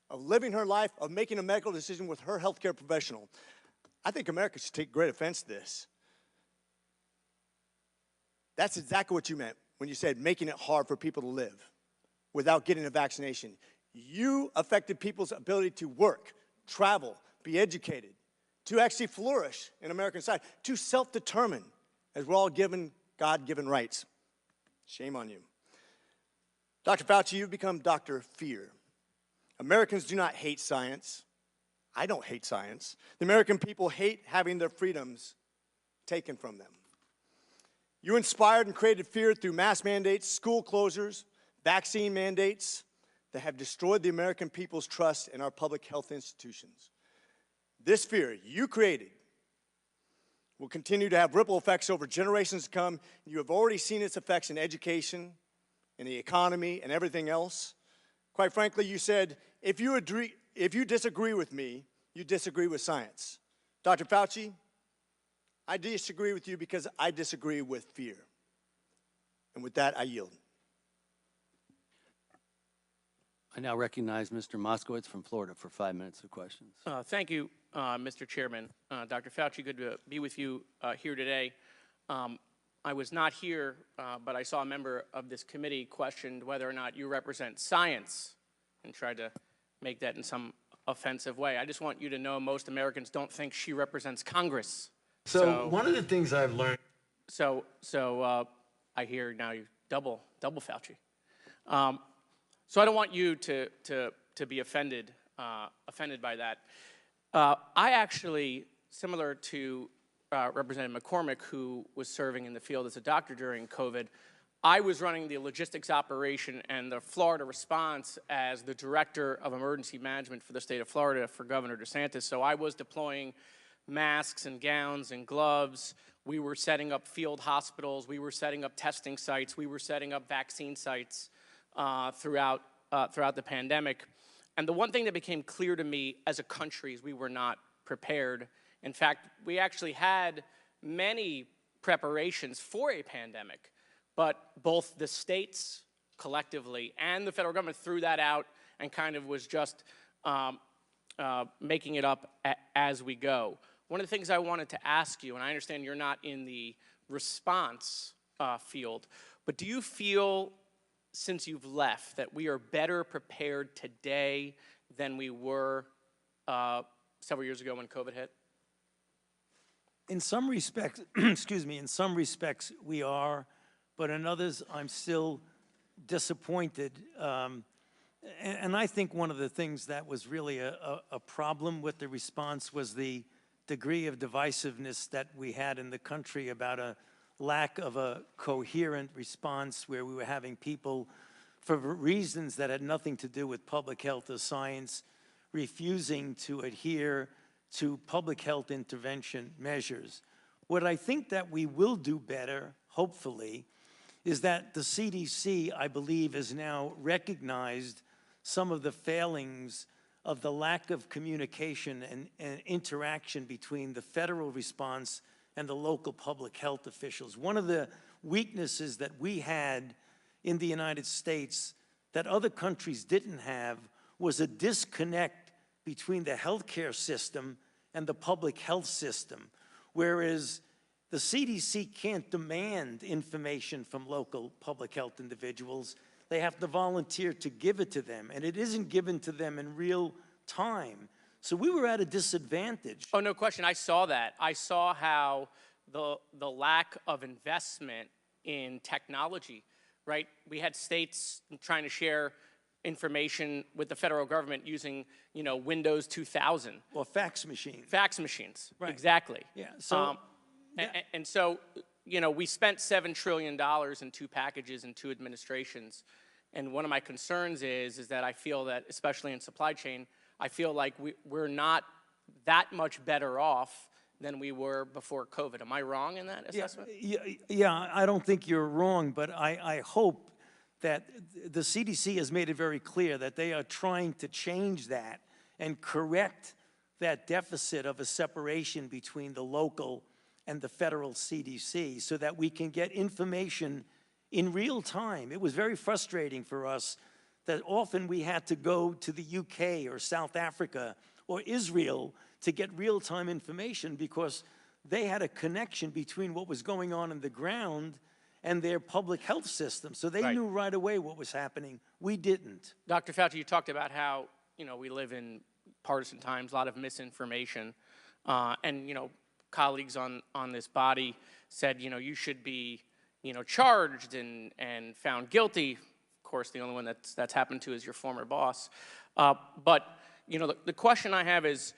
of living her life, of making a medical decision with her healthcare professional. I think America should take great offense to this. That's exactly what you meant when you said making it hard for people to live without getting a vaccination. You affected people's ability to work, travel, be educated, to actually flourish in American society, to self-determine, as we're all given God-given rights. Shame on you. Dr. Fauci, you've become Dr. Fear. Americans do not hate science. I don't hate science. The American people hate having their freedoms taken from them. You inspired and created fear through mask mandates, school closures, vaccine mandates that have destroyed the American people's trust in our public health institutions. This fear you created will continue to have ripple effects over generations to come. You have already seen its effects in education, in the economy, and everything else. Quite frankly, you said, if you disagree with me, you disagree with science. Dr. Fauci, I disagree with you because I disagree with fear. And with that, I yield. I now recognize Mr. Moskowitz from Florida for 5 minutes of questions. Thank you, Mr. Chairman. Dr. Fauci, good to be with you here today. I was not here, but I saw a member of this committee questioned whether or not you represent science and tried to make that in some offensive way. I just want you to know most Americans don't think she represents Congress. So one of the things I've learned. So I hear now you double Fauci. So I don't want you to be offended by that. I actually, similar to Representative McCormick, who was serving in the field as a doctor during COVID, I was running the logistics operation and the Florida response as the director of emergency management for the state of Florida for Governor DeSantis. So I was deploying masks and gowns and gloves. We were setting up field hospitals. We were setting up testing sites. We were setting up vaccine sites. throughout the pandemic. And the one thing that became clear to me as a country is we were not prepared. In fact, we actually had many preparations for a pandemic, but both the states collectively and the federal government threw that out and kind of was just making it up as we go. One of the things I wanted to ask you, and I understand you're not in the response field, but do you feel, since you've left, that we are better prepared today than we were several years ago when COVID hit? In some respects, excuse me, in some respects we are, but in others I'm still disappointed. And I think one of the things that was really a problem with the response was the degree of divisiveness that we had in the country about a lack of a coherent response, where we were having people, for reasons that had nothing to do with public health or science, refusing to adhere to public health intervention measures. What I think that we will do better, hopefully, is that the CDC, I believe, has now recognized some of the failings of the lack of communication and interaction between the federal response and the local public health officials. One of the weaknesses that we had in the United States that other countries didn't have was a disconnect between the healthcare system and the public health system, whereas the CDC can't demand information from local public health individuals. They have to volunteer to give it to them, and it isn't given to them in real time. So we were at a disadvantage. Oh, no question. I saw that. I saw how the lack of investment in technology, right? We had states trying to share information with the federal government using, Windows 2000. Or fax machines. Fax machines, right. Exactly. Yeah, so... And so, we spent $7 trillion in 2 packages and 2 administrations. And one of my concerns is that I feel that, especially in supply chain, I feel like we're not that much better off than we were before COVID. Am I wrong in that assessment? Yeah, I don't think you're wrong, but I hope that the CDC has made it very clear that they are trying to change that and correct that deficit of a separation between the local and the federal CDC so that we can get information in real time. It was very frustrating for us that often we had to go to the UK or South Africa or Israel to get real-time information because they had a connection between what was going on in the ground and their public health system. So they knew right away what was happening. We didn't. Dr. Fauci, you talked about how, we live in partisan times, a lot of misinformation, and, colleagues on this body said, you should be, charged and found guilty. Of course, the only one that's happened to is your former boss. But, the question I have is,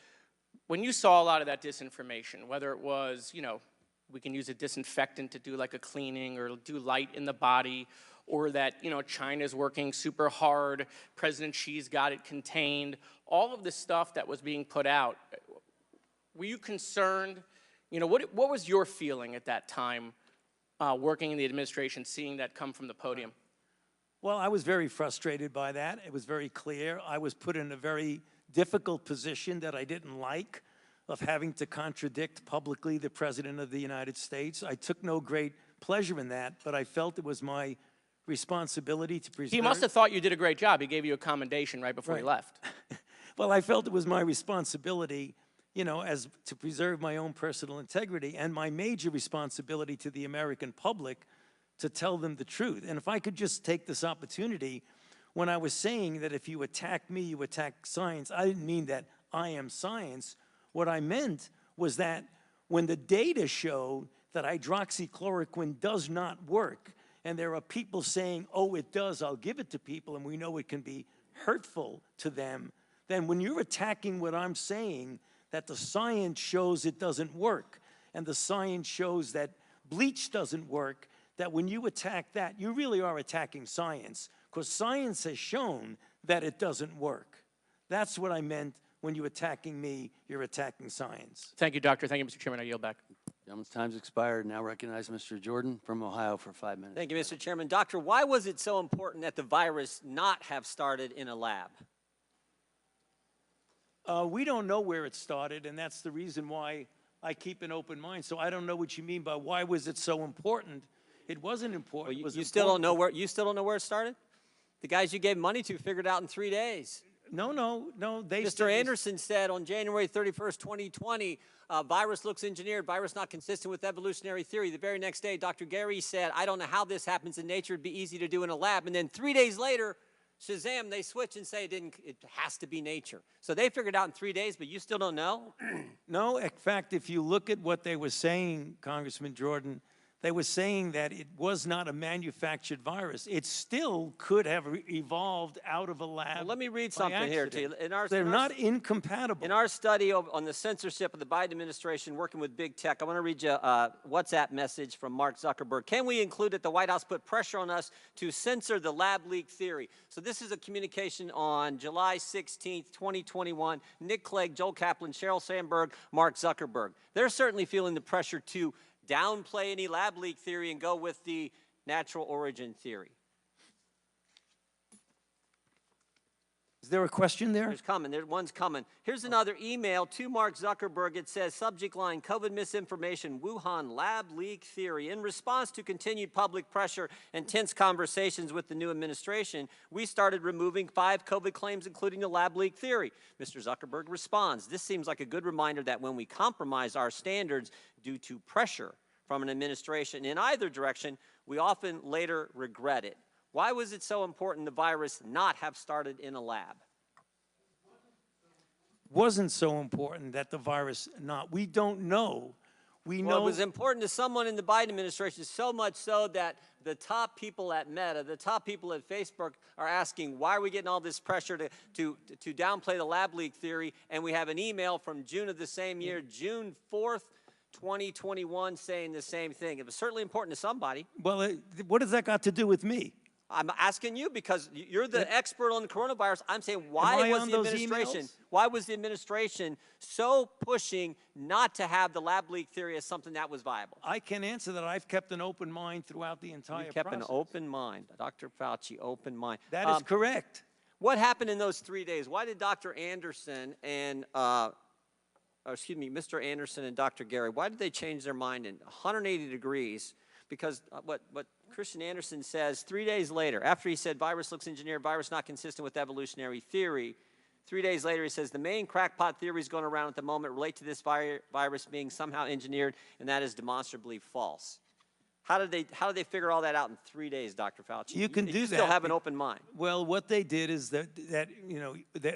when you saw a lot of that disinformation, whether it was, we can use a disinfectant to do like a cleaning or do light in the body, or that, China's working super hard, President Xi's got it contained, all of the stuff that was being put out, were you concerned? What was your feeling at that time, working in the administration, seeing that come from the podium? Well, I was very frustrated by that. It was very clear. I was put in a very difficult position that I didn't like, of having to contradict publicly the President of the United States. I took no great pleasure in that, but I felt it was my responsibility to preserve. He must have thought you did a great job. He gave you a commendation right before he left. Well, I felt it was my responsibility, as to preserve my own personal integrity and my major responsibility to the American public to tell them the truth. And if I could just take this opportunity, when I was saying that if you attack me, you attack science, I didn't mean that I am science. What I meant was that when the data showed that hydroxychloroquine does not work, and there are people saying, oh, it does, I'll give it to people, and we know it can be hurtful to them, then when you're attacking what I'm saying, that the science shows it doesn't work, and the science shows that bleach doesn't work, that when you attack that, you really are attacking science, because science has shown that it doesn't work. That's what I meant when you're attacking me, you're attacking science. Thank you, Doctor. Thank you, Mr. Chairman. I yield back. Gentleman's time's expired. Now recognize Mr. Jordan from Ohio for 5 minutes. Thank you, Mr. Chairman. Doctor, why was it so important that the virus not have started in a lab? We don't know where it started, and that's the reason why I keep an open mind. So I don't know what you mean by why was it so important. It wasn't important. Well, you still don't know where it started? The guys you gave money to figured it out in 3 days. No. Mr. Anderson said on January 31st, 2020, virus looks engineered, virus not consistent with evolutionary theory. The very next day, Dr. Gary said, I don't know how this happens in nature. It'd be easy to do in a lab. And then 3 days later, Shazam, they switch and say it has to be nature. So they figured it out in 3 days, but you still don't know? No, in fact, if you look at what they were saying, Congressman Jordan, they were saying that it was not a manufactured virus. It still could have evolved out of a lab. Well, let me read something here to you. They're not incompatible. In our study on the censorship of the Biden administration working with big tech, I want to read you a WhatsApp message from Mark Zuckerberg. Can we include that the White House put pressure on us to censor the lab leak theory? So this is a communication on July 16th, 2021. Nick Clegg, Joel Kaplan, Sheryl Sandberg, Mark Zuckerberg. They're certainly feeling the pressure to downplay any lab leak theory and go with the natural origin theory. Is there a question there? One's coming. Here's another email to Mark Zuckerberg. It says, subject line, COVID misinformation, Wuhan lab leak theory. In response to continued public pressure and tense conversations with the new administration, we started removing 5 COVID claims, including the lab leak theory. Mr. Zuckerberg responds, this seems like a good reminder that when we compromise our standards due to pressure from an administration in either direction, we often later regret it. Why was it so important the virus not have started in a lab? Wasn't so important that the virus not. We don't know. We know it was important to someone in the Biden administration, so much so that the top people at Meta, the top people at Facebook are asking, why are we getting all this pressure to downplay the lab leak theory? And we have an email from June of the same year, June 4th, 2021, saying the same thing. It was certainly important to somebody. Well, what has that got to do with me? I'm asking you because you're the expert on the coronavirus. I'm saying why was the administration so pushing not to have the lab leak theory as something that was viable? I can answer that. I've kept an open mind throughout the entire process. You kept an open mind. Dr. Fauci, open mind. That is correct. What happened in those 3 days? Why did Dr. Anderson and Mr. Anderson and Dr. Gary, why did they change their mind in 180 degrees? Because what Christian Anderson says 3 days later, after he said virus looks engineered, virus not consistent with evolutionary theory, 3 days later he says the main crackpot theories going around at the moment relate to this virus being somehow engineered, and that is demonstrably false. How did they figure all that out in 3 days, Dr. Fauci? You can do that. Still have an open mind. Well, what they did is that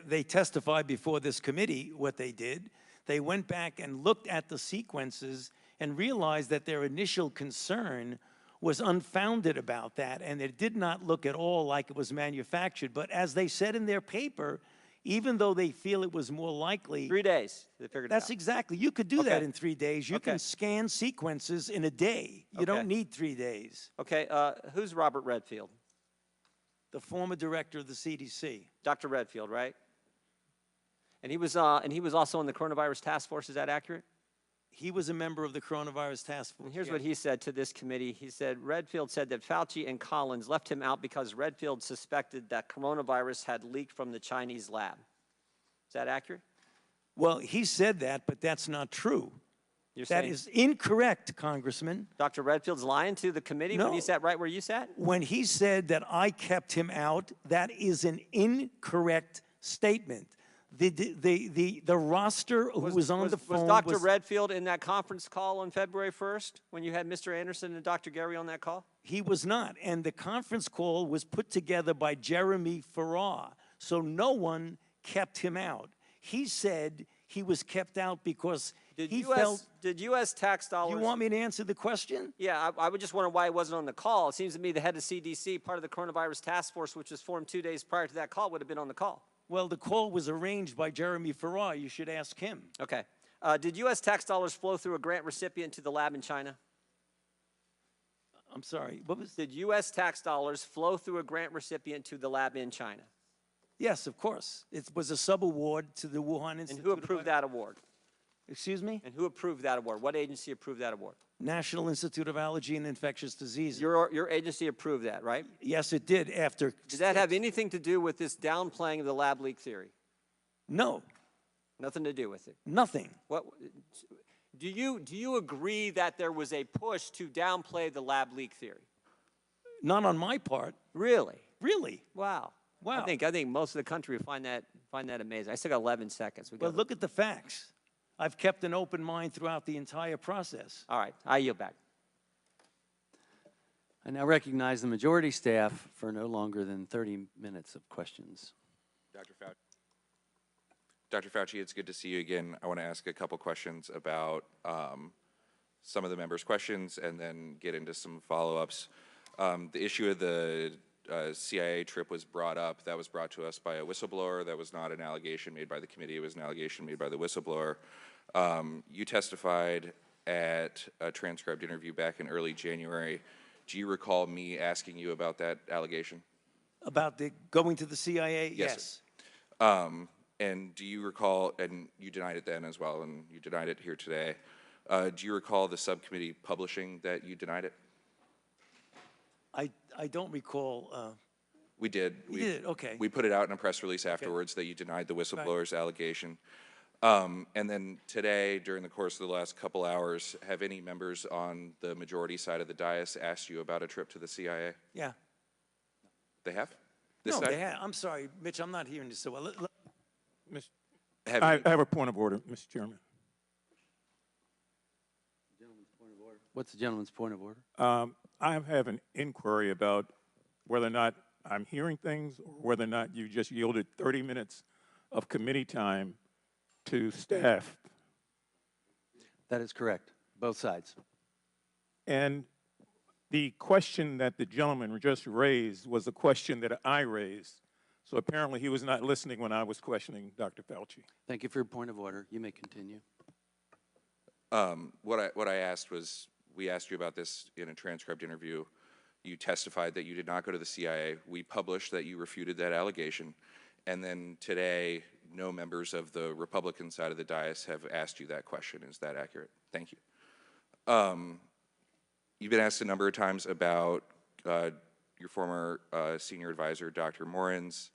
they testified before this committee. What they did, they went back and looked at the sequences and realized that their initial concern was unfounded about that, and it did not look at all like it was manufactured. But as they said in their paper, even though they feel it was more likely— 3 days, they figured it out. That's exactly. You could do that in 3 days. You can scan sequences in a day. You don't need 3 days. Okay, who's Robert Redfield? The former director of the CDC. Dr. Redfield, right? And he was also on the coronavirus task force. Is that accurate? He was a member of the coronavirus task force. And here's what he said to this committee. He said, Redfield said that Fauci and Collins left him out because Redfield suspected that coronavirus had leaked from the Chinese lab. Is that accurate? Well, he said that, but that's not true. That is incorrect, Congressman. Dr. Redfield's lying to the committee when he sat right where you sat? When he said that I kept him out, that is an incorrect statement. The roster who was on the phone— Was Dr. Redfield in that conference call on February 1st when you had Mr. Anderson and Dr. Gary on that call? He was not. And the conference call was put together by Jeremy Farrar. So no one kept him out. He said he was kept out because he felt— Did U.S. tax dollars— You want me to answer the question? Yeah, I would just wonder why he wasn't on the call. It seems to me the head of CDC, part of the coronavirus task force, which was formed 2 days prior to that call, would have been on the call. Well, the call was arranged by Jeremy Farrar. You should ask him. Okay. Did U.S. tax dollars flow through a grant recipient to the lab in China? I'm sorry, what was— Did U.S. tax dollars flow through a grant recipient to the lab in China? Yes, of course. It was a subaward to the Wuhan Institute. And who approved that award? Excuse me? And who approved that award? What agency approved that award? National Institute of Allergy and Infectious Diseases. Your agency approved that, right? Yes, it did after. Did that have anything to do with this downplaying of the lab leak theory? No. Nothing to do with it. Nothing. What do you agree that there was a push to downplay the lab leak theory? Not on my part. Really? Really? Wow. Wow. I think most of the country would find that amazing. I still got 11 seconds. Well, look at the facts. I've kept an open mind throughout the entire process. All right, I yield back. I now recognize the majority staff for no longer than 30 minutes of questions. Dr. Fauci, it's good to see you again. I want to ask a couple questions about some of the members' questions and then get into some follow-ups. The issue of the CIA trip was brought up. That was brought to us by a whistleblower. That was not an allegation made by the committee. It was an allegation made by the whistleblower. You testified at a transcribed interview back in early January. Do you recall me asking you about that allegation? About the going to the CIA? Yes. And do you recall, and you denied it then as well, and you denied it here today, do you recall the subcommittee publishing that you denied it? I don't recall. We did. You did, okay. We put it out in a press release afterwards that you denied the whistleblower's allegation. And then today, during the course of the last couple hours, have any members on the majority side of the dais asked you about a trip to the CIA? Yeah. They have? No, they have. I'm sorry, Mitch, I'm not hearing this so well. I have a point of order, Mr. Chairman. What's the gentleman's point of order? I have an inquiry about whether or not I'm hearing things or whether or not you just yielded 30 minutes of committee time to staff. That is correct, both sides. And the question that the gentleman just raised was a question that I raised. So apparently he was not listening when I was questioning Dr. Fauci. Thank you for your point of order. You may continue. What I asked was, we asked you about this in a transcribed interview. You testified that you did not go to the CIA. We published that you refuted that allegation. And then today, no members of the Republican side of the dais have asked you that question. Is that accurate? Thank you. You've been asked a number of times about your former senior advisor, Dr. Morins,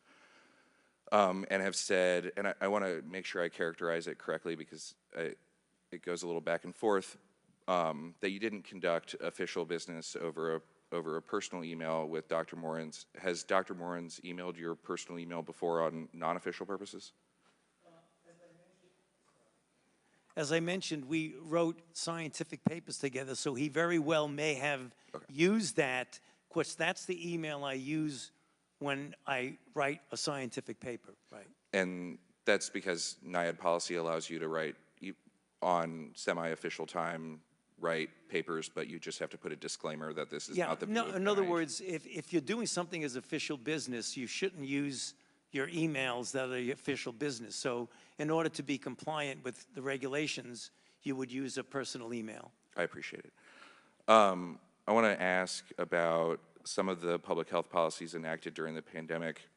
and have said, and I want to make sure I characterize it correctly because it goes a little back and forth, that you didn't conduct official business over a personal email with Dr. Morins. Has Dr. Morins emailed your personal email before on non-official purposes? As I mentioned, we wrote scientific papers together, so he very well may have used that. Of course, that's the email I use when I write a scientific paper, right? And that's because NIAID policy allows you to write on semi-official time, write papers, but you just have to put a disclaimer that this is not the view of in other NIAID. words, if you're doing something as official business, you shouldn't use your emails that are your official business. So in order to be compliant with the regulations, you would use a personal email. I appreciate it. I want to ask about some of the public health policies enacted during the pandemic.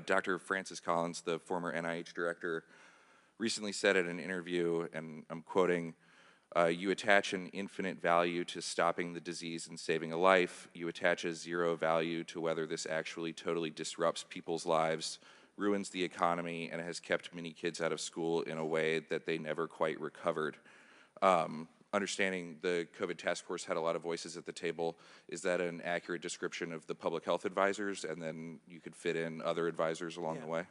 Dr. Francis Collins, the former NIH director, recently said in an interview, and I'm quoting, you attach an infinite value to stopping the disease and saving a life. You attach a zero value to whether this actually totally disrupts people's lives, ruins the economy, and has kept many kids out of school in a way that they never quite recovered. Understanding the COVID task force had a lot of voices at the table, is that an accurate description of the public health advisors, and then you could fit in other advisors along the way?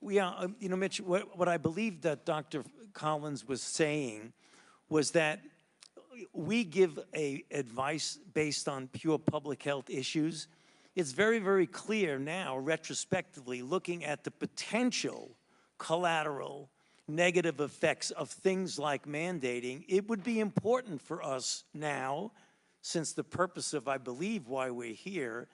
Yeah, you know, Mitch, what I believe that Dr. Collins was saying was that we give advice based on pure public health issues. It's very, very clear now, retrospectively, looking at the potential collateral negative effects of things like mandating, it would be important for us now, since the purpose of, I believe, why we're here,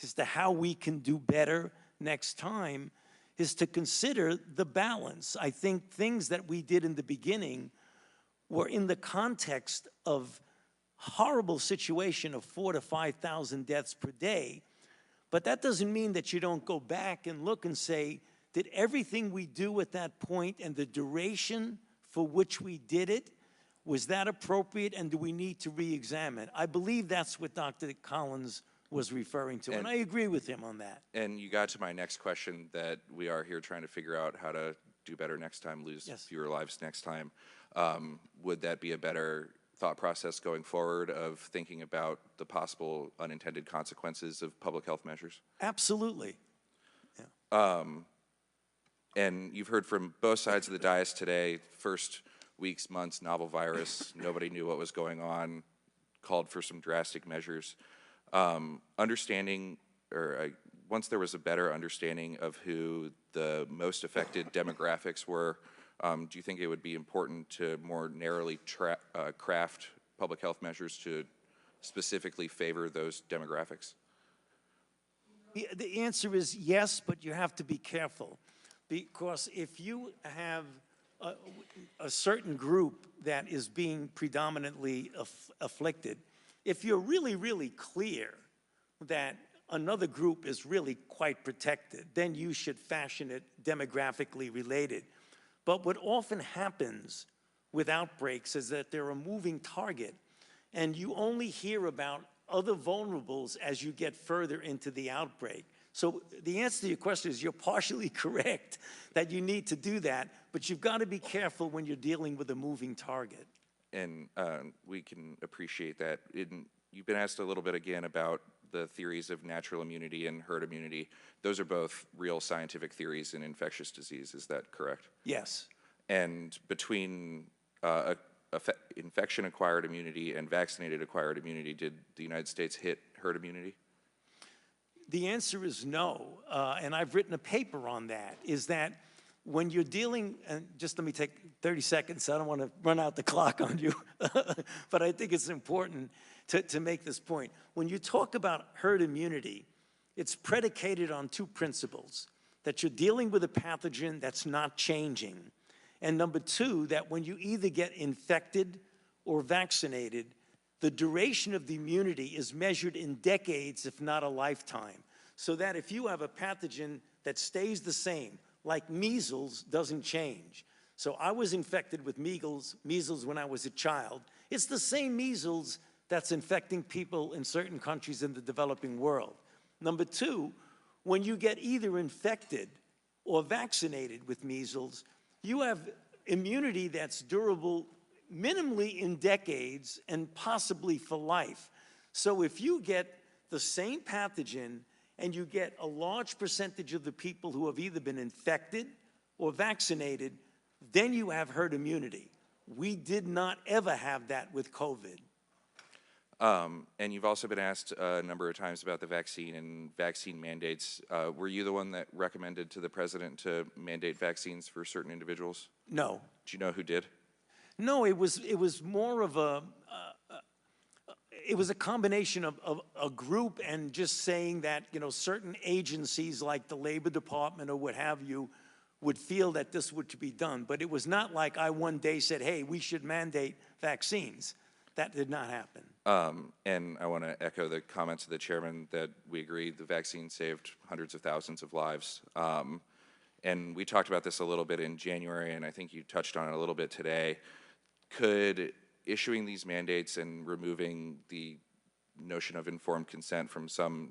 is to how we can do better next time, is to consider the balance. I think things that we did in the beginning were in the context of horrible situation of 4,000 to 5,000 deaths per day. But that doesn't mean that you don't go back and look and say, did everything we do at that point and the duration for which we did it? Was that appropriate, and do we need to re-examine? I believe that's what Dr. Collins was referring to, and I agree with him on that. And you got to my next question, that we are here trying to figure out how to do better next time, lose fewer lives next time. Would that be a better thought process going forward of thinking about the possible unintended consequences of public health measures? Absolutely. And you've heard from both sides of the dais today, first weeks, months, novel virus, nobody knew what was going on, called for some drastic measures. Once there was a better understanding of who the most affected demographics were, do you think it would be important to more narrowly craft public health measures to specifically favor those demographics? The answer is yes, but you have to be careful, because if you have a certain group that is being predominantly afflicted, if you're really, really clear that another group is really quite protected, then you should fashion it demographically related. But what often happens with outbreaks is that they're a moving target, and you only hear about other vulnerables as you get further into the outbreak. So the answer to your question is you're partially correct that you need to do that, but you've got to be careful when you're dealing with a moving target. And we can appreciate that. You've been asked a little bit again about the theories of natural immunity and herd immunity. Those are both real scientific theories in infectious disease, is that correct? Yes. And between infection-acquired immunity and vaccinated-acquired immunity, did the United States hit herd immunity? The answer is no, and I've written a paper on that, is that when you're dealing, and just let me take 30 seconds, I don't want to run out the clock on you, but I think it's important to make this point. When you talk about herd immunity, it's predicated on two principles: that you're dealing with a pathogen that's not changing, and number two, that when you either get infected or vaccinated, the duration of the immunity is measured in decades, if not a lifetime. So that if you have a pathogen that stays the same, like measles doesn't change. So I was infected with measles when I was a child. It's the same measles that's infecting people in certain countries in the developing world. Number two, when you get either infected or vaccinated with measles, you have immunity that's durable minimally in decades and possibly for life. So if you get the same pathogen and you get a large percentage of the people who have either been infected or vaccinated, then you have herd immunity. We did not ever have that with COVID. And you've also been asked a number of times about the vaccine and vaccine mandates. Were you the one that recommended to the president to mandate vaccines for certain individuals? No. Do you know who did? No, it was more of it was a combination of a group and just saying that, you know, certain agencies like the Labor Department or what have you would feel that this would be done. But it was not like I one day said, hey, we should mandate vaccines. That did not happen. And I want to echo the comments of the chairman that we agree the vaccine saved hundreds of thousands of lives. And we talked about this a little bit in January, and I think you touched on it a little bit today. Could issuing these mandates and removing the notion of informed consent from some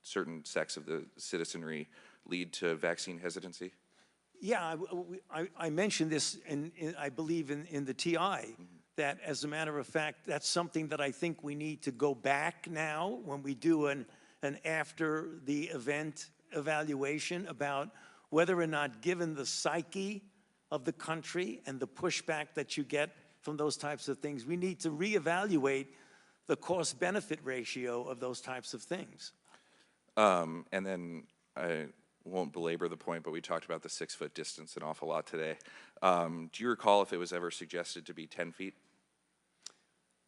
certain sects of the citizenry lead to vaccine hesitancy? Yeah, I mentioned this, I believe, in the TI, that as a matter of fact, that's something that I think we need to go back now when we do an after the event evaluation about whether or not, given the psyche of the country and the pushback that you get from those types of things, we need to reevaluate the cost-benefit ratio of those types of things. And then I won't belabor the point, but we talked about the 6-foot distance an awful lot today. Do you recall if it was ever suggested to be 10 feet?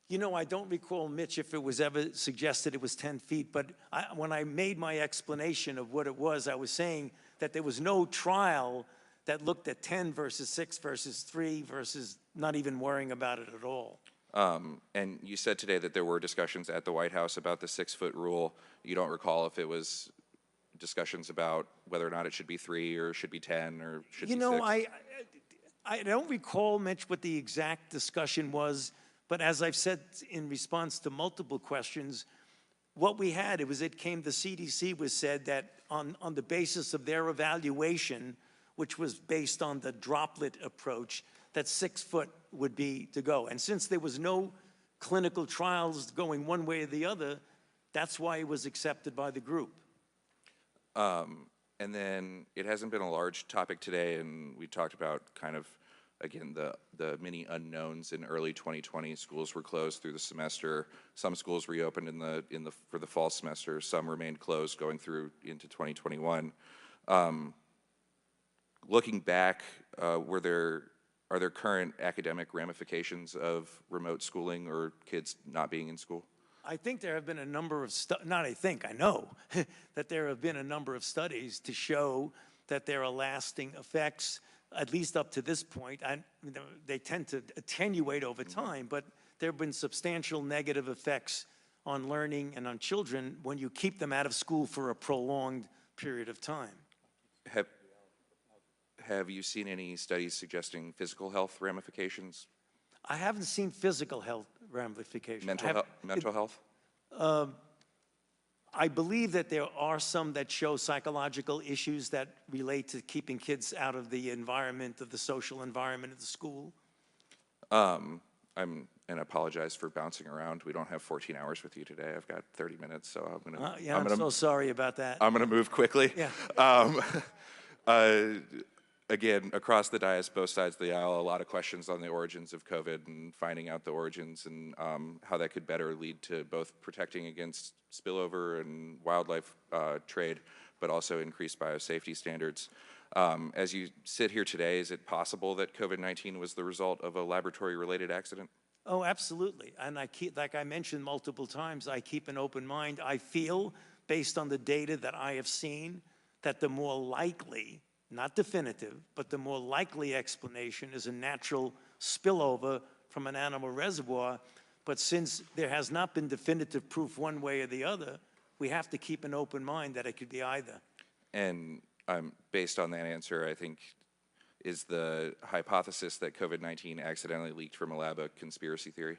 You know, I don't recall, Mitch, if it was ever suggested it was 10 feet, but when I made my explanation of what it was, I was saying that there was no trial that looked at 10 versus 6 versus 3 versus not even worrying about it at all. And you said today that there were discussions at the White House about the 6-foot rule. You don't recall if it was discussions about whether or not it should be 3 or should be 10 or should be 6? You know, I don't recall, Mitch, what the exact discussion was, but as I've said in response to multiple questions, what we had, the CDC was said that on the basis of their evaluation, which was based on the droplet approach, that 6 foot would be to go. And since there was no clinical trials going one way or the other, that's why it was accepted by the group. And then it hasn't been a large topic today, and we talked about kind of, again, the many unknowns in early 2020. Schools were closed through the semester. Some schools reopened for the fall semester. Some remained closed going through into 2021. Looking back, are there current academic ramifications of remote schooling or kids not being in school? I think there have been a number of, I know, that there have been a number of studies to show that there are lasting effects, at least up to this point. They tend to attenuate over time, but there have been substantial negative effects on learning and on children when you keep them out of school for a prolonged period of time. Have you seen any studies suggesting physical health ramifications? I haven't seen physical health ramifications. Mental health? I believe that there are some that show psychological issues that relate to keeping kids out of the environment, of the social environment of the school. And apologize for bouncing around. We don't have 14 hours with you today. I've got 30 minutes, so I'm so sorry about that. I'm gonna move quickly. Yeah. Again, across the dais, both sides of the aisle, a lot of questions on the origins of COVID and finding out the origins and how that could better lead to both protecting against spillover and wildlife trade, but also increased biosafety standards. As you sit here today, is it possible that COVID-19 was the result of a laboratory-related accident? Oh, absolutely. And like I mentioned multiple times, I keep an open mind. I feel, based on the data that I have seen, that the more likely, not definitive, but the more likely explanation is a natural spillover from an animal reservoir. But since there has not been definitive proof one way or the other, we have to keep an open mind that it could be either. And based on that answer, I think, is the hypothesis that COVID-19 accidentally leaked from a lab a conspiracy theory?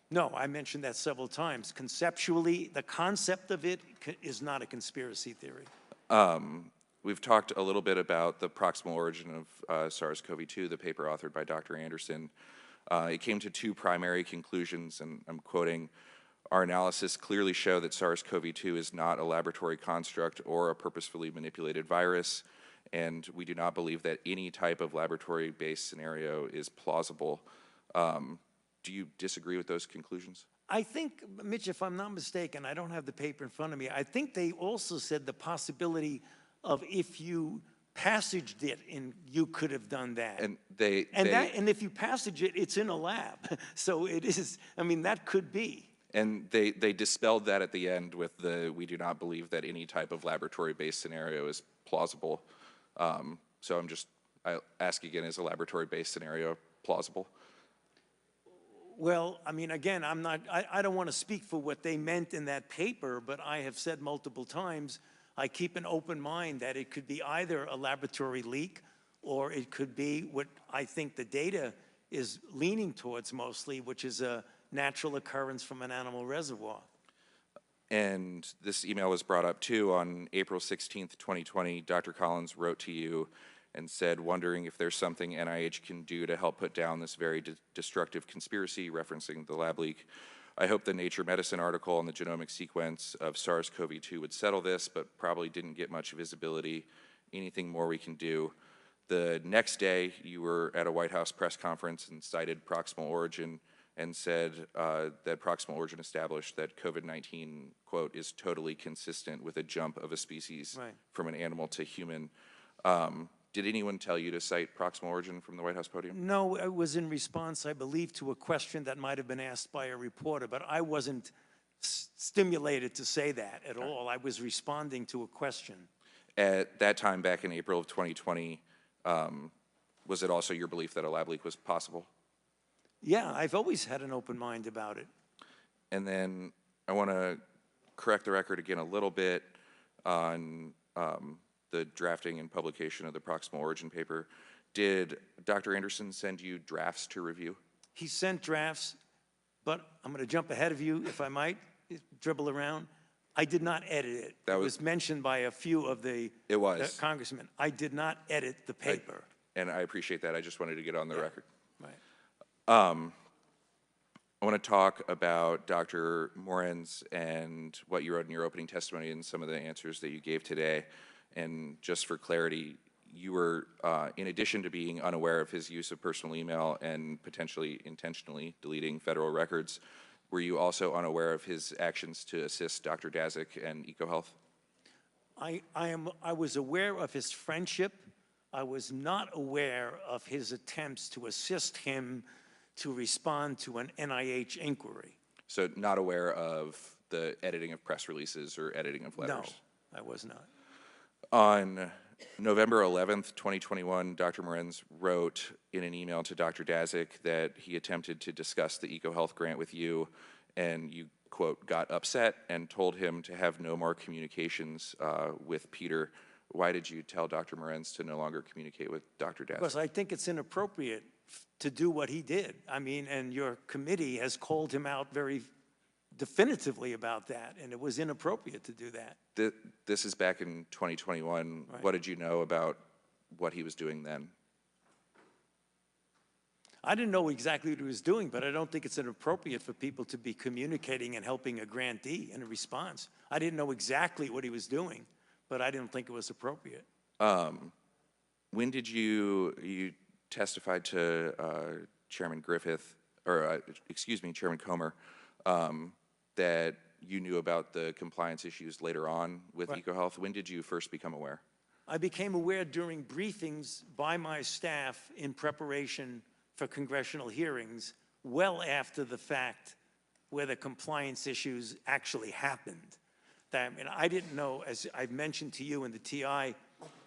No, I mentioned that several times. Conceptually, the concept of it is not a conspiracy theory. We've talked a little bit about the proximal origin of SARS-CoV-2, the paper authored by Dr. Anderson. It came to two primary conclusions, and I'm quoting, "Our analysis clearly show that SARS-CoV-2 is not a laboratory construct or a purposefully manipulated virus, and we do not believe that any type of laboratory-based scenario is plausible." Do you disagree with those conclusions? I think, Mitch, if I'm not mistaken, I don't have the paper in front of me, I think they also said the possibility of if you passaged it, and you could have done that. And and if you passage it, it's in a lab. So it is, I mean, that could be. And they dispelled that at the end with we do not believe that any type of laboratory-based scenario is plausible. So I ask again, is a laboratory-based scenario plausible? Well, I mean, again, I don't want to speak for what they meant in that paper, but I have said multiple times, I keep an open mind that it could be either a laboratory leak or it could be what I think the data is leaning towards mostly, which is a natural occurrence from an animal reservoir. And this email was brought up too on April 16th, 2020. Dr. Collins wrote to you and said, wondering if there's something NIH can do to help put down this very destructive conspiracy, referencing the lab leak. I hope the Nature Medicine article on the genomic sequence of SARS-CoV-2 would settle this, but probably didn't get much visibility. Anything more we can do? The next day, you were at a White House press conference and cited proximal origin and said that proximal origin established that COVID-19, quote, is totally consistent with a jump of a species from an animal to human. Did anyone tell you to cite proximal origin from the White House podium? No, it was in response, I believe, to a question that might have been asked by a reporter, but I wasn't stimulated to say that at all. I was responding to a question. At that time, back in April of 2020, was it also your belief that a lab leak was possible? Yeah, I've always had an open mind about it. And then I want to correct the record again a little bit on the drafting and publication of the proximal origin paper. Did Dr. Anderson send you drafts to review? He sent drafts, but I'm going to jump ahead of you, if I might, dribble around. I did not edit it. It was mentioned by a few of the congressmen. I did not edit the paper. And I appreciate that. I just wanted to get on the record. Right. I want to talk about Dr. Morenz and what you wrote in your opening testimony and some of the answers that you gave today. And just for clarity, you were, in addition to being unaware of his use of personal email and potentially intentionally deleting federal records, were you also unaware of his actions to assist Dr. Daszak and EcoHealth? I was aware of his friendship. I was not aware of his attempts to assist him to respond to an NIH inquiry. So not aware of the editing of press releases or editing of letters? No, I was not. On November 11th, 2021, Dr. Morenz wrote in an email to Dr. Daszak that he attempted to discuss the EcoHealth grant with you, and you, quote, got upset and told him to have no more communications with Peter. Why did you tell Dr. Morenz to no longer communicate with Dr. Daszak? Because I think it's inappropriate to do what he did. I mean, and your committee has called him out very definitively about that, and it was inappropriate to do that. This is back in 2021. Right. What did you know about what he was doing then? I didn't know exactly what he was doing, but I don't think it's inappropriate for people to be communicating and helping a grantee in a response. I didn't know exactly what he was doing, but I didn't think it was appropriate. When did you testified to Chairman Griffith, or excuse me, Chairman Comer, that you knew about the compliance issues later on with EcoHealth? When did you first become aware? I became aware during briefings by my staff in preparation for congressional hearings well after the fact where the compliance issues actually happened. That, I mean, I didn't know, as I mentioned to you in the TI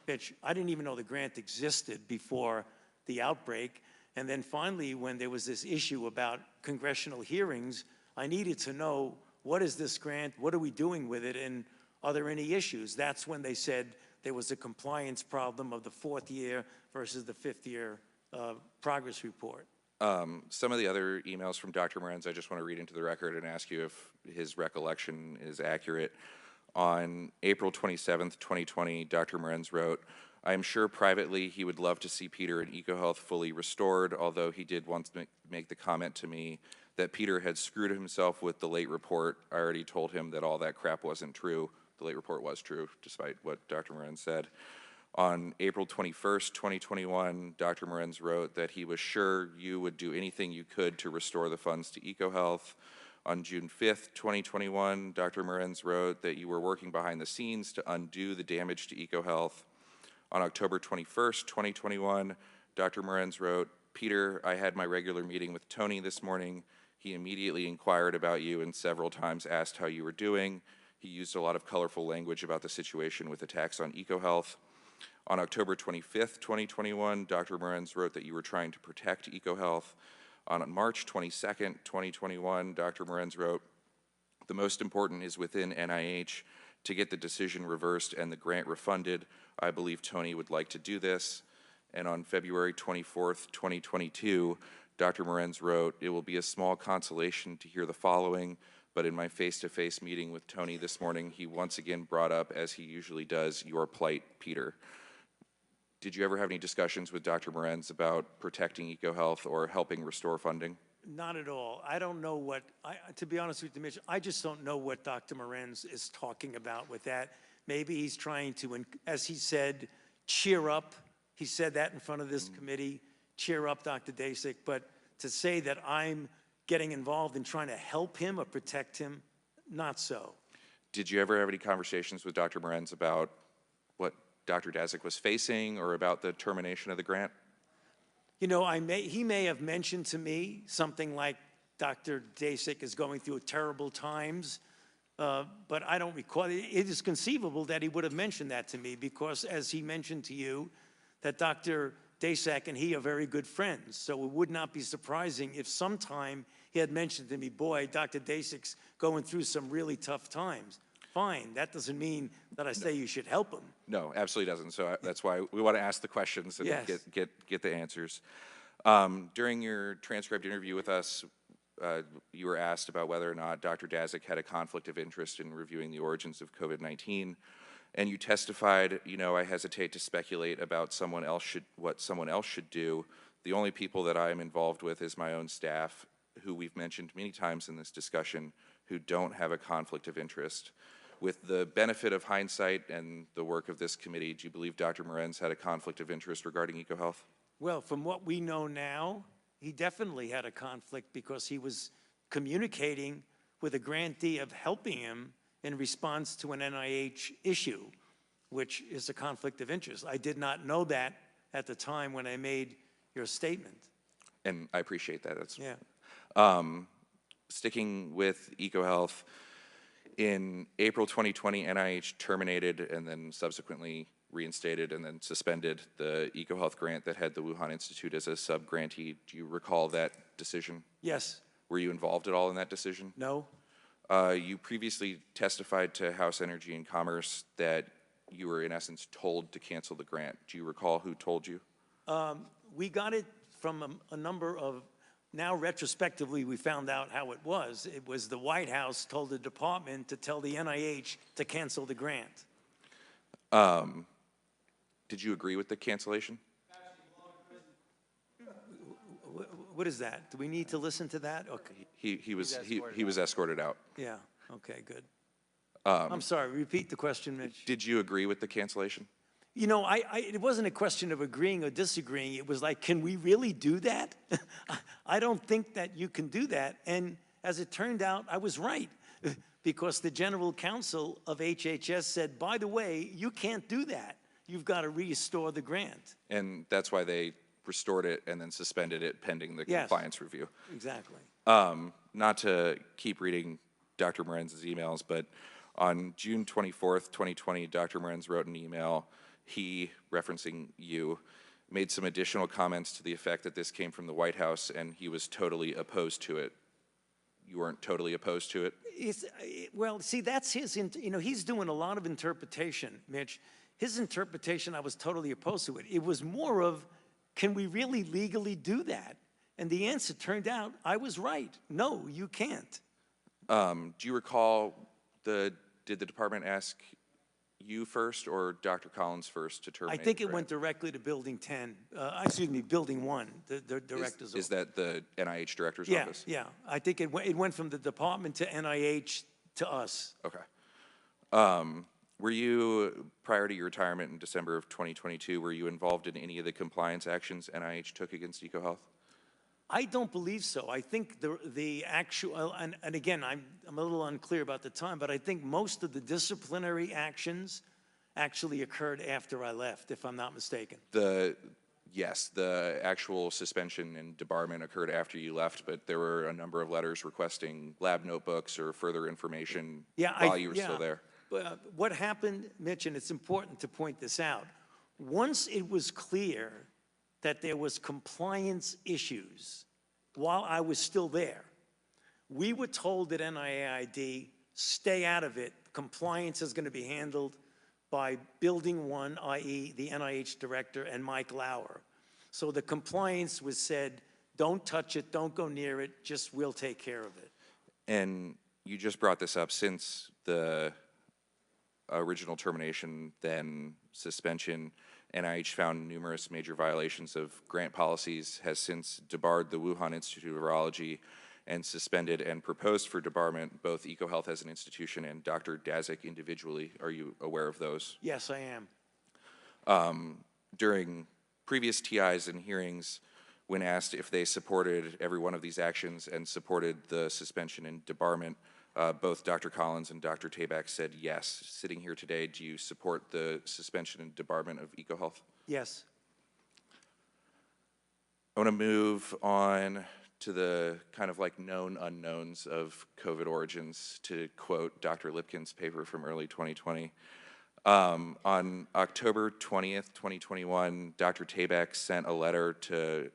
pitch, I didn't even know the grant existed before the outbreak. And then finally, when there was this issue about congressional hearings, I needed to know, what is this grant? What are we doing with it? And are there any issues? That's when they said there was a compliance problem of the 4th year versus the 5th year progress report. Some of the other emails from Dr. Morenz, I just want to read into the record and ask you if his recollection is accurate. On April 27th, 2020, Dr. Morenz wrote, "I am sure privately he would love to see Peter and EcoHealth fully restored, although he did once make the comment to me that Peter had screwed himself with the late report. I already told him that all that crap wasn't true." The late report was true, despite what Dr. Morenz said. On April 21st, 2021, Dr. Morenz wrote that he was sure you would do anything you could to restore the funds to EcoHealth. On June 5th, 2021, Dr. Morenz wrote that you were working behind the scenes to undo the damage to EcoHealth. On October 21st, 2021, Dr. Morenz wrote, "Peter, I had my regular meeting with Tony this morning. He immediately inquired about you and several times asked how you were doing. He used a lot of colorful language about the situation with attacks on EcoHealth." On October 25th, 2021, Dr. Morenz wrote that you were trying to protect EcoHealth. On March 22nd, 2021, Dr. Morenz wrote, "The most important is within NIH to get the decision reversed and the grant refunded. I believe Tony would like to do this." And on February 24th, 2022, Dr. Morenz wrote, "It will be a small consolation to hear the following, but in my face-to-face meeting with Tony this morning, he once again brought up, as he usually does, your plight, Peter." Did you ever have any discussions with Dr. Morenz about protecting EcoHealth or helping restore funding? Not at all. I don't know what, to be honest with you, Mitch, I just don't know what Dr. Morenz is talking about with that. Maybe he's trying to, as he said, cheer up. He said that in front of this committee, cheer up Dr. Daszak. But to say that I'm getting involved in trying to help him or protect him, not so. Did you ever have any conversations with Dr. Morenz about what Dr. Daszak was facing or about the termination of the grant? You know, he may have mentioned to me something like Dr. Daszak is going through terrible times, but I don't recall. It is conceivable that he would have mentioned that to me because, as he mentioned to you, that Dr. Daszak and he are very good friends. So it would not be surprising if sometime he had mentioned to me, boy, Dr. Daszak's going through some really tough times. fine. That doesn't mean that I say you should help him. No, absolutely doesn't. So that's why we want to ask the questions and Yes. get the answers. During your transcribed interview with us, you were asked about whether or not Dr. Daszak had a conflict of interest in reviewing the origins of COVID-19, and you testified, I hesitate to speculate about what someone else should do. The only people that I'm involved with is my own staff, who we've mentioned many times in this discussion, who don't have a conflict of interest. With the benefit of hindsight and the work of this committee, do you believe Dr. Morenz had a conflict of interest regarding EcoHealth? Well, from what we know now, he definitely had a conflict because he was communicating with a grantee of helping him in response to an NIH issue, which is a conflict of interest. I did not know that at the time when I made your statement. And I appreciate that. That's, yeah. Sticking with EcoHealth, in April 2020, NIH terminated and then subsequently reinstated and then suspended the EcoHealth grant that had the Wuhan Institute as a sub-grantee. Do you recall that decision? Yes. Were you involved at all in that decision? No. You previously testified to House Energy and Commerce that you were, in essence, told to cancel the grant. Do you recall who told you? We got it from a number of, now retrospectively we found out how it was. It was the White House told the department to tell the NIH to cancel the grant. Did you agree with the cancellation? What is that? Do we need to listen to that? Okay. He was escorted out. Yeah, okay, good. I'm sorry, repeat the question, Mitch. Did you agree with the cancellation? It wasn't a question of agreeing or disagreeing. It was like, can we really do that? I don't think that you can do that. And as it turned out, I was right because the general counsel of HHS said, by the way, you can't do that. You've got to restore the grant. And that's why they restored it and then suspended it pending the compliance review. Exactly. Not to keep reading Dr. Morenz's emails, but on June 24th, 2020, Dr. Morenz wrote an email. He, referencing you, made some additional comments to the effect that this came from the White House and he was totally opposed to it. You weren't totally opposed to it? Well, see, that's his, he's doing a lot of interpretation, Mitch. His interpretation, I was totally opposed to it. It was more of, can we really legally do that? And the answer turned out, I was right. No, you can't. Do you recall, did the department ask you first or Dr. Collins first to terminate? I think it went directly to Building 10, Building 1, the director's office. Is that the NIH director's office? Yeah, I think it went from the department to NIH to us. Okay. Were you, prior to your retirement in December of 2022, were you involved in any of the compliance actions NIH took against EcoHealth? I don't believe so. I think the actual, and again, I'm a little unclear about the time, but I think most of the disciplinary actions actually occurred after I left, if I'm not mistaken. Yes, the actual suspension and debarment occurred after you left, but there were a number of letters requesting lab notebooks or further information while you were still there. What happened, Mitch, and it's important to point this out, once it was clear that there was compliance issues while I was still there, we were told at NIAID, stay out of it. Compliance is going to be handled by Building 1, i.e. the NIH director, and Mike Lauer. So the compliance was said, don't touch it, don't go near it, just we'll take care of it. And you just brought this up, since the original termination, then suspension, NIH found numerous major violations of grant policies, has since debarred the Wuhan Institute of Virology and suspended and proposed for debarment both EcoHealth as an institution and Dr. Daszak individually. Are you aware of those? Yes, I am. During previous TIs and hearings, when asked if they supported every one of these actions and supported the suspension and debarment, both Dr. Collins and Dr. Tabak said yes. Sitting here today, do you support the suspension and debarment of EcoHealth? Yes. I want to move on to the kind of like known unknowns of COVID origins, to quote Dr. Lipkin's paper from early 2020. On October 20th, 2021, Dr. Tabak sent a letter to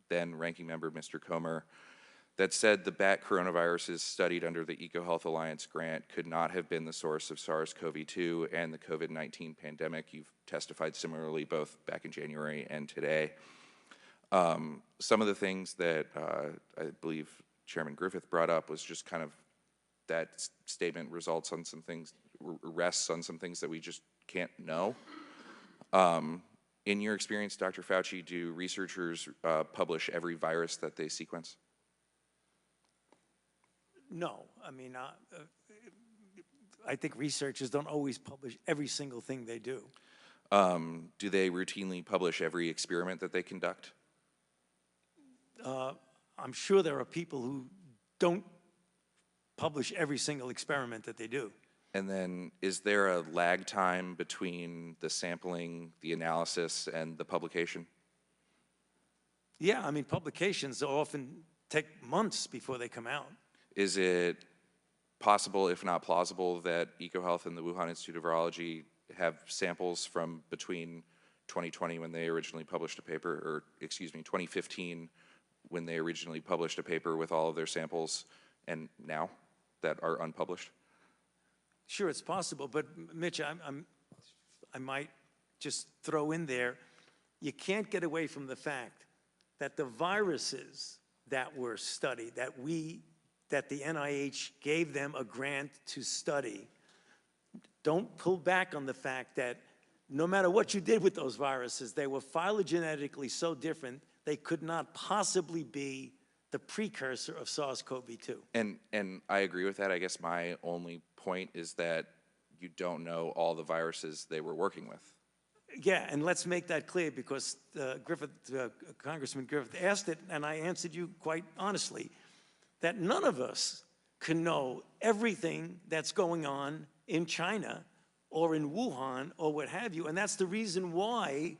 then Ranking Member Mr. Comer That said, the bat coronaviruses studied under the EcoHealth Alliance grant could not have been the source of SARS-CoV-2 and the COVID-19 pandemic. You've testified similarly both back in January and today. Some of the things that I believe Chairman Griffith brought up was just kind of that statement results on some things, rests on some things that we just can't know. In your experience, Dr. Fauci, do researchers publish every virus that they sequence? No, I mean, I think researchers don't always publish every single thing they do. Do they routinely publish every experiment that they conduct? I'm sure there are people who don't publish every single experiment that they do. And then is there a lag time between the sampling, the analysis, and the publication? Yeah, I mean, publications often take months before they come out. Is it possible, if not plausible, that EcoHealth and the Wuhan Institute of Virology have samples from between 2020 when they originally published a paper, or excuse me, 2015 when they originally published a paper with all of their samples, and now that are unpublished? Sure, it's possible, but Mitch, I might just throw in there, you can't get away from the fact that the viruses that were studied, that the NIH gave them a grant to study, don't pull back on the fact that no matter what you did with those viruses, they were phylogenetically so different, they could not possibly be the precursor of SARS-CoV-2. And I agree with that. I guess my only point is that you don't know all the viruses they were working with. Yeah, and let's make that clear because Congressman Griffith asked it, and I answered you quite honestly, that none of us can know everything that's going on in China or in Wuhan or what have you, and that's the reason why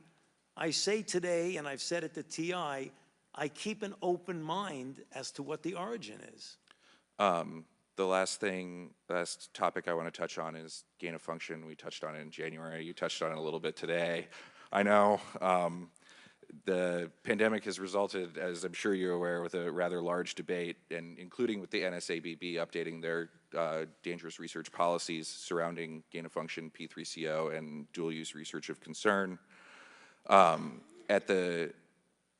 I say today, and I've said at the TI, I keep an open mind as to what the origin is. The last topic I want to touch on is gain of function. We touched on it in January. You touched on it a little bit today. I know the pandemic has resulted, as I'm sure you're aware, with a rather large debate, and including with the NSABB updating their dangerous research policies surrounding gain of function, P3CO, and dual-use research of concern.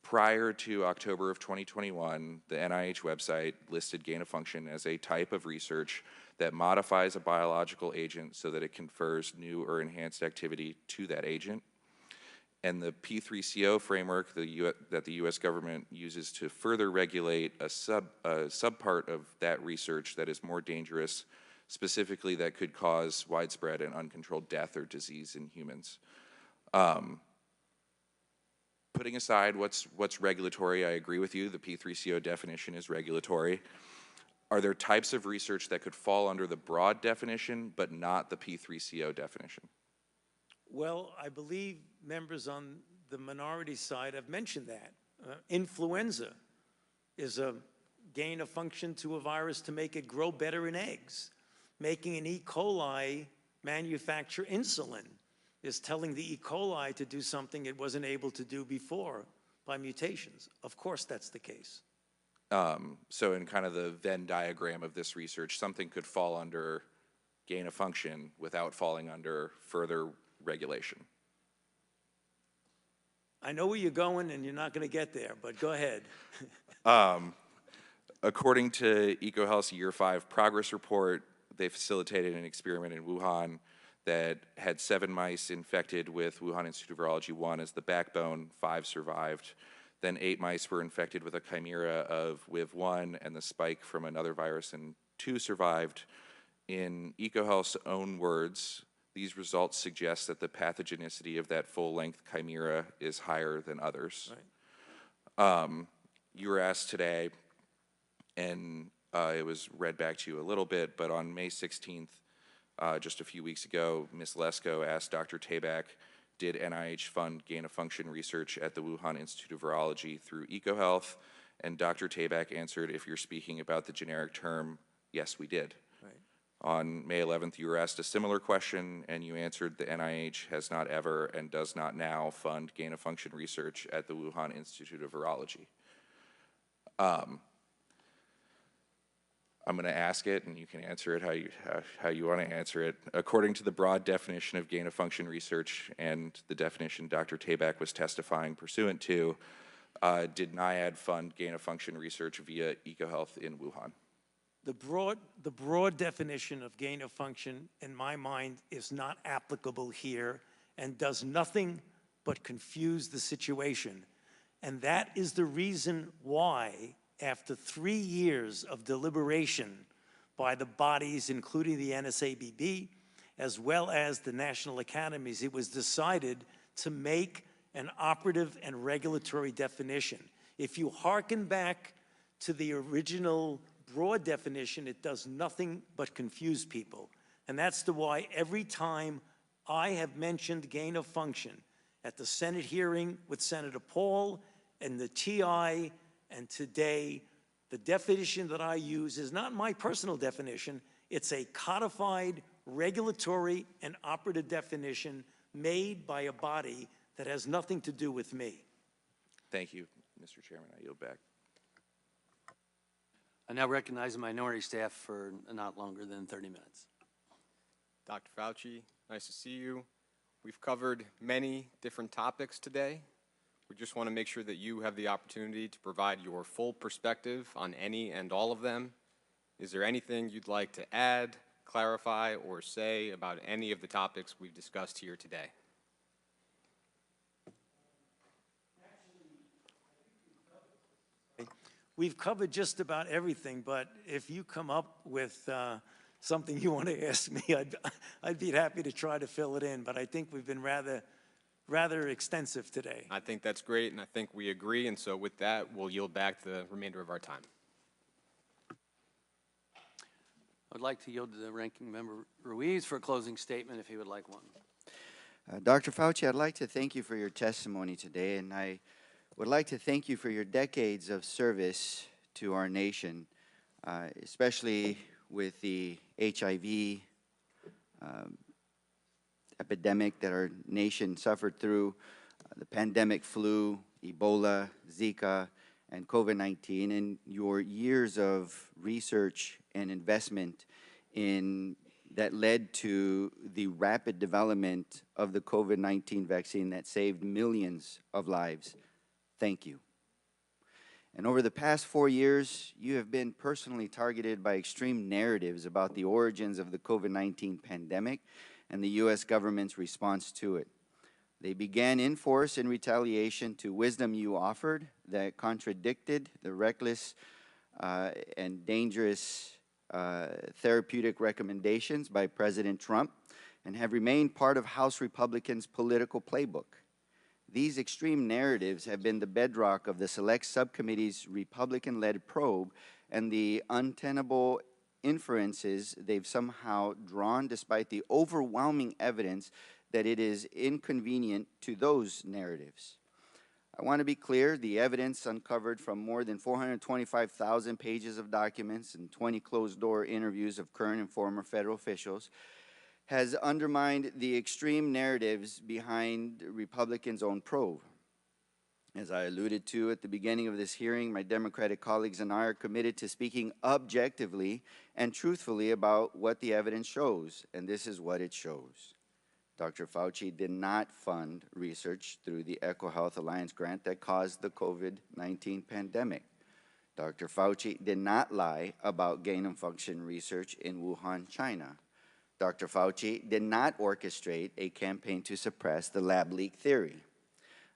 Prior to October of 2021, the NIH website listed gain of function as a type of research that modifies a biological agent so that it confers new or enhanced activity to that agent. And the P3CO framework that the U.S. government uses to further regulate a subpart of that research that is more dangerous, specifically that could cause widespread and uncontrolled death or disease in humans. Putting aside what's regulatory, I agree with you, the P3CO definition is regulatory. Are there types of research that could fall under the broad definition but not the P3CO definition? Well, I believe members on the minority side have mentioned that. Influenza is a gain of function to a virus to make it grow better in eggs. Making an E. coli manufacture insulin is telling the E. coli to do something it wasn't able to do before by mutations. Of course that's the case. So in kind of the Venn diagram of this research, something could fall under gain of function without falling under further regulation. I know where you're going and you're not going to get there, but go ahead. According to EcoHealth's Year 5 progress report, they facilitated an experiment in Wuhan that had 7 mice infected with Wuhan Institute of Virology 1 as the backbone, 5 survived. Then 8 mice were infected with a chimera of WIV1 and the spike from another virus, and 2 survived. In EcoHealth's own words, these results suggest that the pathogenicity of that full-length chimera is higher than others. Right. You were asked today, and it was read back to you a little bit, but on May 16th, just a few weeks ago, Ms. Lesko asked Dr. Tabak, did NIH fund gain-of-function research at the Wuhan Institute of Virology through EcoHealth? And Dr. Tabak answered, if you're speaking about the generic term, yes, we did. Right. On May 11th, you were asked a similar question, and you answered the NIH has not ever and does not now fund gain-of-function research at the Wuhan Institute of Virology. I'm going to ask it, and you can answer it how you want to answer it. According to the broad definition of gain-of-function research and the definition Dr. Tabak was testifying pursuant to, did NIAID fund gain-of-function research via EcoHealth in Wuhan? The broad definition of gain of function, in my mind, is not applicable here and does nothing but confuse the situation. And that is the reason why, after 3 years of deliberation by the bodies, including the NSABB, as well as the national academies, it was decided to make an operative and regulatory definition. If you hearken back to the original broad definition, it does nothing but confuse people. And that's why every time I have mentioned gain of function at the Senate hearing with Senator Paul and the TI, and today, the definition that I use is not my personal definition. It's a codified, regulatory, and operative definition made by a body that has nothing to do with me. Thank you, Mr. Chairman. I yield back. I now recognize the minority staff for not longer than 30 minutes. Dr. Fauci, nice to see you. We've covered many different topics today. We just want to make sure that you have the opportunity to provide your full perspective on any and all of them. Is there anything you'd like to add, clarify, or say about any of the topics we've discussed here today? We've covered just about everything, but if you come up with something you want to ask me, I'd be happy to try to fill it in, but I think we've been rather extensive today. I think that's great, and I think we agree, and so with that, we'll yield back the remainder of our time. I'd like to yield to the ranking member Ruiz for a closing statement if he would like one. Dr. Fauci, I'd like to thank you for your testimony today, and I would like to thank you for your decades of service to our nation, especially with the HIV epidemic that our nation suffered through, the pandemic flu, Ebola, Zika, and COVID-19, and your years of research and investment that led to the rapid development of the COVID-19 vaccine that saved millions of lives. Thank you. And over the past 4 years, you have been personally targeted by extreme narratives about the origins of the COVID-19 pandemic and the U.S. government's response to it. They began in force in retaliation to wisdom you offered that contradicted the reckless and dangerous therapeutic recommendations by President Trump and have remained part of House Republicans' political playbook. These extreme narratives have been the bedrock of the Select Subcommittee's Republican-led probe and the untenable inferences they've somehow drawn despite the overwhelming evidence that it is inconvenient to those narratives. I want to be clear, the evidence uncovered from more than 425,000 pages of documents and 20 closed-door interviews of current and former federal officials has undermined the extreme narratives behind Republicans' own probe. As I alluded to at the beginning of this hearing, my Democratic colleagues and I are committed to speaking objectively and truthfully about what the evidence shows, and this is what it shows. Dr. Fauci did not fund research through the EcoHealth Alliance grant that caused the COVID-19 pandemic. Dr. Fauci did not lie about gain-of-function research in Wuhan, China. Dr. Fauci did not orchestrate a campaign to suppress the lab leak theory.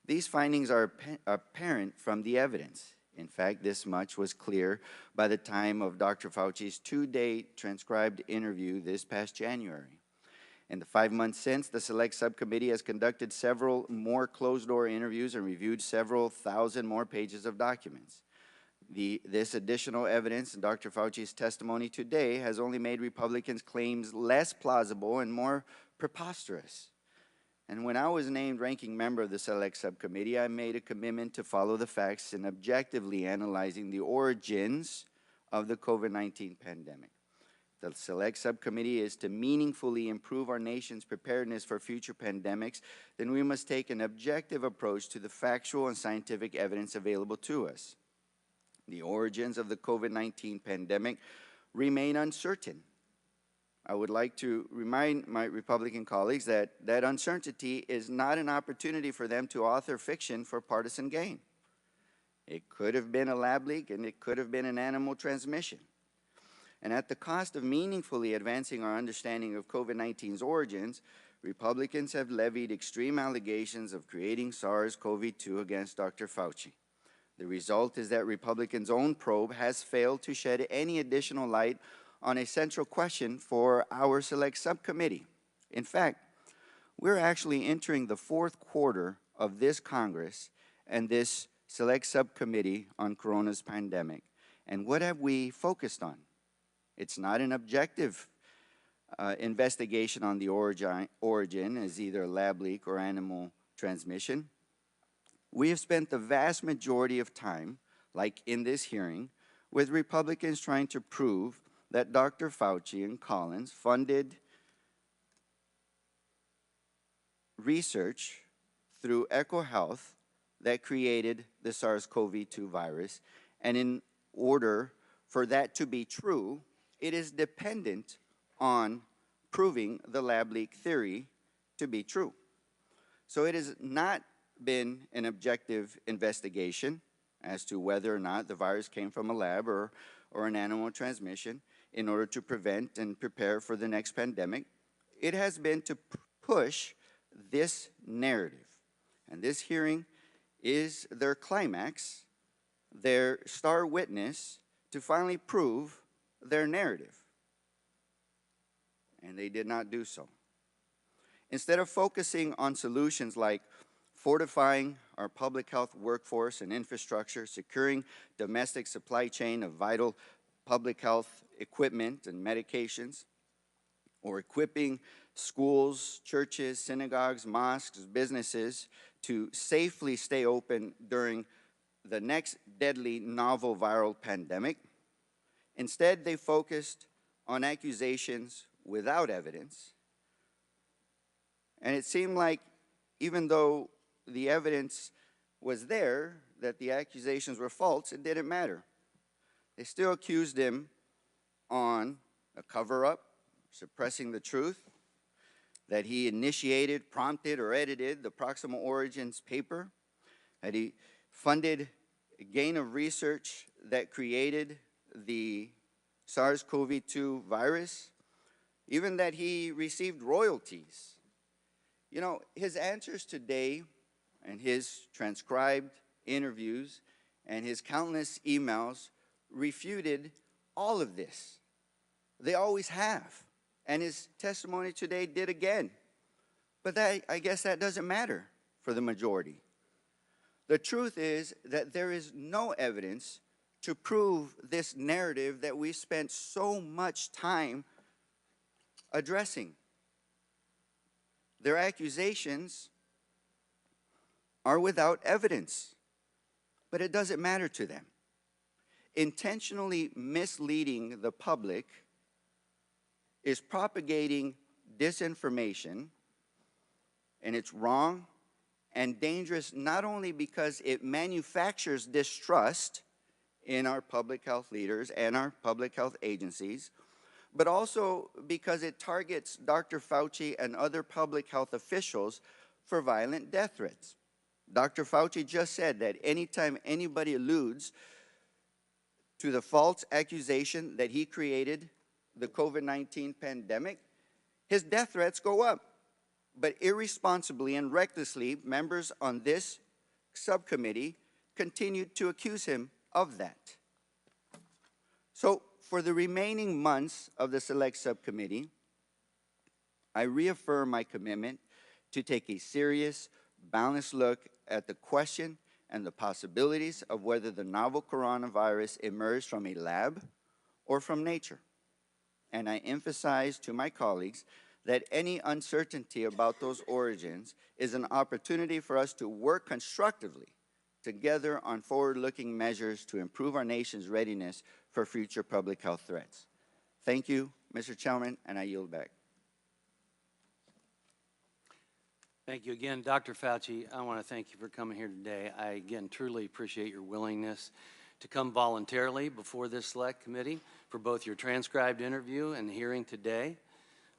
These findings are apparent from the evidence. In fact, this much was clear by the time of Dr. Fauci's 2-day transcribed interview this past January. In the 5 months since, the Select Subcommittee has conducted several more closed-door interviews and reviewed several thousand more pages of documents. This additional evidence in Dr. Fauci's testimony today has only made Republicans' claims less plausible and more preposterous. And when I was named ranking member of the Select Subcommittee, I made a commitment to follow the facts in objectively analyzing the origins of the COVID-19 pandemic. The Select Subcommittee is to meaningfully improve our nation's preparedness for future pandemics, then we must take an objective approach to the factual and scientific evidence available to us. The origins of the COVID-19 pandemic remain uncertain. I would like to remind my Republican colleagues that that uncertainty is not an opportunity for them to author fiction for partisan gain. It could have been a lab leak, and it could have been an animal transmission. And at the cost of meaningfully advancing our understanding of COVID-19's origins, Republicans have levied extreme allegations of creating SARS-CoV-2 against Dr. Fauci. The result is that Republicans' own probe has failed to shed any additional light on a central question for our select subcommittee. In fact, we're actually entering the fourth quarter of this Congress and this select subcommittee on corona's pandemic. And what have we focused on? It's not an objective investigation on the origin as either a lab leak or animal transmission. We have spent the vast majority of time, like in this hearing, with Republicans trying to prove that Dr. Fauci and Collins funded research through EcoHealth that created the SARS-CoV-2 virus. And in order for that to be true, it is dependent on proving the lab leak theory to be true. So it has not been an objective investigation as to whether or not the virus came from a lab or an animal transmission in order to prevent and prepare for the next pandemic. It has been to push this narrative. And this hearing is their climax, their star witness to finally prove their narrative. And they did not do so. Instead of focusing on solutions like fortifying our public health workforce and infrastructure, securing domestic supply chain of vital public health equipment and medications, or equipping schools, churches, synagogues, mosques, businesses to safely stay open during the next deadly novel viral pandemic. Instead, they focused on accusations without evidence. And it seemed like even though the evidence was there that the accusations were false, it didn't matter. They still accused him on a cover-up, suppressing the truth, that he initiated, prompted, or edited the Proximal Origins paper, that he funded a gain of research that created the SARS-CoV-2 virus, even that he received royalties. You know, his answers today and his transcribed interviews and his countless emails refuted all of this. They always have. And his testimony today did again. But that, I guess that doesn't matter for the majority. The truth is that there is no evidence to prove this narrative that we spent so much time addressing. Their accusations are without evidence, but it doesn't matter to them. Intentionally misleading the public is propagating disinformation, and it's wrong and dangerous not only because it manufactures distrust in our public health leaders and our public health agencies, but also because it targets Dr. Fauci and other public health officials for violent death threats. Dr. Fauci just said that anytime anybody alludes to the false accusation that he created the COVID-19 pandemic, his death threats go up. But irresponsibly and recklessly, members on this subcommittee continued to accuse him of that. So for the remaining months of the Select Subcommittee, I reaffirm my commitment to take a serious, balanced look at the question and the possibilities of whether the novel coronavirus emerged from a lab or from nature. And I emphasize to my colleagues that any uncertainty about those origins is an opportunity for us to work constructively together on forward-looking measures to improve our nation's readiness for future public health threats. Thank you, Mr. Chairman, and I yield back. Thank you again, Dr. Fauci. I want to thank you for coming here today. I, again, truly appreciate your willingness to come voluntarily before this select committee for both your transcribed interview and the hearing today.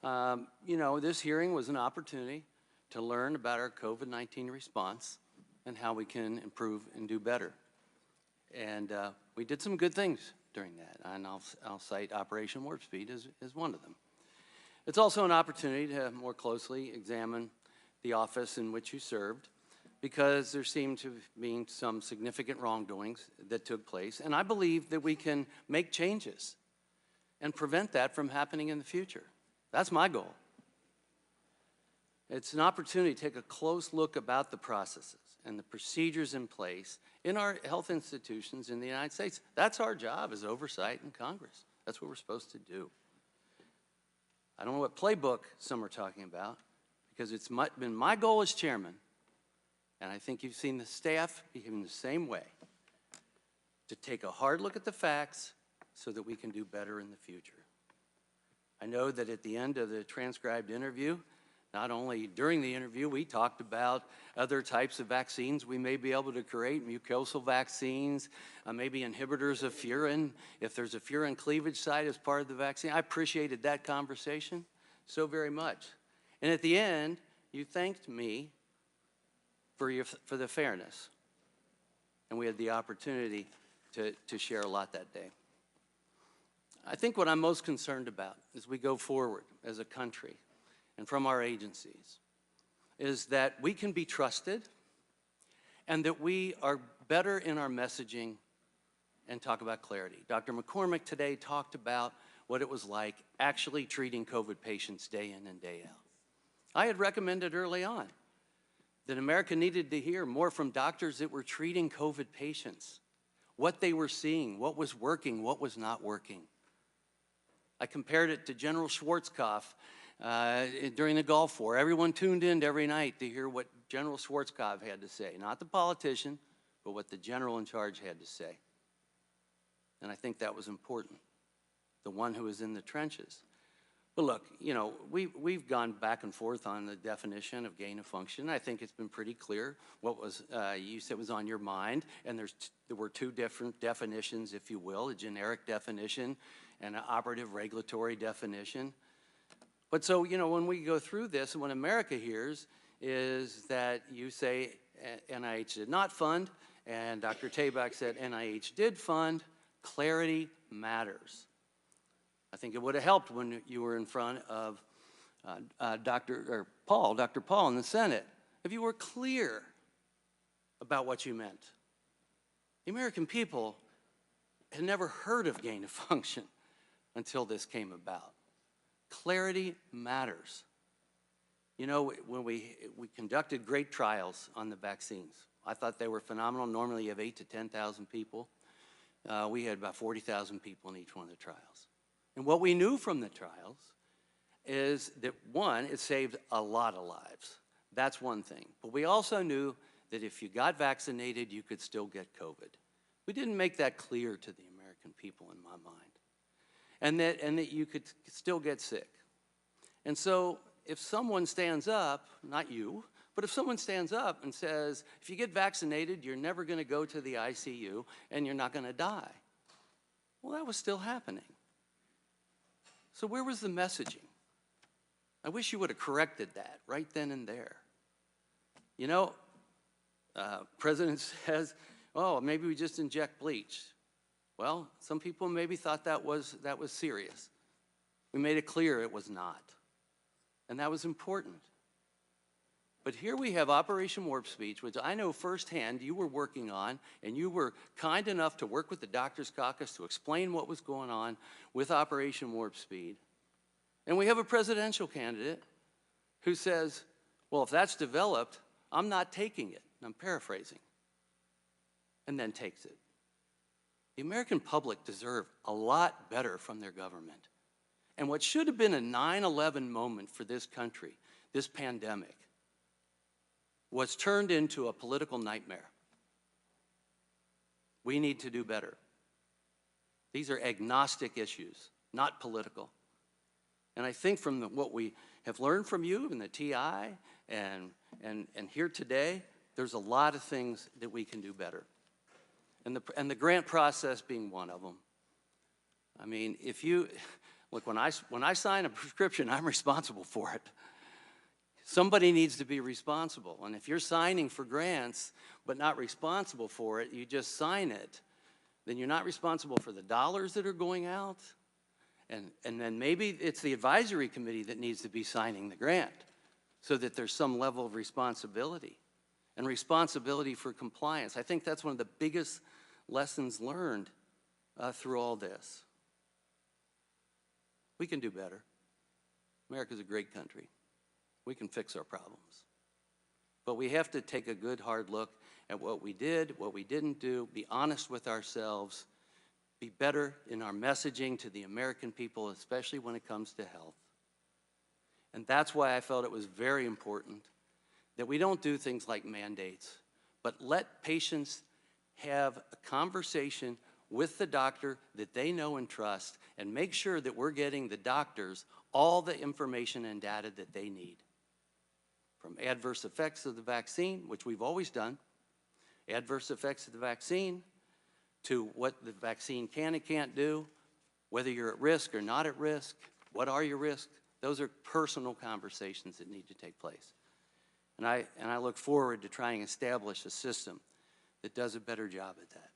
You know, this hearing was an opportunity to learn about our COVID-19 response and how we can improve and do better. And we did some good things during that, and I'll cite Operation Warp Speed as one of them. It's also an opportunity to more closely examine the office in which you served, because there seemed to be some significant wrongdoings that took place, and I believe that we can make changes and prevent that from happening in the future. That's my goal. It's an opportunity to take a close look about the processes and the procedures in place in our health institutions in the United States. That's our job as oversight in Congress. That's what we're supposed to do. I don't know what playbook some are talking about, because it's been my goal as chairman, and I think you've seen the staff behaving the same way, to take a hard look at the facts so that we can do better in the future. I know that at the end of the transcribed interview, not only during the interview, we talked about other types of vaccines we may be able to create, mucosal vaccines, maybe inhibitors of furin, if there's a furin cleavage site as part of the vaccine. I appreciated that conversation so very much. And at the end, you thanked me for the fairness. And we had the opportunity to share a lot that day. I think what I'm most concerned about as we go forward as a country and from our agencies is that we can be trusted and that we are better in our messaging and talk about clarity. Dr. McCormick today talked about what it was like actually treating COVID patients day in and day out. I had recommended early on that America needed to hear more from doctors that were treating COVID patients, what they were seeing, what was working, what was not working. I compared it to General Schwarzkopf during the Gulf War. Everyone tuned in every night to hear what General Schwarzkopf had to say, not the politician, but what the general in charge had to say. And I think that was important, the one who was in the trenches. But look, you know, we've gone back and forth on the definition of gain of function. I think it's been pretty clear what was you said was on your mind, and there were two different definitions, if you will, a generic definition and an operative regulatory definition. But so, you know, when we go through this, and what America hears is that you say NIH did not fund, and Dr. Tabak said NIH did fund. Clarity matters. I think it would have helped when you were in front of Dr. Paul in the Senate, if you were clear about what you meant. The American people had never heard of gain of function until this came about. Clarity matters. You know, when we conducted great trials on the vaccines, I thought they were phenomenal. Normally you have 8,000 to 10,000 people. We had about 40,000 people in each one of the trials. And what we knew from the trials is that, one, it saved a lot of lives. That's one thing. But we also knew that if you got vaccinated, you could still get COVID. We didn't make that clear to the American people in my mind. And that you could still get sick. And so if someone stands up, not you, but if someone stands up and says, if you get vaccinated, you're never going to go to the ICU and you're not going to die. Well, that was still happening. So where was the messaging? I wish you would have corrected that right then and there. You know, President says, oh, maybe we just inject bleach. Well, some people maybe thought that was serious. We made it clear it was not. And that was important. But here we have Operation Warp Speed, which I know firsthand you were working on, and you were kind enough to work with the Doctors Caucus to explain what was going on with Operation Warp Speed. And we have a presidential candidate who says, well, if that's developed, I'm not taking it. And I'm paraphrasing. And then takes it. The American public deserve a lot better from their government. And what should have been a 9/11 moment for this country, this pandemic, was turned into a political nightmare. We need to do better. These are agnostic issues, not political. And I think from what we have learned from you in the TI and here today, there's a lot of things that we can do better. and the grant process being one of them. I mean, if you, look, when I sign a prescription, I'm responsible for it. Somebody needs to be responsible. And if you're signing for grants but not responsible for it, you just sign it, then you're not responsible for the dollars that are going out. And then maybe it's the advisory committee that needs to be signing the grant so that there's some level of responsibility and responsibility for compliance. I think that's one of the biggest lessons learned through all this. We can do better. America's a great country. We can fix our problems. But we have to take a good hard look at what we did, what we didn't do, be honest with ourselves, be better in our messaging to the American people, especially when it comes to health. And that's why I felt it was very important that we don't do things like mandates, but let patients have a conversation with the doctor that they know and trust, and make sure that we're getting the doctors all the information and data that they need. From adverse effects of the vaccine, which we've always done, adverse effects of the vaccine, to what the vaccine can and can't do, whether you're at risk or not at risk, what are your risks? Those are personal conversations that need to take place. And I look forward to trying to establish a system that does a better job at that.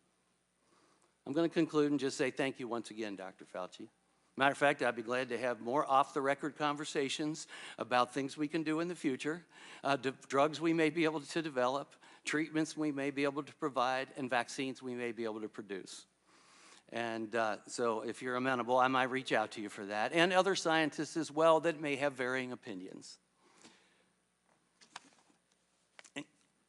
I'm going to conclude and just say thank you once again, Dr. Fauci. Matter of fact, I'd be glad to have more off-the-record conversations about things we can do in the future, drugs we may be able to develop, treatments we may be able to provide, and vaccines we may be able to produce. And so if you're amenable, I might reach out to you for that, and other scientists as well that may have varying opinions.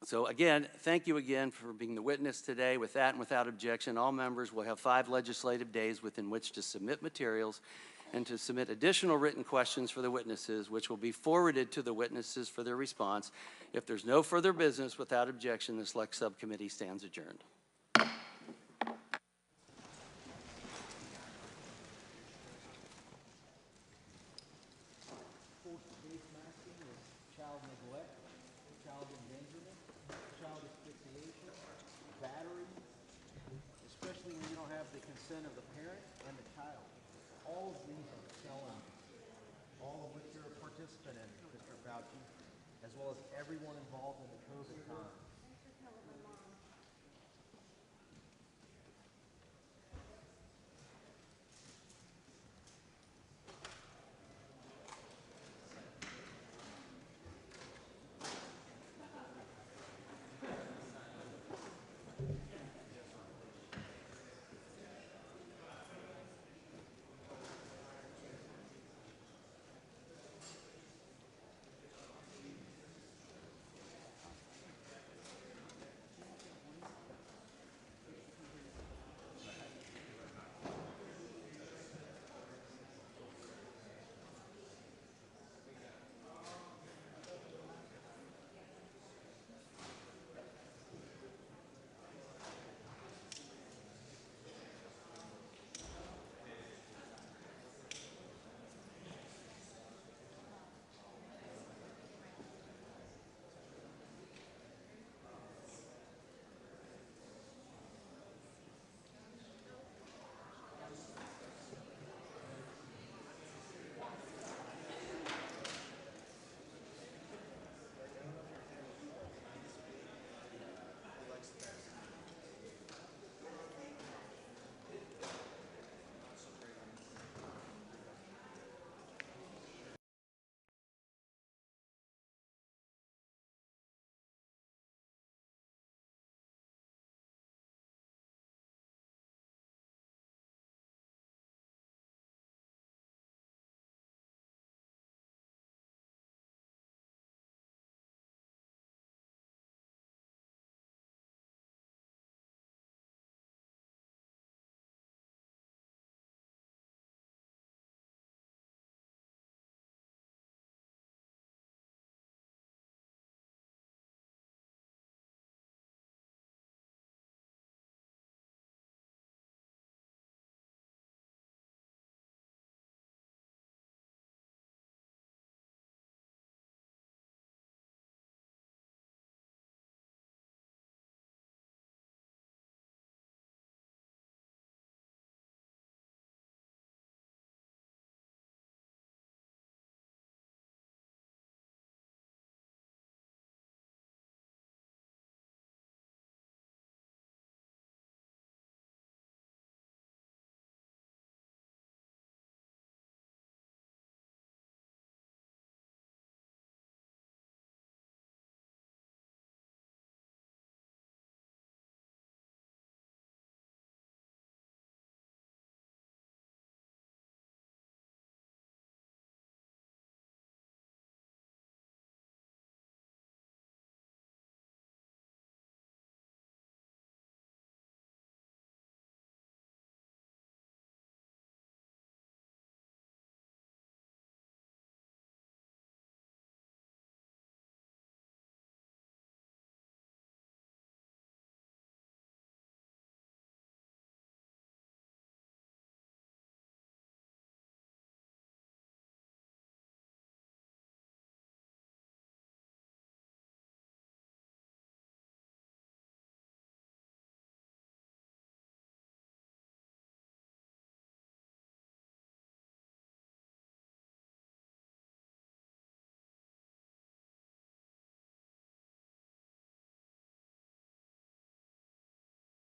So again, thank you again for being the witness today. With that and without objection, all members will have 5 legislative days within which to submit materials and to submit additional written questions for the witnesses, which will be forwarded to the witnesses for their response. If there's no further business, without objection, the Select Subcommittee stands adjourned. Child neglect, child endangerment, child asphyxiation, battery, especially when you don't have the consent of the parent and the child. All of these are felonies, all of which you're a participant in, Mr. Fauci, as well as everyone involved in the COVID time.